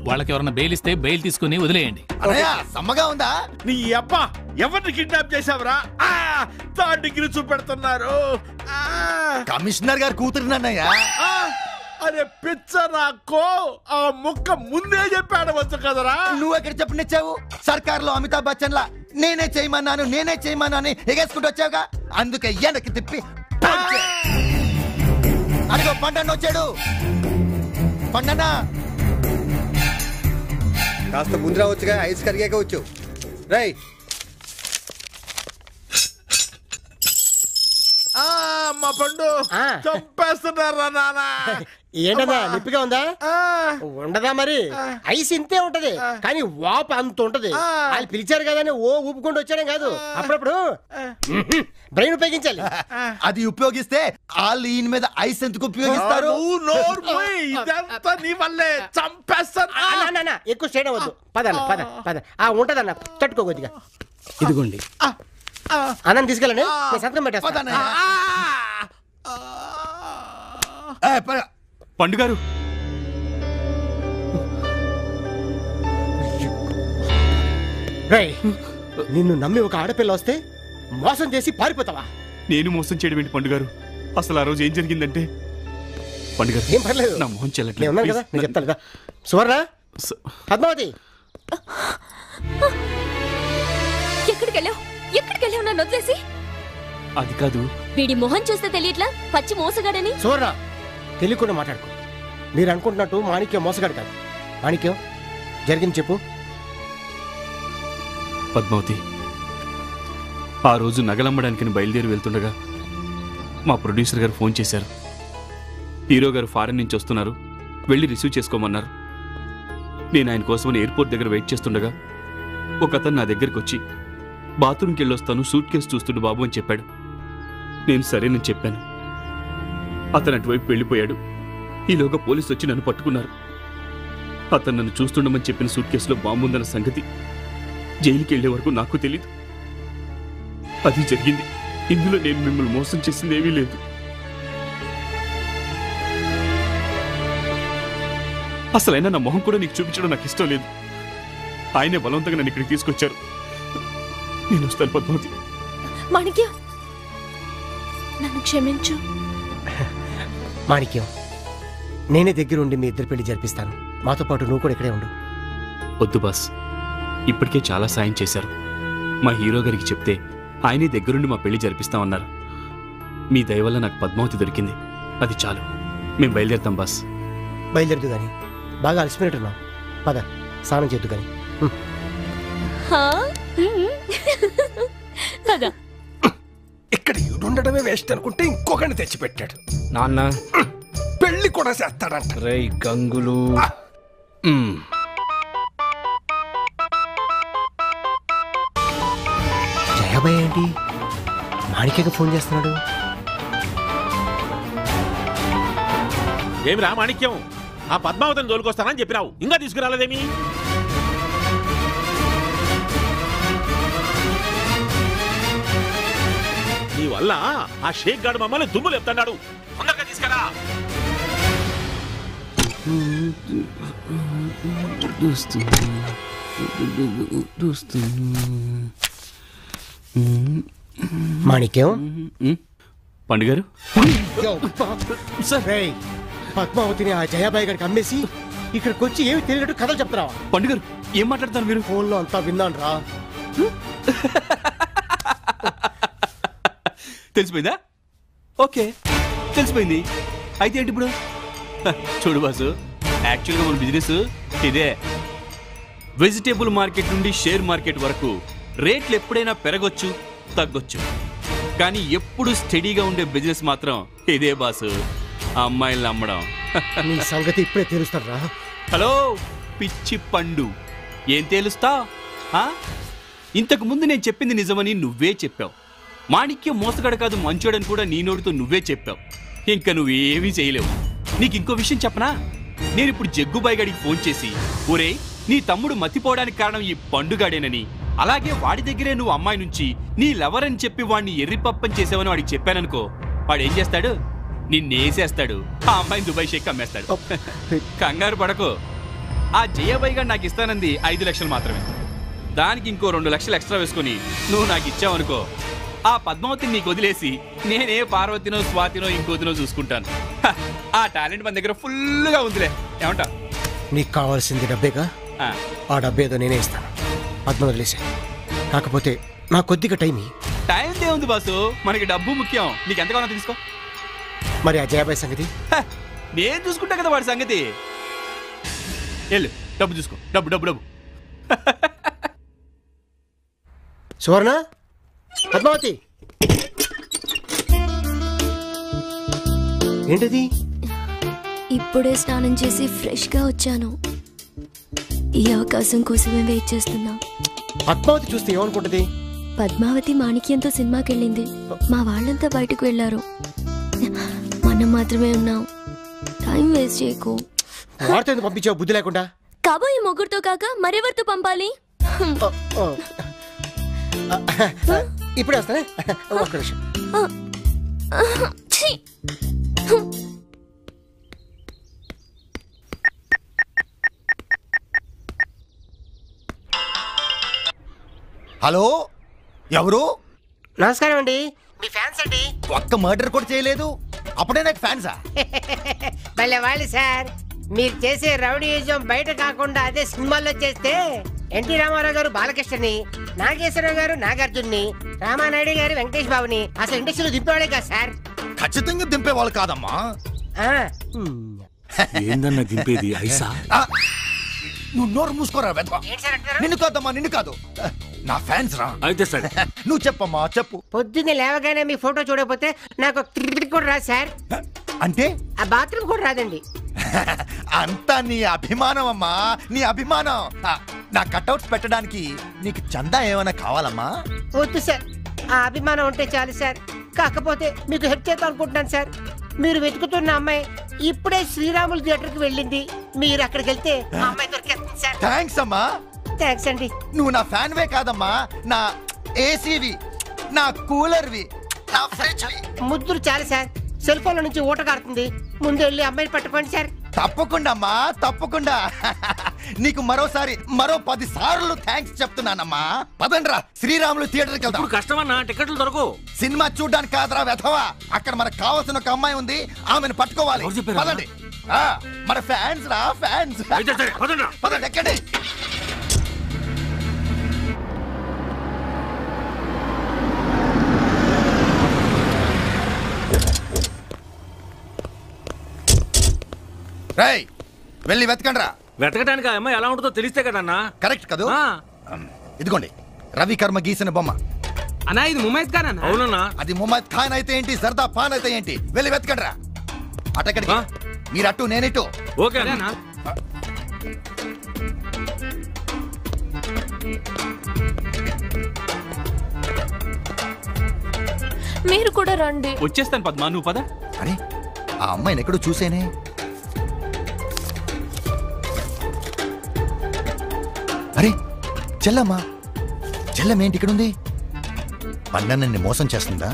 వాళ్ళకి ఎవరన్నా బెయిల్ ఇస్తే బెయిల్ తీసుకుని వదిలేయండి. సమ్మగా ఉందా? నీ అబ్బా, ఎవరిని కిడ్నాప్ చేసావురా? Third degree చూపెడుతున్నారు. కమిషనర్ గారు కూతురునన్నయ్య. అరే పిచ్చ నాకో, ఆ ముక్క ముందే చెప్పాడవచ్చు కదరా. నువ్వు ఎక్కడ చెప్పనిచ్చావు? సర్కార్లో అమితాబ్ బచ్చన్ లా నేనే చేయమన్నాను అని ఎగేసుకుంటూ వచ్చావుగా, అందుకే వెనక్కి తిప్పి అదిగో పండన్న వచ్చాడు. పండన్నా, కాస్త ముందు రావచ్చుగా, ఐస్ కరిగాక వచ్చు. రై మా పండు చంపేస్తున్నారా నాన్న? ఏంటదా నిప్పిగా ఉందా? ఉండదా మరి? ఐస్ ఇంతే ఉంటది, కానీ వాపు అంత ఉంటది. వాళ్ళు పిలిచారు కదా అని ఓ ఊపుకుంటూ వచ్చాడే కాదు, అప్పుడప్పుడు బ్రెయిన్ ఉపయోగించాలి. అది ఉపయోగిస్తే వాళ్ళు ఈయన మీద ఐస్ ఎందుకు ఉపయోగిస్తారు? ఇదంతా నీ వల్లే. చంపేస్తాను. ఎక్కువ స్టేట్ అవ్వద్దు. పద ఉంటదన్న, తట్టుకో కొద్దిగా. ఇదిగోండి అన్నం తీసుకెళ్ళండి, నేను సంతకం పెట్టేస్తాను. పండుగారు, నిన్ను నమ్మి ఒక ఆడపిల్ల వస్తే మోసం చేసి పారిపోతావా? నేను మోసం చేయడం ఏంటి పండుగారు? అసలు ఆ రోజు ఏం జరిగిందంటే, పండుగారు ఏం పర్లేదు, నా మొహం నేను ఉన్నాను కదా, నేను చెప్తాను కదా. సువర్ణ, పద్మావతి, ఎక్కడికెళ్ళావు నన్ను వదిలేసి? అది కాదు, వీడి మొహం చూస్తే తెలియట్లా పచ్చి మోసగాడని. సువర్ణ, తెలియకుండా మాట్లాడుకో. మీరు అనుకుంటున్నట్టు మాణిక్యం మోసగాడు కాదు. మాణిక్యం, జరిగింది చెప్పు. పద్మావతి, ఆ రోజు నగలమ్మడానికి బయలుదేరి వెళ్తుండగా మా ప్రొడ్యూసర్ గారు ఫోన్ చేశారు. హీరో గారు ఫారెన్ నుంచి వస్తున్నారు, వెళ్ళి రిసీవ్ చేసుకోమన్నారు. నేను ఆయన కోసం ఎయిర్పోర్ట్ దగ్గర వెయిట్ చేస్తుండగా ఒక అతను నా దగ్గరికి వచ్చి బాత్రూమ్కి వెళ్ళొస్తాను, సూట్ కేసు చూస్తుండు బాబు అని చెప్పాడు. నేను సరేనని చెప్పాను. అతను అటువైపు వెళ్ళిపోయాడు. ఈలోగా పోలీసు వచ్చి నన్ను పట్టుకున్నారు. అతను నన్ను చూస్తుండమని చెప్పిన సూట్ కేసులో బాంబు ఉందన్న సంగతి జైలుకి వెళ్లే వరకు నాకు తెలీదు. అది జరిగింది. ఇందులో నేను మిమ్మల్ని మోసం చేసింది ఏమీ లేదు. అసలైనా నా మొహం కూడా నీకు చూపించడం నాకు ఇష్టం లేదు. ఆయనే బలవంతంగా నన్ను ఇక్కడికి తీసుకొచ్చారు. నేను వస్తాను పద్మావతి. మాణిక్యం, నన్ను క్షమించు. మాణిక్యం, నేనే దగ్గరుండి మీ ఇద్దరు పెళ్లి జరిపిస్తాను. మాతో పాటు నువ్వు కూడా ఇక్కడే ఉండు. వద్దు బాస్, ఇప్పటికే చాలా సాయం చేశారు. మా హీరో గారికి చెప్తే ఆయనే దగ్గరుండి మా పెళ్లి జరిపిస్తామన్నారు. మీ దయ వల్ల నాకు పద్మావతి దొరికింది, అది చాలు. మేము బయలుదేరుతాం బాస్. బయలుదేరదు గాని, బాగా అలసిపోయినట్టున్నావు. పద, స్నానం చేద్దు గాని. ఇక్కడ ఈడుండడమే వేస్ట్ అనుకుంటే ఇంకొకరిని తెచ్చిపెట్టాడు. నాన్న పెళ్లి కూడా చేస్తాడంట. రేయ్ గంగులు. జయాబాయ్ ఏంటి మాణిక్యకి ఫోన్ చేస్తున్నాడు? ఏమి రా మాణిక్యం, ఆ పద్మావతిని తోలుకొస్తానని చెప్పినావు, ఇంకా తీసుకురాలేదేమి? నీ వల్ల ఆ షేక్ గాడు మమ్మల్ని దుమ్ములు ఎత్తున్నాడు. తొందరగా తీసుకురా. మాణిక్యం, పండుగారు, పద్మావతిని ఆ జయాబాయి గారికి అమ్మేసి ఇక్కడికి వచ్చి ఏమి తెలియనట్టు కథలు చెప్తున్నావా? పండుగారు ఏం మాట్లాడతారు మీరు? ఫోన్లో అంతా విన్నాను రా. తెలిసిపోయిందా? ఓకే, తెలిసిపోయింది. అయితే ఏంటి ఇప్పుడు? చూడు బాసు, యాక్చువల్గా మన బిజినెస్ ఇదే. వెజిటేబుల్ మార్కెట్ నుండి షేర్ మార్కెట్ వరకు రేట్లు ఎప్పుడైనా పెరగొచ్చు, తగ్గొచ్చు, కానీ ఎప్పుడు స్టడీగా ఉండే బిజినెస్ మాత్రం ఇదే బాసు. అమ్మాయిలను అమ్మడం. నీ సంగతి ఇప్పుడే తెలుస్తారా? హలో పిచ్చి పండు, ఏం తేలుస్తా? ఇంతకు ముందు నేను చెప్పింది నిజమని నువ్వే చెప్పావు. మాణిక్యం మోసగాడు కాదు, మంచోడని కూడా నీ నోటితో నువ్వే చెప్పావు. ఇంకా నువ్వేమీ చేయలేవు. నీకు ఇంకో విషయం చెప్పనా? నేను ఇప్పుడు జగ్గుబాయి గారికి ఫోన్ చేసి, ఒరే నీ తమ్ముడు మతిపోవడానికి కారణం ఈ పండుగాడేనని, అలాగే వాడి దగ్గరే నువ్వు అమ్మాయి నుంచి నీ లవర్ అని చెప్పి వాడిని ఎర్రిపప్పని చేసావని వాడికి చెప్పాననుకో, వాడు ఏం చేస్తాడు? నిన్నేసేస్తాడు. ఆ అమ్మాయిని దుబాయ్ షేక్ అమ్మేస్తాడు. కంగారు పడకు. ఆ జయబాయి గారు నాకు ఇస్తానంది 5 లక్షలు మాత్రమే. దానికి ఇంకో 2 లక్షలు ఎక్స్ట్రా వేసుకుని నువ్వు నాకు ఇచ్చావనుకో, ఆ పద్మావతిని నీకు వదిలేసి నేనే పార్వతినో స్వాతినో ఇంకోతినో చూసుకుంటాను. ఆ టాలెంట్ మన దగ్గర ఫుల్గా ఉందిలే. ఏమంటా? నీకు కావాల్సింది డబ్బేగా? ఆ డబ్బేదో నేనే ఇస్తాను. పద్మ వదిలేసా. కాకపోతే నా కొద్దిగా టైం ఉంది బాసు, మనకి డబ్బు ముఖ్యం. నీకు ఎంత కావాలో తీసుకో. మరి ఆ జయాబాయ్ సంగతి నేను చూసుకుంటా కదా వాడి సంగతి. వెళ్ళు, డబ్బు చూసుకో. డబ్బు డబ్బు డబ్బు. సువర్ణ, పద్మావతి, ఏంటది? ఇప్పుడే స్నానం చేసి ఫ్రెష్గా వచ్చాను. ఈ అవకాశం కోసమే వెయిట్ చేస్తున్నా. పద్మావతి చూస్తే ఏమనుకుంటది? పద్మావతి మాణిక్యంతో సినిమాకి వెళ్ళింది. మా వాళ్ళంతా బయటకు వెళ్ళారు, మనం మాత్రమే ఉన్నాం. టైం వేస్ట్ చేయకు. వాడితో ఎందుకు పంపించావు బుద్ధి లేకుండా? కాబోయే మొగుడుతో కాక మరెవరితో పంపాలి? ఇప్పుడే వస్తానే, ఒక్క నిమిషం. హలో, ఎవరు? నమస్కారం అండి, మీ ఫ్యాన్స్ అండి. ఒక్క మర్డర్ కూడా చేయలేదు, అప్పుడే నాకు ఫ్యాన్సా? భలే వాళ్ళు సార్. మీరు చేసే రౌడీయిజం బయట కాకుండా అదే సినిమాల్లో చేస్తే ఎన్టీ రామారావు గారు బాలకృష్ణని, నాగేశ్వరరావు గారు నాగార్జున్ని, రామానాయుడు గారు వెంకటేష్ బాబుని అసలు ఇండస్ట్రీలో దింపేవాడే కదా సార్. ఖచ్చితంగా దింపేవాళ్ళు కాదమ్మా. ఏందన్నా దింపేది? ఐసా? నువ్వు నోరు మూసుకోరా వెధవ. నిన్ను కాదమ్మా, నిన్ను కాదు, నా ఫ్యాన్స్ రా. అయితే సరే, నువ్వు చెప్పమ్మా, చెప్పు. పొద్దున్నే లేవగానే మీ ఫోటో చూడకపోతే నాకు కూడా రా సార్. అంటే ఆ బాత్రూమ్ కూడా రాదండి. అంతా నీ అభిమానం అమ్మా, నీ అభిమానం. నా కట్అవుట్స్ పెట్టడానికి నీకు చందా ఏమైనా కావాలమ్మా? వద్దు సార్, ఆ అభిమానం ఉంటే చాలు సార్. కాకపోతే మీకు హెల్ప్ చేద్దాం అనుకుంటున్నాను సార్. మీరు వెతుకుతున్న అమ్మాయి ఇప్పుడే శ్రీరాములు థియేటర్కి వెళ్ళింది. మీరు అక్కడికి వెళ్తే ఆ అమ్మాయి దొరికేస్తుంది సార్. థ్యాంక్స్ అమ్మా. థ్యాంక్స్ అండి. నువ్వు నా ఫ్యాన్వే కాదమ్మా, నా ఏసీవి, నా కూలర్వి, నా ఫ్రిడ్జ్వి. ముద్దులు చాలు సార్. సెల్ ఫోన్ నుంచి ఊట కారుతుంది. ముందు వెళ్ళి అమ్మాయిని పట్టుకోండి సార్. తప్పకుండా అమ్మా, తప్పకుండా. నీకు మరోసారి మరో 10 సార్లు థ్యాంక్స్ చెప్తున్నానమ్మా. పదండ్రా శ్రీరాములు థియేటర్కి వెళ్దాం. కష్టమన్నా, టికెట్లు దొరకవు. సినిమా చూడ్డానికి కాదురా వెధవా, అక్కడ మనకు కావాల్సిన ఒక అమ్మాయి ఉంది, ఆమెను పట్టుకోవాలి. పదండి. మన ఫ్యాన్స్ రా, ఫ్యాన్స్. పదండి, ఎక్కండి. రేయ్, వెళ్ళి వెతకండి రా. వెతకడానికి ఆ అమ్మాయి ఎలా ఉంటుందో తెలిస్తే కదన్నా. కరెక్ట్ కదూ? ఇదిగోండి రవి కర్మ గీసిన బొమ్మ. అన్నా ఇది ముమైద్ ఖాన్ అన్న. అవునన్నా. అది ముమైద్ ఖాన్ అయితే ఏంటి, సర్దా ఖాన్ అయితే ఏంటి, వెళ్ళి వెతకండి రా. అటెక్కడికి, మీరు అటు నేనిటు. ఓకే అన్నా. మీరు కూడా రండి. వచ్చేస్తాను పద్మా, నువ్వు పద. అరే ఆ అమ్మాయిని ఎక్కడో చూసేనే. అరే చెల్లమ్మా, చెల్లమ్మేంటి ఇక్కడ ఉంది? పన్నెండుని మోసం చేస్తుందా?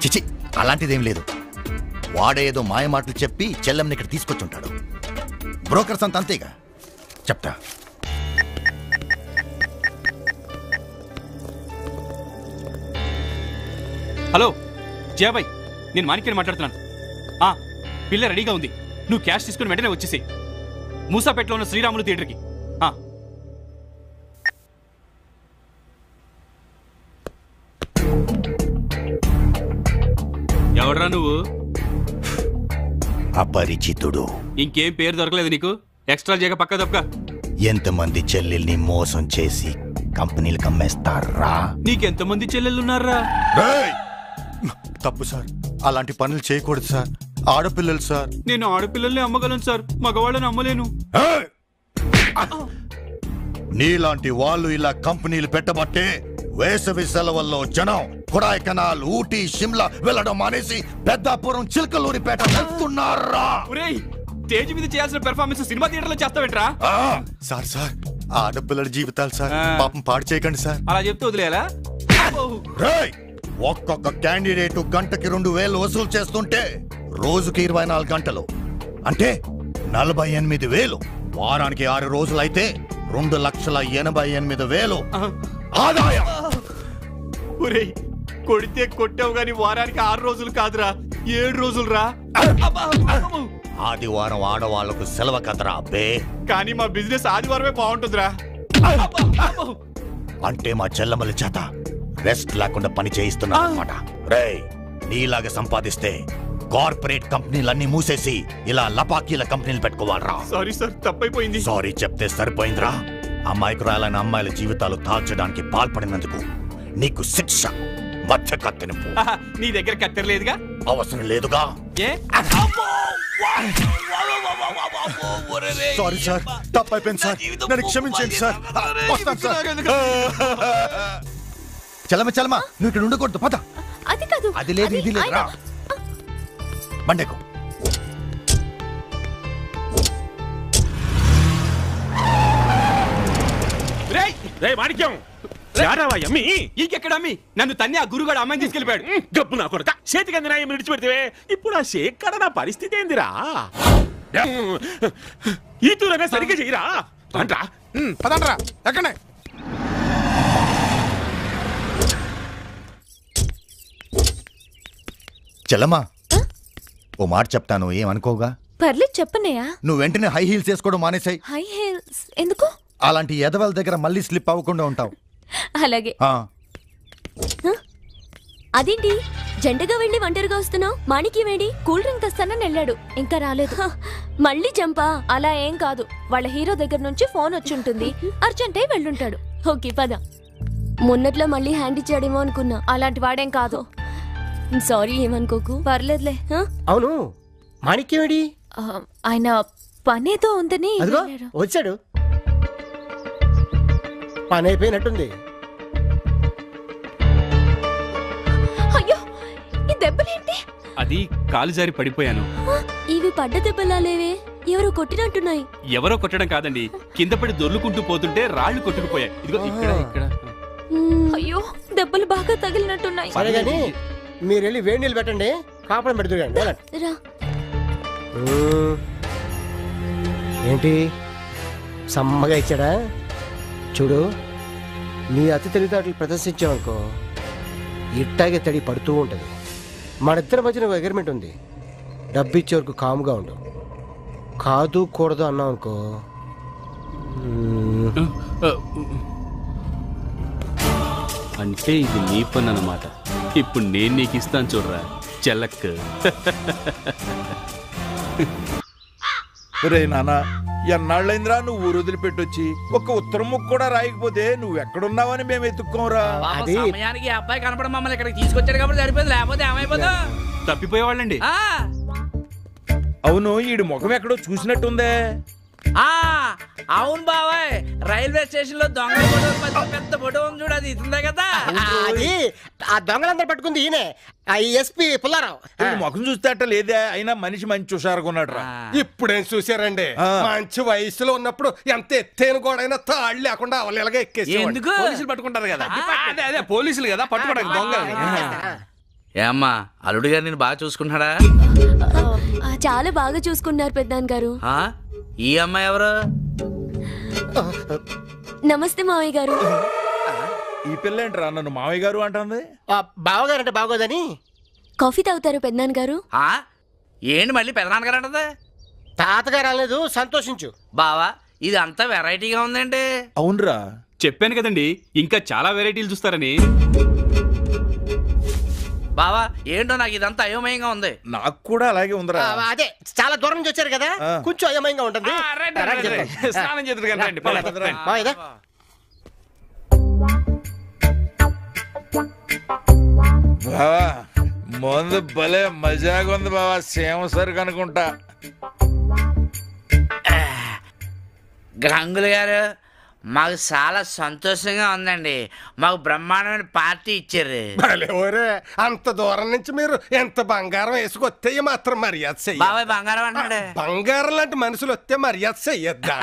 చిచి, అలాంటిదేం లేదు. వాడే ఏదో మాయ మాటలు చెప్పి చెల్లమ్మని ఇక్కడ తీసుకొచ్చుంటాడు. బ్రోకర్స్ అంత అంతేగా. చెప్తా. హలో జయాబాయ్, నేను మాణిక్యని మాట్లాడుతున్నాను. పిల్ల రెడీగా ఉంది, నువ్వు క్యాష్ తీసుకుని వెంటనే వచ్చేసి మూసాపేటలో ఉన్న శ్రీరాములు థియేటర్కి. ఎవడ్రా నువ్వు? అపరిచితుడు. ఇంకేం పేరు దొరకలేదు నీకు? ఎక్స్ట్రా చేయక పక్క తప్పక. ఎంతమంది చెల్లెల్ని మోసం చేసి కంపెనీలకు అమ్మేస్తారా? నీకెంతమంది చెల్లెళ్ళున్నారా? తప్పు సార్, అలాంటి పనులు చేయకూడదు సార్. ఆడపిల్లలు సార్. నేను ఆడపిల్లల్ని అమ్మగలను సార్, మగవాళ్ళని అమ్మలేను. నీలాంటి వాళ్ళు ఇలా కంపెనీలు పెట్టబట్టే వేసవి సెలవుల్లో జనం కొడైకెనాల్, ఊటీ, షిమ్లా వెళ్ళడం మానేసి పెద్దాపురం, చిలకలూరిపేట వెళ్తున్నారా? స్టేజ్ మీద చేయాల్సిన పెర్ఫార్మెన్స్ సినిమా థియేటర్ లో చేస్తావేంట్రా? సార్ సార్, ఆడపిల్లల జీవితాలు సార్, పాపం పాడు చేయకండి సార్. అలా చెప్తే వదిలేలా? ఒక్కొక్క క్యాండిడేట్ గంటకి 2000 వసూలు చేస్తుంటే రోజుకి 24 గంటలు అంటే 48,000. వారానికి 6 రోజులైతే 2,88,000 ఆదాయం. కొడితే కొట్టావు గాని వారానికి 6 రోజులు కాదురా, 7 రోజులు రా. ఆదివారం ఆడవాళ్లకు సెలవు కదరా అబ్బే. కానీ మా బిజినెస్ ఆదివారమే బాగుంటుందిరా. అంటే మా చెల్లమ్మల చేత రెస్ట్ లేకుండా పని చేయిస్తున్నా అన్నమాట. రేయ్, నీలాగా సంపాదిస్తే కార్పొరేట్ కంపెనీలన్నీ మూసేసి ఇలా లపాకీల కంపెనీలు పెట్టుకోవాలరా. సారీ సార్, తప్పైపోయింది. సారీ చెప్తే సరిపోయిందిరా. అమాయకురాలైన అమ్మాయిల జీవితాలు తాల్చడానికి పాల్పడినందుకు నీకు శిక్ష మధ్య కత్తినింపు. నీ దగ్గర కత్తెరలేదుగా? అవసరం లేదుగా. సారీ సార్, తప్పైపోయింది సార్, నన్ను క్షమించండి సార్. వస్తాను సార్. చలమ చలమ, నువ్వు ఇక్కడ ఉండకూడదు, పద. అది కాదు, అది లేదు, ఇది లేదు, రా బండకు. మాణిక్యం, ఇంకెక్కడ అమ్మి నన్ను తన్ని ఆ గురుగాడు అమ్మాయిని తీసుకెళ్ళిపోయాడు. గబ్బు నా కొడక, చేతికి అందిన విడిచిపెడితే ఇప్పుడు ఆ షేక్ నా పరిస్థితి ఏందిరా? ఈ తూరనే సరిగ్గా చెయ్యరా అంట్రా. పదండ్రా, ఎక్కడే. చలమా, ఓ మాట చెప్తాను, ఏమనుకోగా? పర్లేదు చెప్పనయ్యా. నువ్వు వెంటనే హై హీల్స్ వేసుకోవడం మానేసాయి. హై హీల్స్ ఎందుకు? అలాంటి ఎదవల దగ్గర మళ్ళీ స్లిప్ అవ్వకుండా ఉంటావు. అలాగే. అదేంటి జంటగా వెళ్ళి ఒంటరిగా వస్తున్నావు? మాణిక్యం వేడి కూల్ డ్రింక్ తెస్తానని వెళ్ళాడు, ఇంకా రాలేదు. మళ్ళీ చంపా? అలా ఏం కాదు, వాళ్ళ హీరో దగ్గర నుంచి ఫోన్ వచ్చి ఉంటుంది, అర్జెంట్ అయి వెళ్ళుంటాడు. ఓకే పద. మొన్నట్లో మళ్ళీ హ్యాండ్ ఇచ్చాడేమో అనుకున్నా. అలాంటి వాడేం కాదు. సారీ, ఏమనుకోకు. పర్లేదులే. అవును, మాణిక్యమేడి? ఆయన పనేదో ఉందని అదిగో వెళ్ళారు. వచ్చాడు. పని అయిపోయినట్టుంది. అయ్యో ఈ దెబ్బలేంటి? అది కాలు జారి పడిపోయాను. ఇవి పడ్డ దెబ్బలా లేవే, ఎవరో కొట్టినట్టున్నాయి. ఎవరో కొట్టడం కాదండి, కింద పడి దొర్లుకుంటూ పోతుంటే రాళ్లు కొట్టుకుపోయాయి. ఇదిగో ఇక్కడ ఇక్కడ. అయ్యో దెబ్బలు బాగా తగిలినట్టున్నాయి. సరే కానీ మీరు వెళ్ళి వేడి నీళ్ళు పెట్టండి, కాపడం పెడుతురండి. రా. ఏంటి సమ్మగా ఇచ్చాడా? చూడు, నీ అతి తెలివితేటలు ప్రదర్శించావనుకో ఇట్టాగే తడి పడుతూ ఉంటుంది. మన ఇద్దరి మధ్యన ఒక అగ్రిమెంట్ ఉంది. డబ్బు ఇచ్చే వరకు కాముగా ఉండు. కాదు కూడదు అన్నావు అనుకో. అంటే ఇది నీ పని అన్నమాట. ఇప్పుడు నేను నీకు ఇస్తాను చూడరా చెల్లక్. రే నాన్న, ఎన్నాళ్ళైందిరా నువ్వు ఊరు వదిలిపెట్టొచ్చి ఒక్క ఉత్తరం ముక్క కూడా రాయకపోతే నువ్వు ఎక్కడున్నావని మేము ఎత్తుక్కోమరా. సమయానికి అబ్బాయి కనపడం మమ్మల్ని ఇక్కడికి తీసుకొచ్చాడు కాబట్టి సరిపోయింది, లేకపోతే ఏమైపోతా తప్పిపోయేవాళ్ళండి. అవును, ఈడు ముఖం ఎక్కడో చూసినట్టుందే. అవును బాబాయ్, రైల్వే స్టేషన్ లో దొంగల ఫోటో మధ్య పెద్ద ఫోటో ఉంది చూడు, అది ఇస్తుందే కదా. అది ఆ దొంగలందరూ పట్టుకుంది ఈయనే, ఎస్పీ పుల్లారావు. ముఖం చూస్తే అట్ట లేదే, అయినా మనిషి మంచి హుషారుకున్నాడు రా. ఇప్పుడేం చూసారండి, మంచి వయసులో ఉన్నప్పుడు ఎంత ఎత్తైన గోడైనా తాళ్ళు లేకుండా అవలేలాగా ఎక్కేసి ఎందుకు పోలీసులు పట్టుకుంటారు కదా. అదే అదే పోలీసులు కదా పట్టుకోవడానికి దొంగలు. ఏమ్మా అల్లుడు గారు నేను బాగా చూసుకుంటున్నాడా? చాలా బాగా చూసుకున్నారు పెద్దనాన్న గారు. ఈ అమ్మాయి ఎవరు? నమస్తే మావయ్య గారు. ఈ పిల్ల ఏంట్రా నన్ను మావయ్య గారు అంటుంది? బావగారు అంటే బాగోదని. కాఫీ తాగుతారు పెద్దనాన్న గారు? ఏంటి మళ్ళీ పెదనాన్నగారు అంటది? తాతగారు రాలేదు, సంతోషించు. బావా ఇది అంతా వెరైటీగా ఉందండి. అవునరా, చెప్పాను కదండి ఇంకా చాలా వెరైటీలు చూస్తారని. బావా ఏంటో నాకు ఇదంతా అయోమయంగా ఉంది. నాకు కూడా అలాగే ఉందిరా. అదే చాలా దూరం నుంచి వచ్చారు కదా, కొంచెం అయోమయంగా ఉంటుంది. స్నానం చేద్దరు కానీ బావా మందు భలే మజాగా ఉంది బావా, సేమ సరుకు అనుకుంటా. గంగులు గారు మాకు చాలా సంతోషంగా ఉందండి, మాకు బ్రహ్మాండమైన పార్టీ ఇచ్చారు. అంత దూరం నుంచి మీరు ఎంత బంగారం వేసుకొస్తే మాత్రం మర్యాద చెయ్యాలి. బాబాయ్ బంగారం అంటాడు. బంగారం లాంటి మనుషులు వస్తే మర్యాద చెయ్యొద్దా?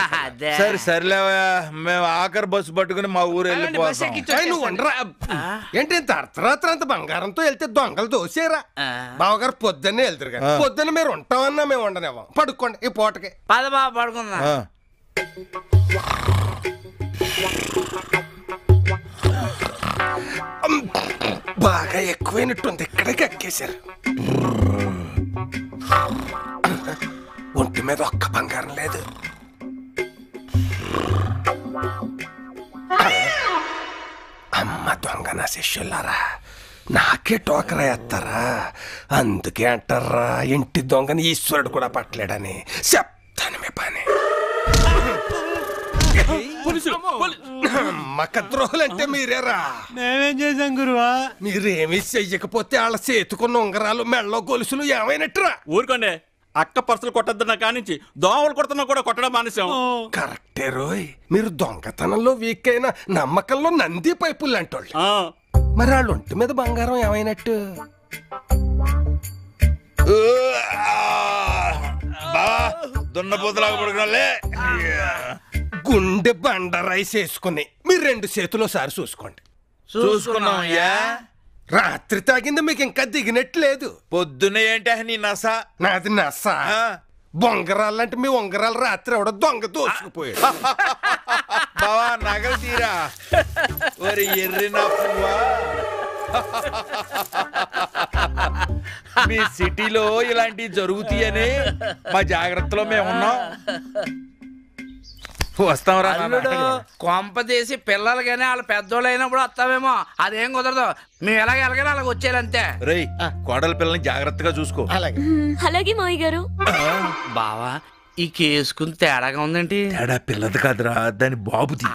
సరే సర్లేవా, మేము ఆఖరి బస్సు పట్టుకుని మా ఊరు వెళ్ళిపోతాం. ఏంటి ఇంత అర్ధరాత్రి అంత బంగారంతో వెళ్తే దొంగలు దోసేరా? బావగారు పొద్దున్నే వెళ్తారు కదా, పొద్దున్న మీరు ఉంటామన్నా మేము ఉండనివ్వం. పడుకోండి ఈ పూటకి. పద బాబా పడుకుందాం. బాగా ఎక్కువైనట్టుంది, ఇక్కడికి ఎక్కేశారు. ఒంటి మీద ఒక్క బంగారం లేదు. అమ్మ దొంగ నా శిష్యులారా, నాకే టోకరా వేస్తారా? అందుకే అంటారా ఇంటి దొంగని ఈశ్వరుడు కూడా పట్టలేడని. చెప్తాను మీ పని. మకద్రోహులంటే మీరేరా? మేమేం చేసాం గురువా? మీరేమీ చెయ్యకపోతే వాళ్ళ చేతుకున్న ఉంగరాలు మెళ్ళో గొలుసులు ఏమైనట్టురా? ఊరుకోండి, అక్క పర్సులు కొట్టద్దన్న కానించి దోమలు కొడుతున్నా కూడా కొట్టడం మానేశాం. కరెక్టే రోయ్, మీరు దొంగతనంలో వీక్ అయిన నమ్మకంలో నంది పైపులు అంటోళ్ళు. మరి వాళ్ళ ఒంటి మీద బంగారం ఏమైనట్టు? దున్నపోతులాగా పడుకున్నాలే. గుండె బండ రైస్ వేసుకుని మీరు రెండు చేతులు సారి చూసుకోండి. చూసుకున్నాం. రాత్రి తాగింది మీకు ఇంకా దిగినట్లేదు. పొద్దున్నే ఏంటి నీ నస? నాది నస. బొంగరాలంటే మీ ఉంగరాలు రాత్రి ఎవడో దొంగ దోసుకుపోయాడు. బావా నగలు తీరా. ఒరి ఎర్రి నా పువ్వా, మీ సిటీలో ఇలాంటివి జరుగుతాయని మా జాగ్రత్తలో మేము ఉన్నాం. వస్తాంరా. కొంప తీసి పిల్లలు కానీ వాళ్ళ పెద్దోళ్ళు అయినప్పుడు వస్తామేమో, అదేం కుదరదు. మేము ఎలాగ ఎలాగైనా అలాగ వచ్చేయాలంతే. రేయ్ కోడల పిల్లల్ని జాగ్రత్తగా చూసుకో. అలాగే మావయ్య గారు. బావా ఈ కేసుకుని తేడాగా ఉందేంటి? తేడా పిల్లది కాదురా, దాని బాబుది.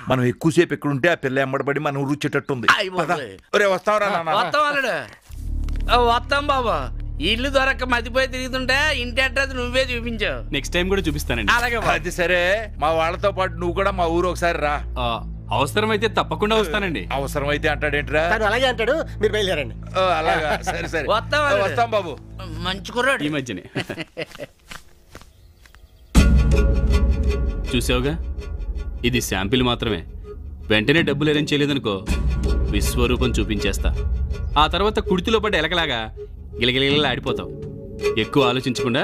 మనం ఎక్కువసేపు ఎక్కడుంటే ఆ పిల్ల ఎమ్మడబడి మనం రుచేటట్టుంది. వస్తాంరా. వస్తాం అల్లుడు, వస్తాం బాబా. ఇల్లు దొరక్క మతిపోయి తిరుగుతుంటే ఇంటి అడ్రస్ నువ్వే చూపించావు. నెక్స్ట్ టైం కూడా చూపిస్తానండి. అలాగే అది సరే, మా వాళ్ళతో పాటు నువ్వు కూడా మా ఊరు ఒకసారి రా. అవసరమైతే తప్పకుండా వస్తానండి. అవసరమైతే అంటాడేంట్రా? అలాగే అంటాడు, మీరు బయలుదేరండి. అలాగా, సరే సరే వస్తాం బాబు. మంచి కుర్రాడు. ఈ మధ్యనే చూసావుగా, ఇది శాంపిల్ మాత్రమే. వెంటనే డబ్బులు అరేంజ్ చేయలేదనుకో విశ్వరూపం చూపించేస్తా. ఆ తర్వాత కుడితిలో పడ్డ ఎలకలాగా గిలగిలగిలా ఆడిపోతావు. ఎక్కువ ఆలోచించకుండా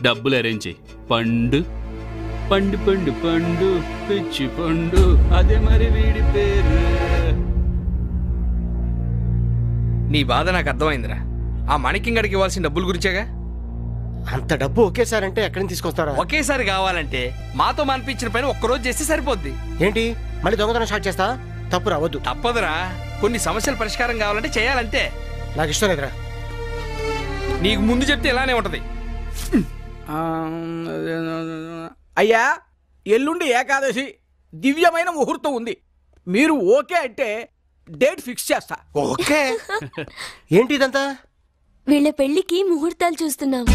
డబ్బులు అరేంజ్ చేయి. పండు పండు పండు పండు పిచ్చి పండు, అదే మరి వీడి పేరు. నీ బాధ నాకు అర్థమైందిరా. ఆ మాణిక్యంగడికి ఇవ్వాల్సిన డబ్బుల గురించేగా. అంత డబ్బు ఒకేసారి అంటే ఎక్కడి నుంచి తీసుకొస్తారా? ఒకేసారి కావాలంటే మాతో మనిపించిన పైన ఒక్కరోజు చేస్తే సరిపోద్ది. ఏంటి మళ్ళీ దొంగతనం స్టార్ట్ చేస్తా? తప్పు రావద్దు. తప్పదురా, కొన్ని సమస్యల పరిష్కారం కావాలంటే చేయాలంటే. నాకు ఇష్టం లేదురా. నీకు ముందు చెప్తే ఇలానే ఉంటది. అయ్యా, ఎల్లుండి ఏకాదశి, దివ్యమైన ముహూర్తం ఉంది. మీరు ఓకే అంటే డేట్ ఫిక్స్ చేస్తా. ఓకే. ఏంటి ఇదంతా? వీళ్ళ పెళ్లికి ముహూర్తాలు చూస్తున్నాం.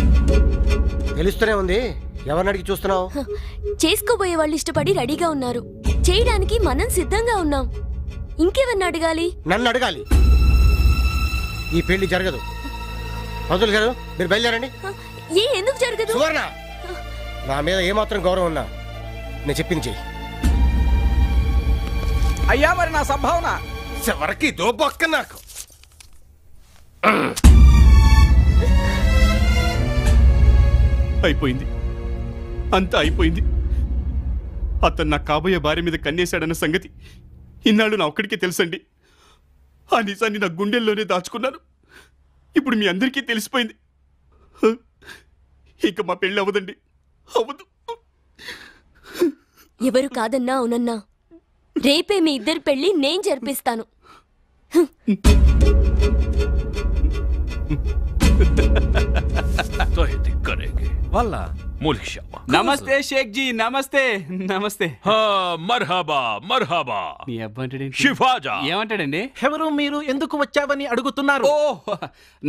తెలుస్తూనే ఉంది. ఎవరిని అడిగి చూస్తున్నావు? చేసుకోబోయే వాళ్ళు ఇష్టపడి రెడీగా ఉన్నారు. చేయడానికి మనం సిద్ధంగా ఉన్నాం. ఇంకెవరిని అడగాలి? నన్ను అడగాలి. ఈ పెళ్లి జరగదు. పంతులు గారు, మీరు బయలుదేరండి. ఎందుకు జరగదు? సువర్ణ, నా మీద ఏమాత్రం గౌరవం ఉన్నా నేను చెప్పింది చెయ్యి. అయ్యా, మరి నా సంభావన చివరికి దోబొక్క నాకు. అయిపోయింది, అంతా అయిపోయింది. అతను నా కాబోయే భార్య మీద కన్నేశాడన్న సంగతి ఇన్నాళ్ళు నా ఒక్కడికే తెలుసండి. ఆ నిజాన్ని నా గుండెల్లోనే దాచుకున్నాను. ఇప్పుడు మీ అందరికీ తెలిసిపోయింది. ఇక మా పెళ్ళి అవ్వదండి, అవ్వదు. ఎవరు కాదన్నా అవునన్నా, రేపే మీ ఇద్దరి పెళ్లి నేను జరిపిస్తాను. నమస్తే షేక్ జీ, నమస్తే నమస్తే. మర్హబా మర్హబా. నీ అబ్బాయి షిఫాజా ఏమంటాడండి? ఎవరు మీరు, ఎందుకు వచ్చావని అడుగుతున్నారు. ఓ,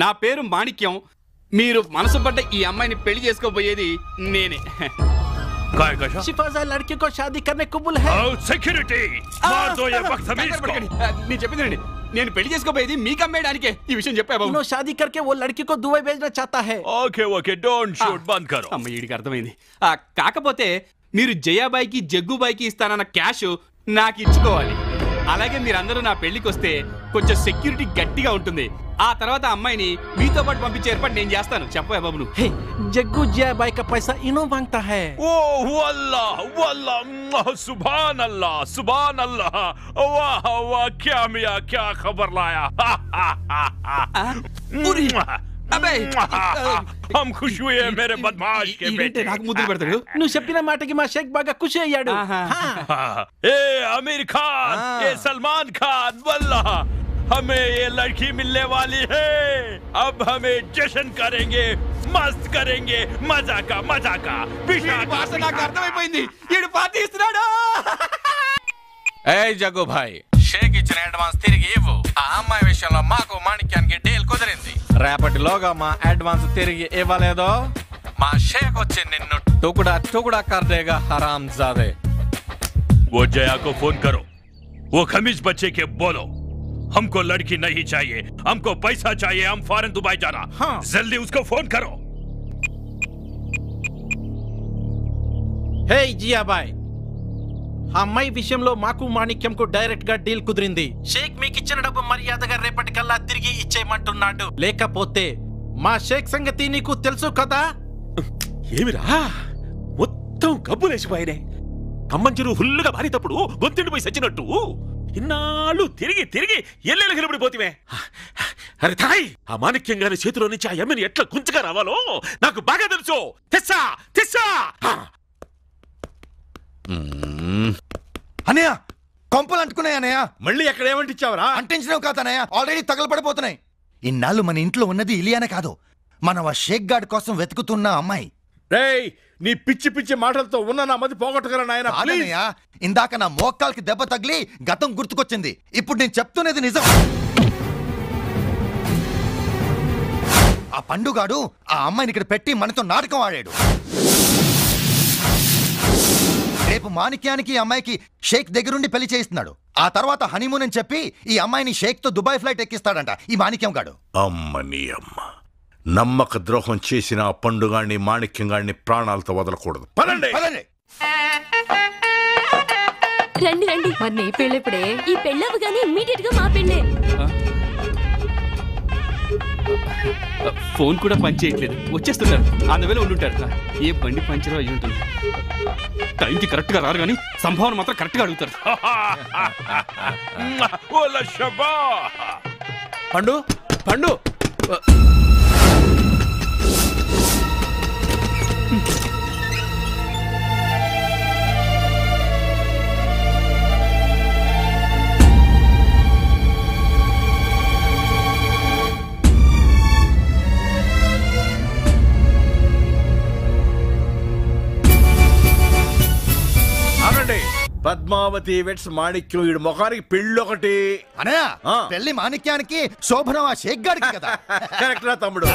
నా పేరు మాణిక్యం. మీరు మనసు పడ్డ ఈ అమ్మాయిని పెళ్లి చేసుకోబోయేది నేనే. शिफाजा लड़के को शादी करने कबूल है. సెక్యూరిటీ నేను చెప్పిందండి, నేను పెళ్లి చేసుకోబోయేది మీకు అమ్మేయడానికే. ఈ విషయం చెప్పా బాబు. उन्होंने शादी करके वो लड़की को दुबई भेजना चाहता है. ఓకే ఓకే, డోంట్ షూట్, బంద్ కరో. అమ్మ, వీడికి అర్థమైంది. కాకపోతే మీరు జయాబాయికి జగ్గుబాయికి ఇస్తానన్న క్యాష్ నాకు ఇచ్చుకోవాలి. అలాగే మీరందరూ నా పెళ్లికి వస్తే కొంచెం సెక్యూరిటీ గట్టిగా ఉంటుంది. ఆ తర్వాత అమ్మాయిని మీతో పాటు పంపించే ఏర్పాటు నేను చేస్తాను. చెప్పవా బాబు నువ్వు? जग्गू जयाबाई का पैसा इनो मांगता है. ఓ వల్లాహ్ వల్లాహ్, సుబ్హాన్ అల్లాహ్ సుబ్హాన్ అల్లాహ్, వాహ్ వాహ్, క్యా మియా క్యా ఖబర్ లాయా. అబే, हम खुश हुए मेरे बदमाश के बेटे. నాకు ముద్దులు పెడతాడు. నువ్వు చెప్పిన మాటకి మా షేక్ బాగా ఖుషి అయ్యాడు. ए आमिर खान, ये सलमान खान, वल्लाह हमें ये लड़की मिलने वाली है. अब हमें जश्न करेंगे, मस्त करेंगे, मजा का నాకు అర్థమైపోయింది. ఈడు పార్టీ ఇస్తున్నాడు. ఏ జగ్గు భాయ్, షేక్ ఇచ్చిన అడ్వాన్స్ తిరిగి ఇవ్వు. ఆ అమ్మాయి విషయంలో మాకు మాణిక్యానికి డీల్ కుదిరింది. రేపటిలోగా మా అడ్వాన్స్ తిరిగి ఇవ్వలేదో మా షేక్ వచ్చి నిన్ను టుకుడా టుకుడా కర్దేగా హరామ్ జాదే. वो जया को फोन करो. वो खमीज बच्चे के बोलो, हमको लड़की नहीं चाहिए, हमको पैसा चाहिए, हम फौरन दुबई जाना. जल्दी उसको फोन करो. హే జియాబాయ్, అమ్మాయి విషయంలో మాకు మాణిక్యంకు డైరెక్ట్ గా డీల్ కుదిరింది. షేక్ మీకు ఇచ్చిన డబ్బు మర్యాదగా రేపటికల్లా తిరిగి ఇచ్చేయమంటున్నాడు. లేకపోతే మా షేక్ సంగతి నీకు తెలుసు కదా. ఏమిరా మొత్తం గబ్బులేసిపోయినే. కమ్మంచెరు ఫుల్లుగా మారేటప్పుడు గొంతుండిపోయి సచ్చినట్టు ఇన్నాళ్ళు తిరిగి తిరిగి ఎల్లెళ్ళకి నిలబడిపోతివే. అరే తాయ్, ఆ మాణిక్యంగానే చేతిలో నుంచి ఆ ఎమ్మెని ఎట్లా గుంజుగా రావాలో నాకు బాగా తెలుసు. తెస్సా తెస్సా. అనయ్య, కొంపలు అంటుకున్నాయి అనయ్య. మళ్ళీ ఎక్కడ ఏమంటిచ్చావరా? అంటించినావు కాదనయ్య, ఆల్రెడీ తగలపడిపోతున్నాయి. ఇన్నాళ్ళు మన ఇంట్లో ఉన్నది ఇలియానే కాదు, మన ఆ షేక్ గార్డ్ కోసం వెతుకుతున్న అమ్మాయి. రేయ్, నీ పిచ్చి పిచ్చి మాటలతో ఉన్న నా మధ్య పోగొట్టగల నాయన. ఇందాక నా మోకాల్కి దెబ్బ తగిలి గతం గుర్తుకొచ్చింది. ఇప్పుడు నేను చెప్తున్నది నిజం. ఆ పండుగాడు ఆ అమ్మాయిని ఇక్కడ పెట్టి మనతో నాటకం ఆడాడు. రేపు మాణిక్యానికి ఈ అమ్మాయికి షేక్ దగ్గరుండి పెళ్లి చేయిస్తున్నాడు. ఆ తర్వాత హనీమూన్ అని చెప్పి ఈ అమ్మాయిని షేక్ తో దుబాయ్ ఫ్లైట్ ఎక్కిస్తాడంట ఈ మాణిక్యం గాడు. అమ్మని అమ్మ, నమ్మక ద్రోహం చేసిన ఆ పండుగాడిని మాణిక్యం గాడిని ప్రాణాలతో వదలకూడదు. పదండి పదండి. రండి రండి. మరి నీ పెళ్ళిప్పుడే? ఈ పెళ్ళవగానే ఇమ్మీడియట్ గా మా పెళ్ళే. ఫోన్ కూడా పని చేయట్లేదు. వచ్చేస్తున్నారు. అందువేళ ఉండుంటారు. ఏ బండి పంచరో అయ్యి ఉంటుంది. టైంకి కరెక్ట్ గా రారు కానీ సంభావన మాత్రం కరెక్ట్ గా అడుగుతారు. పండు పండు పద్మావతి వెట్స్ మాణిక్యం వీడి ముఖానికి పెళ్ళొకటి. అనయా పెళ్లి మాణిక్యానికి, శోభనం ఆ షేక్ గాడికి కదా. కరెక్ట్ రా తమ్ముడు.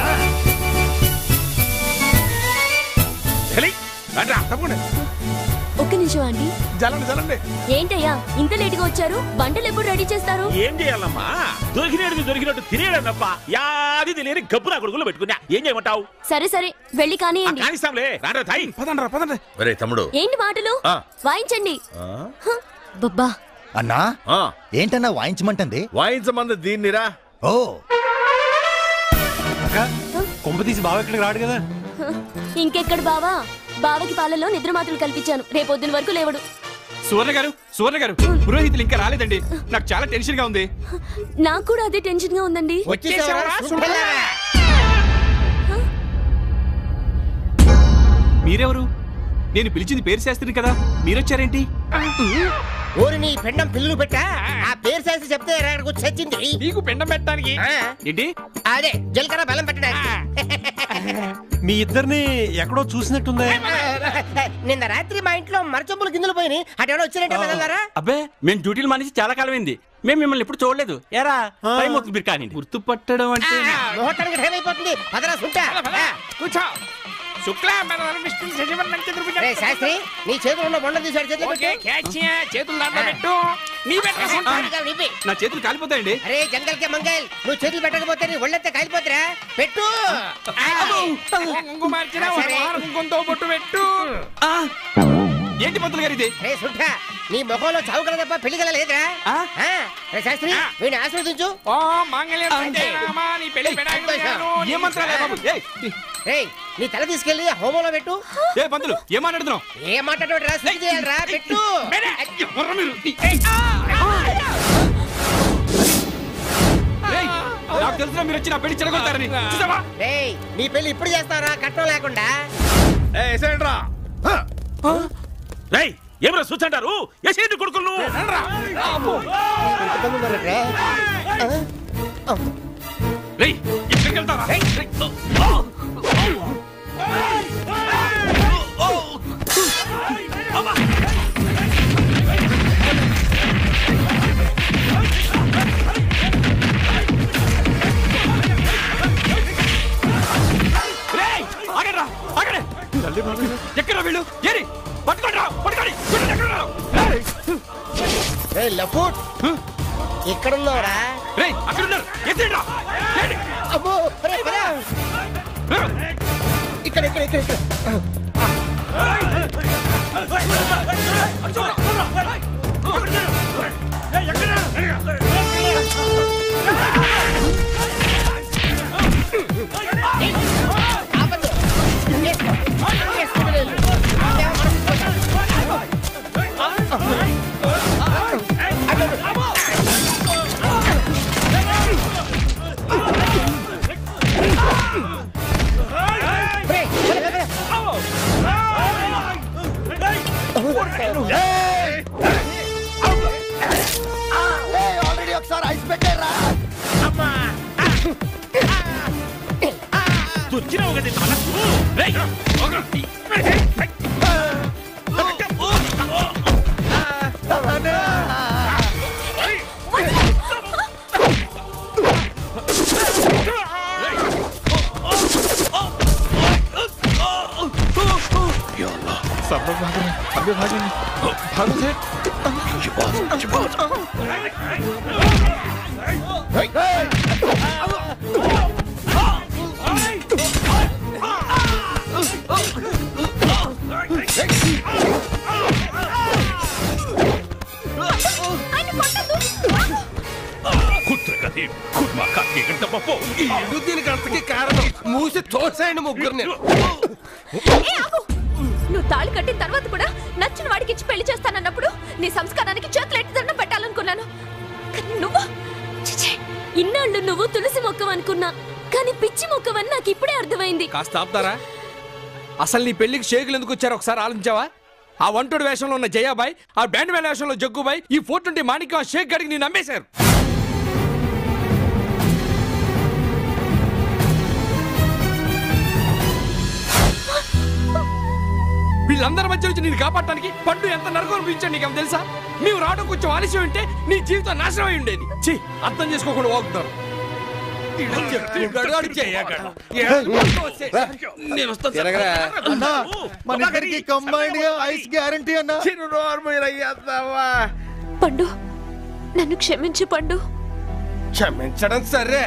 ఒక్క నిమిషం అండి. జలండి. ఏంటయ్యా ఇంత లేట్ గా వచ్చారు? బండలు ఎప్పుడు రెడీ చేస్తారు? ఏం చేయాలమ్మా, దొరికినట్టు తినేయడం తప్ప యాది తెలియని గబ్బు నా కొడుకులో పెట్టుకున్నా. ఏం చేయమంటావు? సరే సరే వెళ్ళి కానియండి. కానిస్తాంలే. పదండి. ఒరే తమ్ముడు ఏంటి మాటలు? వాయించండి. బబ్బా అన్నా ఏంటన్నా వాయించమంటుంది? వాయించమంది దీన్నిరా. ఓ కొంప తీసి బావ ఇక్కడికి రాడు కదా. ఇంకెక్కడ బావా? బావకి పాలలో నిద్ర మాత్రలు కల్పించాను. రేపొద్దున వరకు లేవడు. సువర్ణ గారు పురోహితులు ఇంకా రాలేదండి. నాకు చాలా టెన్షన్ గా ఉంది. నాకు కూడా అదే టెన్షన్ గా ఉందండి. మీరెవరు? నేను పిలిచింది పేరు శాస్త్రిని కదా, మీరొచ్చారేంటి? ఊరి నీ పిండం పిల్లు పెట్టా. ఆ పేరు శాస్త్రి చెప్తే అక్కడికి వచ్చి వచ్చింది. నీకు పిండం పెట్టడానికి ఏంటి? అదే జీలకర్ర బెల్లం పెట్టడానికి. మీ ఇద్దరిని ఎక్కడో చూసినట్టుందే. నిన్న రాత్రి మా ఇంట్లో మరచొప్పులు గింజలు పోయి అటు ఎవడో వచ్చినట్టే వెళ్ళారా? అబ్బే మేము డ్యూటీలు మానేసి చాలా కాలమైంది. మేము మిమ్మల్ని ఎప్పుడు చూడలేదు. ఎరా టైం అవుతుంది మీరు కానీ. గుర్తుపట్టడం అంటే ముహూర్తానికి టైం అయిపోతుంది. పదరా సుంటా కూర్చో. శాస్త్రి నీ చేతులు ఉన్న బొండ తీసాడు. చేతులు పెట్టు. నా చేతులు కాలిపోతాయండి. అరే జంగల్ కే మంగల్, నువ్వు చేతులు పెట్టకపోతే నీ ఒళ్ళంతా కాలిపోతురా. పెట్టు. కుంకుమతో బొట్టు పెట్టు. ఏంటి పంతులు గారు ఇది? నీ ముఖంలో చౌకల తప్ప పెళ్లి గల లేదురా. శాస్త్రి వీడిని ఆశీర్వదించు. నీ తల తీసుకెళ్లి హోమంలో పెట్టు. పంతులు ఏం మాట్లాడుతున్నావు? ఏం మాట్లాడరా? చేయాలరా పెట్టు. నాకు తెలుసు మీరు వచ్చి నా పెళ్లి చెడగొడతారని. నీ పెళ్లి ఇప్పుడు చేస్తారా కట్నం లేకుండా? ఏమరా చూసంటారు? ఎసేంటి కొడుకులు ఎక్కడ వీళ్ళు? ఏరి ఎక్కడున్నారా? ఇక్కడ ఇక్కడ ఇక్కడ ఆల్రెడీ ఒకసారి ఐస్ పెట్టారా? దొరికినావు కదా దీనికి అంతకి కారణం మూసి తోసేయండి ముగ్గురిని. నువ్వు తాళి కట్టిన తర్వాత కూడా నచ్చిన వాడికి ఇచ్చి పెళ్లి చేస్తానన్నప్పుడు నీ సంస్కారానికి చేతులు ఎట్టి దండం పెట్టాలనుకున్నాను. కానీ నువ్వు ఇన్నాళ్ళు నువ్వు తులసి మొక్కవనుకున్నా, కానీ పిచ్చి మొక్కవని నాకు ఇప్పుడే అర్థమైంది. కాస్త ఆపుతారా? అసలు నీ పెళ్లికి షేకులు ఎందుకు వచ్చారో ఒకసారి ఆలోచించావా? ఆ వంటోడు వేషంలో ఉన్న జయాబాయ్, ఆ బ్యాండ్ మేళ వేషంలో జగ్గుబాయ్, ఈ 420 మాణిక్యం షేక్ గడికి నేను నమ్మేశారు. వీళ్ళందరి మధ్య నుంచి నేను కాపాడటానికి పండు ఎంత నరకం అనిపించాడు నీకేమో తెలుసా? మేము రావడం కొంచెం ఆలస్యం ఉంటే నీ జీవితం నాశనం అయి ఉండేది. ఛీ, అర్థం చేసుకోకుండా వాగుతారు. పండు, నన్ను క్షమించు పండు. క్షమించడం సరే,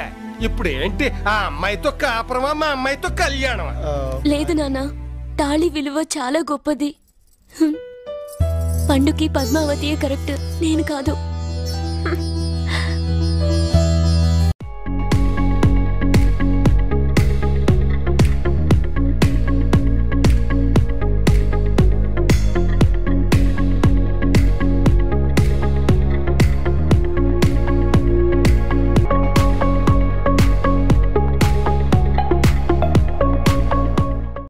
ఇప్పుడు ఏంటి ఆ అమ్మాయితో కాపురమా మా అమ్మాయితో కళ్యాణమా? లేదు నాన్న, తాళి విలువ చాలా గొప్పది. పండుకి పద్మావతియే కరెక్ట్, నేను కాదు.